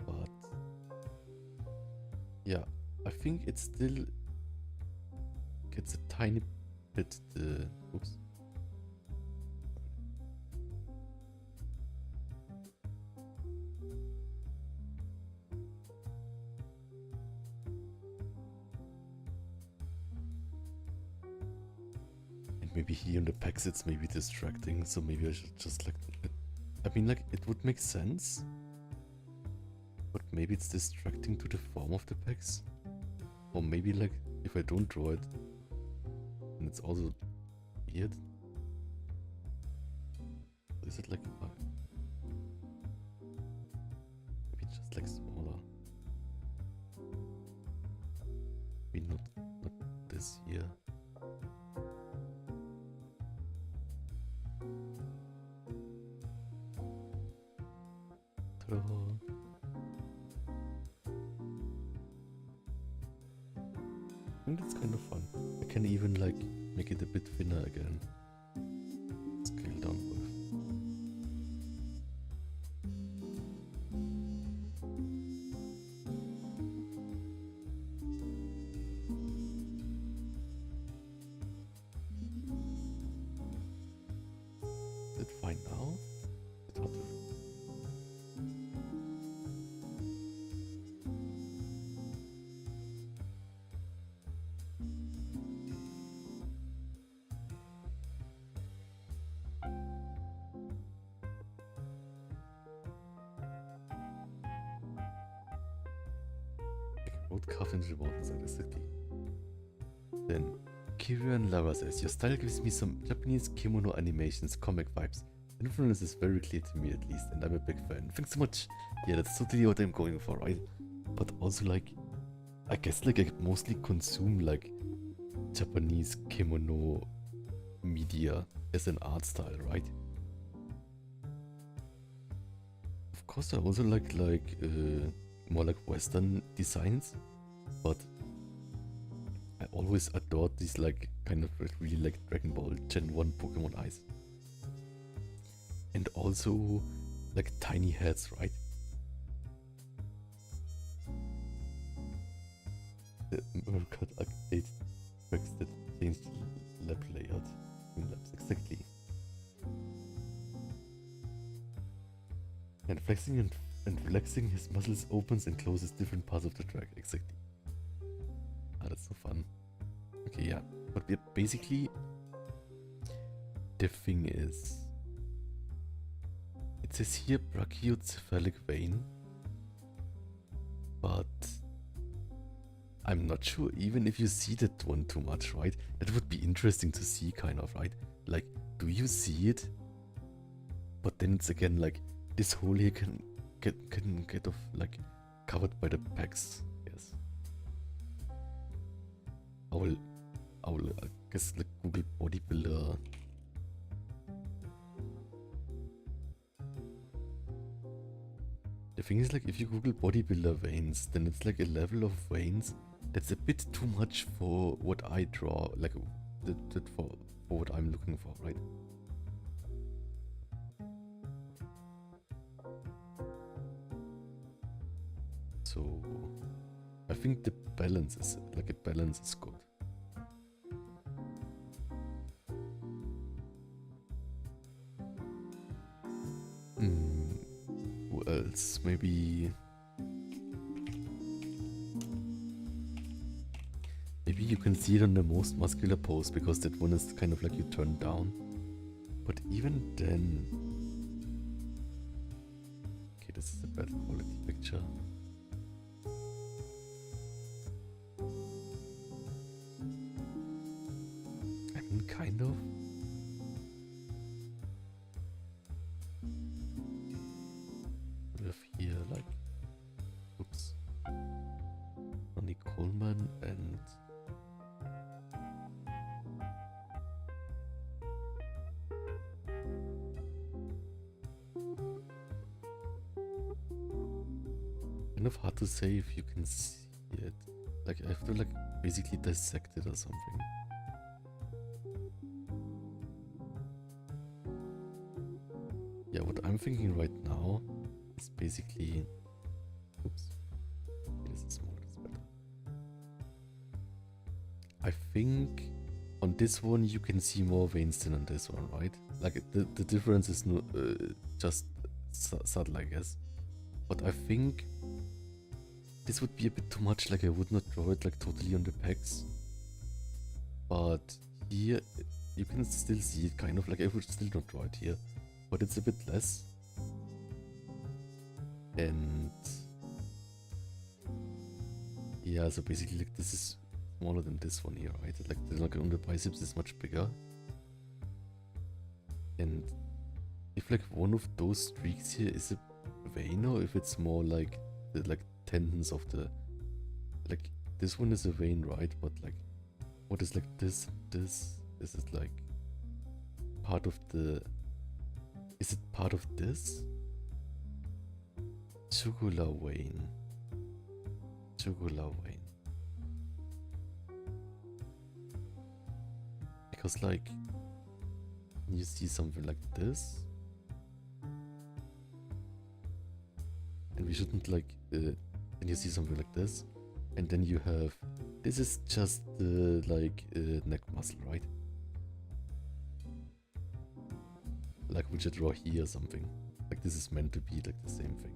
But yeah, I think it still gets a tiny bit oops. And maybe here in the packs it's maybe distracting, so maybe I should just like I mean like it would make sense. But maybe it's distracting to the form of the packs. Or maybe like if I don't draw it, and it's also weird. Is it like maybe just like smaller? Maybe not this here. Ta-da. I think that's kind of fun. I can even like make it a bit thinner again. Scale down with. Is it fine now? It's hard to road carved into the mountainside of the city. Then, Kirian Lara says, your style gives me some Japanese kimono animations, comic vibes. The influence is very clear to me at least, and I'm a big fan. Thanks so much. Yeah, that's totally what I'm going for, right? But also like, I guess like I mostly consume like Japanese kimono media as an art style, right? Of course I also like more like Western designs, but I always adored these like kind of really like Dragon Ball Gen 1 Pokemon eyes. And also like tiny heads, right? The Mercat update tracks that changed lab layout in labs, exactly. And flexing and relaxing his muscles opens and closes different parts of the track, exactly. Ah, that's so fun. Okay, yeah, but we're basically, the thing is, it says here brachiocephalic vein, but I'm not sure even if you see that one too much, right? That would be interesting to see, kind of, right? Like, do you see it? But then it's again like, this hole here can get off, like, covered by the pecs, yes. I will I guess like Google bodybuilder thing is like if you Google bodybuilder veins, then it's like a level of veins that's a bit too much for what I draw, like for what I'm looking for, right? So I think the balance is like a balance is good. Who else? Maybe you can see it on the most muscular pose because that one is kind of like you turn down. But even then, okay, this is a bad quality picture. I mean, kind of. We have here like, oops, Ronnie Coleman and kind of hard to say if you can see it. Like I have to like basically dissect it or something. Yeah, what I'm thinking right now is basically, oops, this is small, it's better. I think on this one you can see more veins than on this one, right? Like the difference is no, just subtle, I guess. But I think this would be a bit too much, like I would not draw it like totally on the pecs. But here you can still see it kind of, like I would still not draw it here. But it's a bit less. And yeah, so basically like this is smaller than this one here, right? Like on the biceps is much bigger. And if like one of those streaks here is a vein, or if it's more like the tendons of the, like this one is a vein, right? But like what is like this is it like part of the, is it part of this? Jugular vein. Jugular vein. Because like you see something like this, and we shouldn't like and you see something like this, and then you have, this is just the like neck muscle, right? Like we should draw here or something. Like this is meant to be like the same thing.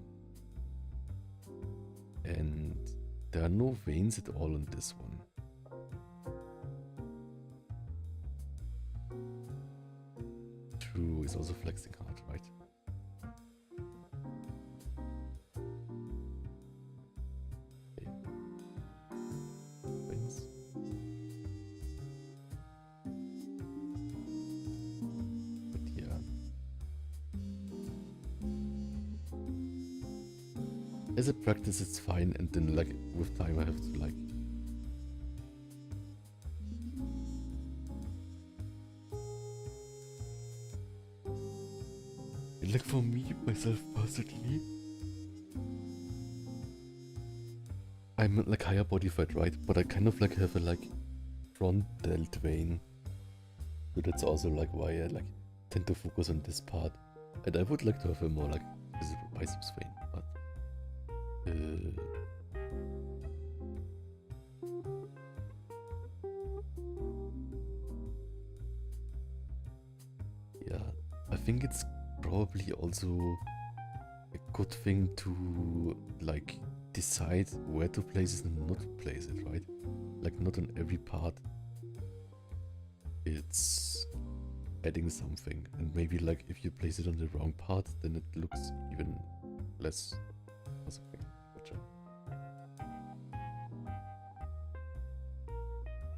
And there are no veins at all on this one. True, is also flexing hard, right? Okay. Veins. But yeah. As a practice it's fine, and then like with time I have to like like for me, myself personally, I'm like higher body fat, right? But I kind of like have a like front delt vein. So that's also like why I like tend to focus on this part. And I would like to have a more like visible biceps vein, but yeah, I think it's probably also a good thing to like decide where to place it and not place it, right? Like not on every part it's adding something, and maybe like if you place it on the wrong part then it looks even less or something.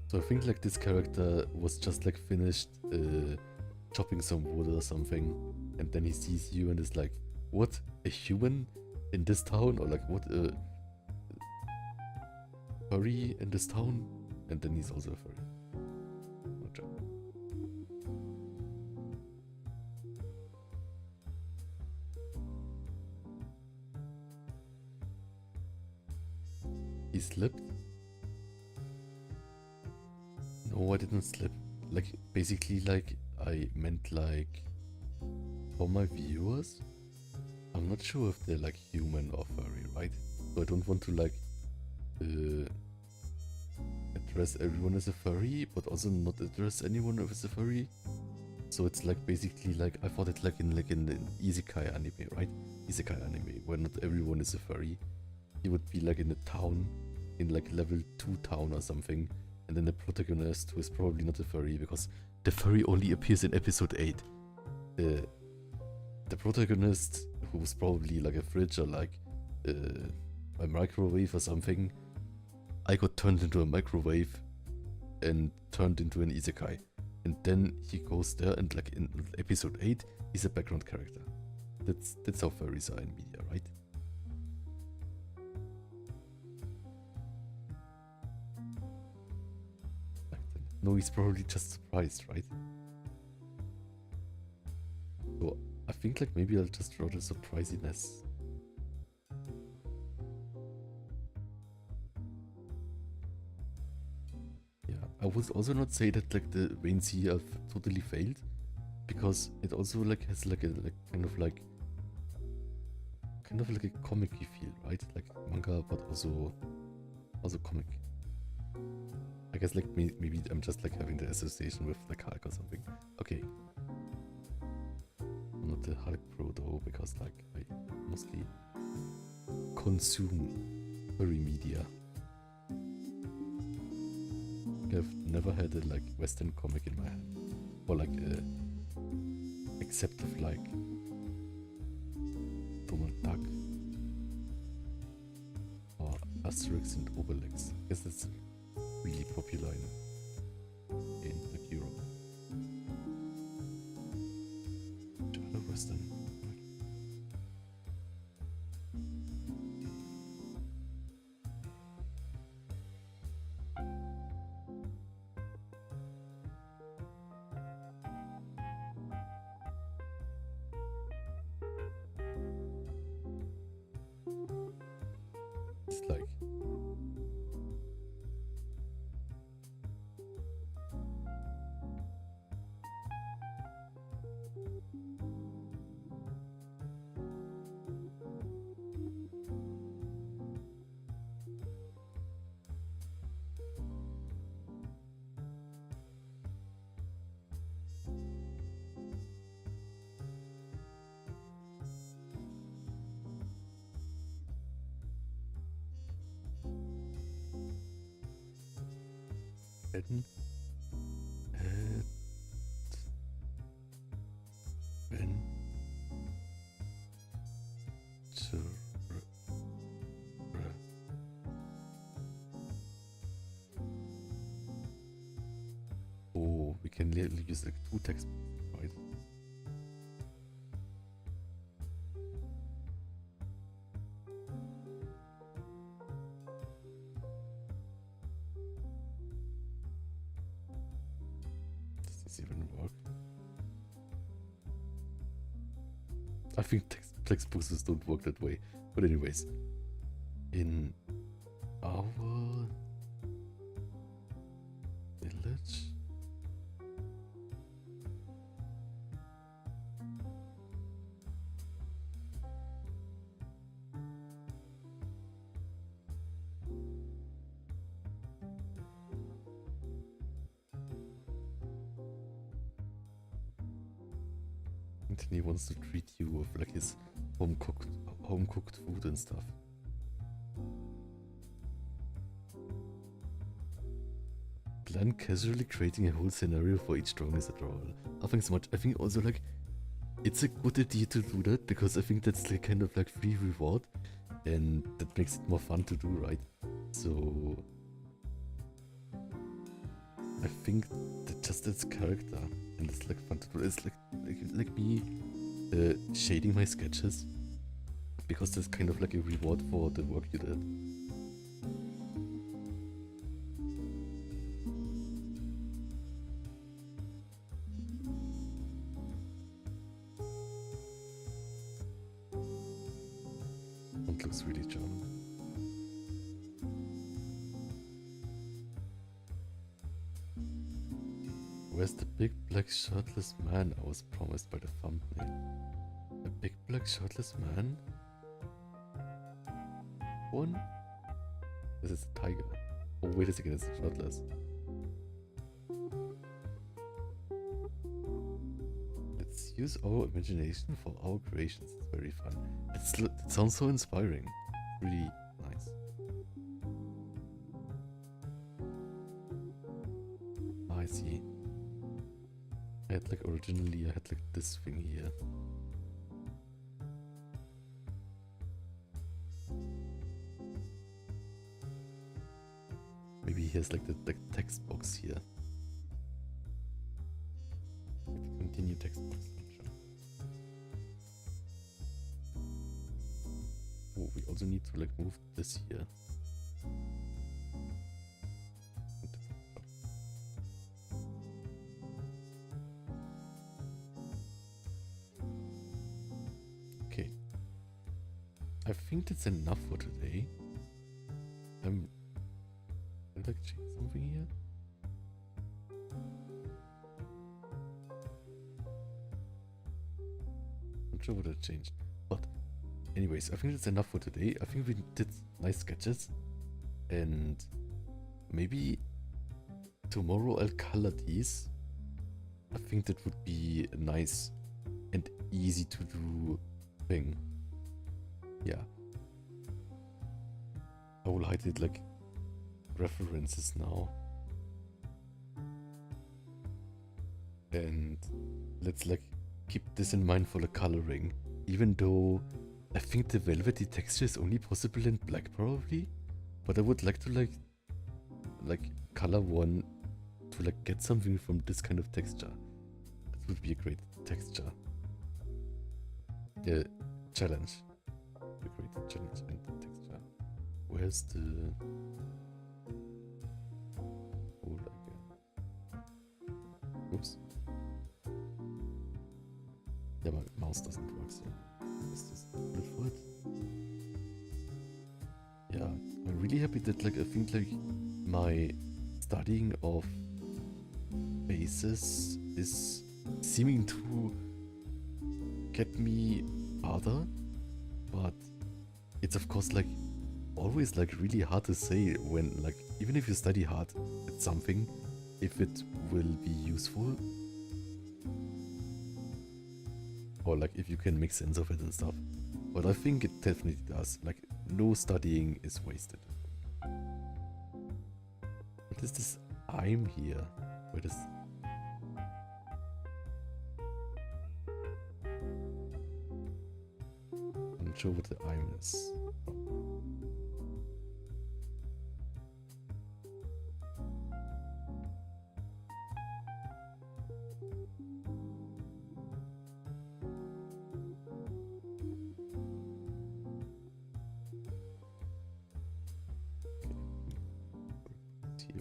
So I think like this character was just like finished chopping some wood or something, and then he sees you and is like, what, a human in this town? Or like, what, a furry in this town? And then he's also a furry. Not sure. He slipped? No, I didn't slip. Like, basically, like, I meant, like, for my viewers, I'm not sure if they're, like, human or furry, right? So I don't want to, like, address everyone as a furry, but also not address anyone as a furry. So it's, like, basically, like, I thought it, like, in an isekai anime, right? Isekai anime, where not everyone is a furry. He would be, like, in a town, in, like, level 2 town or something, and then the protagonist, who is probably not a furry, because the furry only appears in episode 8. The protagonist, who was probably like a fridge or like a microwave or something, I got turned into a microwave and turned into an isekai. And then he goes there and like in episode 8, he's a background character. That's how furries are in media, right? No, he's probably just surprised, right? So I think like maybe I'll just draw the surprisiness. Yeah, I would also not say that like the veins here have totally failed, because it also like has like a kind of like a comic-y feel, right? Like manga, but also comic. I guess like maybe I'm just like having the association with like Hulk or something. Okay. I'm not the Hulk pro though, because like I mostly consume furry media. I've never had a like Western comic in my hand, or like except of like Donald Duck or Asterix and Obelix. I guess that's really popular in like Europe. Other Western. It's like adventure. Oh, we can literally use like 2 textbooks, right? Does this even work? I think textbooks just don't work that way. But anyways, in our village, Anthony wants to treat you with like his home cooked food and stuff. Plan casually creating a whole scenario for each drawing is adorable. Oh, thanks so much. I think also like it's a good idea to do that, because I think that's like kind of like free reward, and that makes it more fun to do, right? So I think that just its character, and it's like fun to do. It's like me shading my sketches, because that's kind of like a reward for the work you did. It looks really charming. Where's the big black shirtless man I was promised by the thumbnail? A big black shirtless man? One? This is a tiger. Oh, wait a second, it's shirtless. Let's use our imagination for our creations. It's very fun. It sounds so inspiring. Really nice. I see. Originally I had like this thing here. Maybe he has like the text box here. Like the continue text box launcher. Oh, we also need to like move this here. Okay. I think that's enough for today. I'd like to change something here. Not sure what I changed. But anyways, I think that's enough for today. I think we did nice sketches. And maybe tomorrow I'll color these. I think that would be a nice and easy to do thing. Yeah. I will hide it like references now. And let's like keep this in mind for the coloring. Even though I think the velvety texture is only possible in black probably. But I would like to like color one to like get something from this kind of texture. That would be a great texture. The challenge. A great challenge and the texture. Where's the... Oh, like oops. Yeah, my mouse doesn't work, so... Is this good for it? Yeah, I'm really happy that like I think like my studying of faces is seeming to get me harder, but it's of course like always like really hard to say when like even if you study hard at something, if it will be useful or like if you can make sense of it and stuff. But I think it definitely does. Like no studying is wasted. What is this I'm here? Where is... I'm not sure what the I'm is.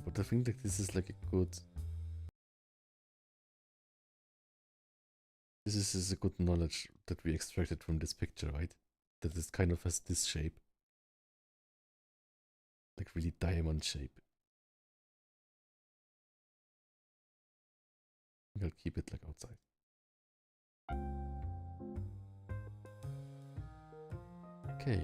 But I think like this is like a good... This is a good knowledge that we extracted from this picture, right? That it kind of has this shape. Like really diamond shape. I'll keep it like outside. Okay.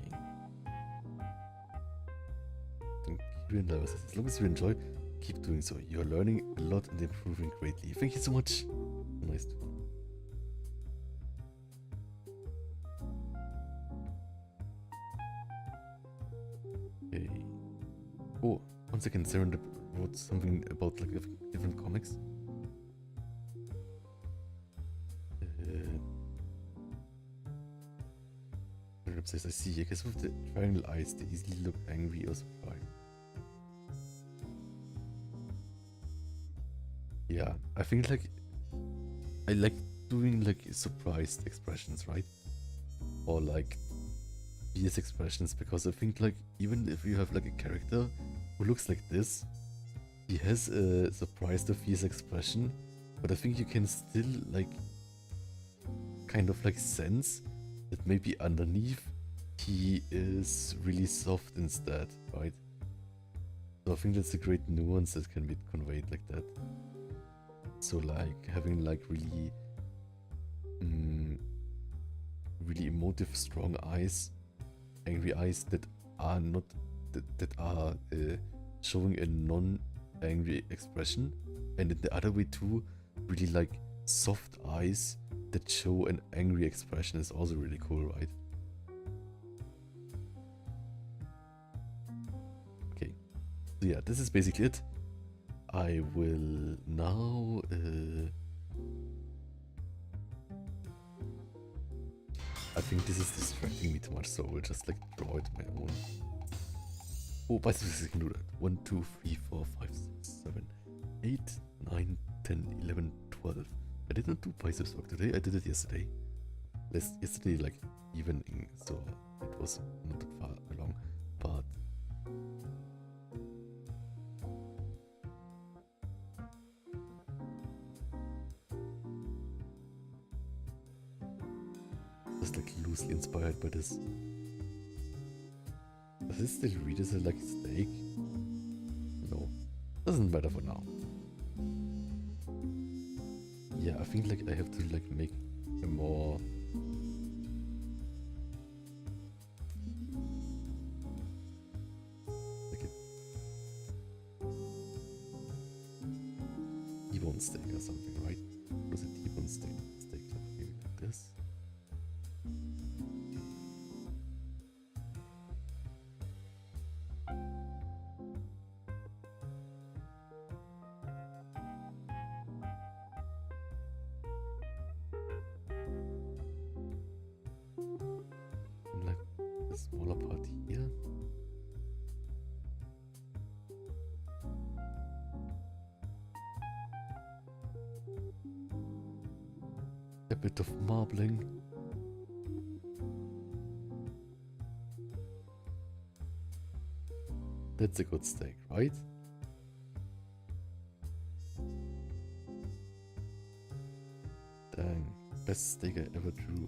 As long as you enjoy, keep doing so. You're learning a lot and improving greatly. Thank you so much. Nice to know. Okay. Oh, 1 second. Sarah wrote something about like different comics. Says, I see. I guess with the triangle eyes, they easily look angry or surprised. Yeah, I think like I like doing like surprised expressions, right? Or like fierce expressions, because I think like even if you have like a character who looks like this, he has a surprised or fierce expression, but I think you can still like kind of like sense that maybe underneath he is really soft instead, right? So I think that's a great nuance that can be conveyed like that. So like having like really, really emotive, strong eyes, angry eyes that are not that are showing a non-angry expression, and in the other way too, really like soft eyes that show an angry expression is also really cool, right? Okay, so yeah, this is basically it. I will now I think this is distracting me too much, so I will just like draw it my own. Oh, by the way, I can do that. 1, 2, 3, 4, 5, 6, 7, 8, 9, 10, 11, 12. I did not do biceps work today, I did it yesterday. Yesterday, like, evening, so it was not that far along, but... just like loosely inspired by this. Does it still read as a like steak? No. Doesn't matter for now. Yeah, I think like I have to like make a more like a T-bone steak or something, right? Was it T-bone steak? Steak like maybe like this. Like the smaller part here. A bit of marbling. That's a good steak, right? Dang, best steak I ever drew.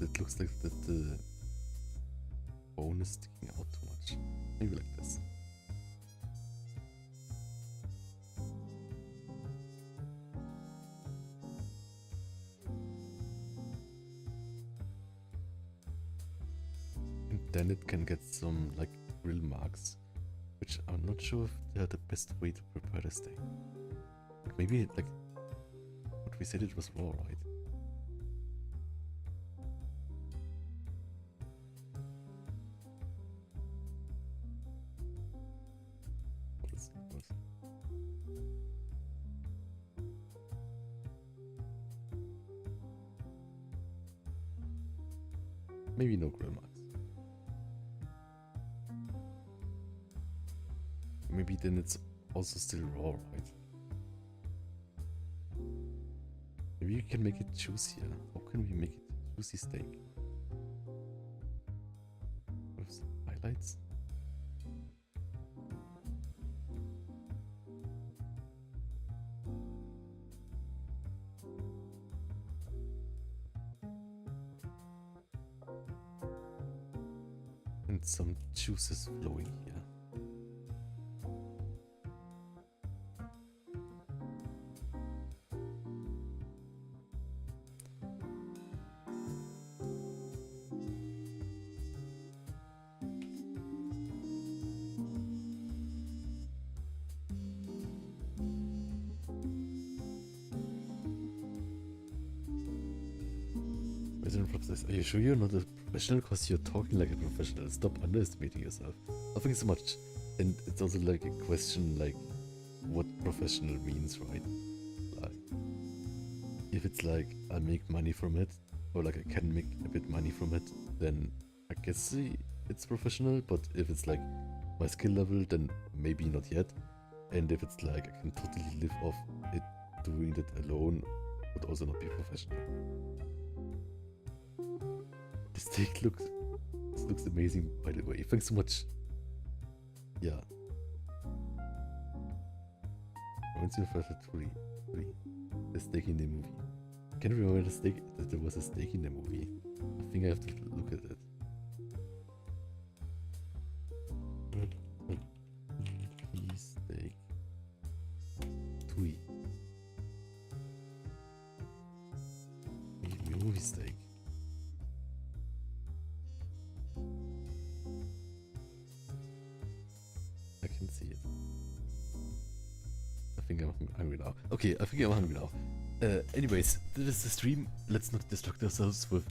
It looks like that the bone is sticking out too much. Maybe like this. And then it can get some like grill marks, which I'm not sure if they're the best way to prepare the steak. Like maybe like what we said, it was raw, right? Maybe no grill marks. Maybe then it's also still raw, right? Maybe you can make it juicier. How can we make it a juicy steak? With some highlights? And some juices flowing here. Are you sure you're not a professional? Because you're talking like a professional. Stop underestimating yourself. Nothing so much. And it's also like a question like what professional means, right? Like if it's like I make money from it, or like I can make a bit money from it, then I guess it's professional. But if it's like my skill level, then maybe not yet. And if it's like I can totally live off it, doing that alone would also not be professional. The steak looks amazing, by the way. Thanks so much. Yeah. Once you first at Furry, the steak in the movie. Can you remember that there was a steak in the movie? I think I have to look at it. think I'm hungry now. Okay, I think I'm hungry now. Anyways, this is the stream. Let's not distract ourselves with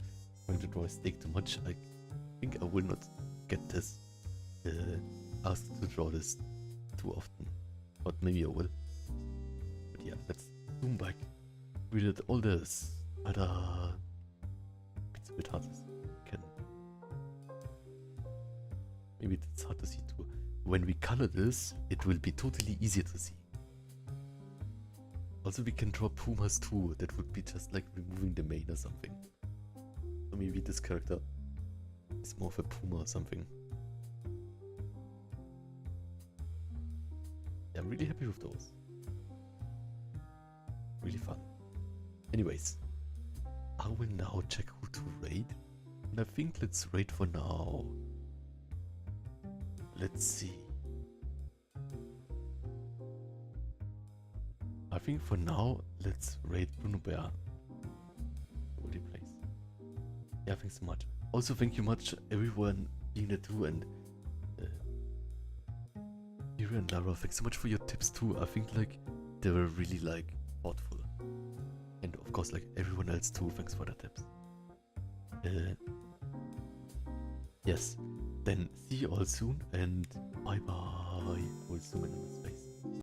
trying to draw a steak too much. I think I will not get this asked to draw this too often. But maybe I will. But yeah, let's zoom back. We did all this other it's a bit hard to see. Maybe it's hard to see too. When we color this, it will be totally easier to see. Also, we can draw pumas too. That would be just like removing the mane or something. So maybe this character is more of a puma or something. Yeah, I'm really happy with those. Really fun. Anyways, I will now check who to raid. And I think let's raid for now. Let's see. I think for now, let's raid Bruno Bear. What he plays. Yeah, thanks so much. Also, thank you much, everyone being there too, and Ira and Lara, thanks so much for your tips too. I think like they were really like thoughtful, and of course like everyone else too. Thanks for the tips. Yes. Then see you all soon, and bye bye. We'll zoom in on this.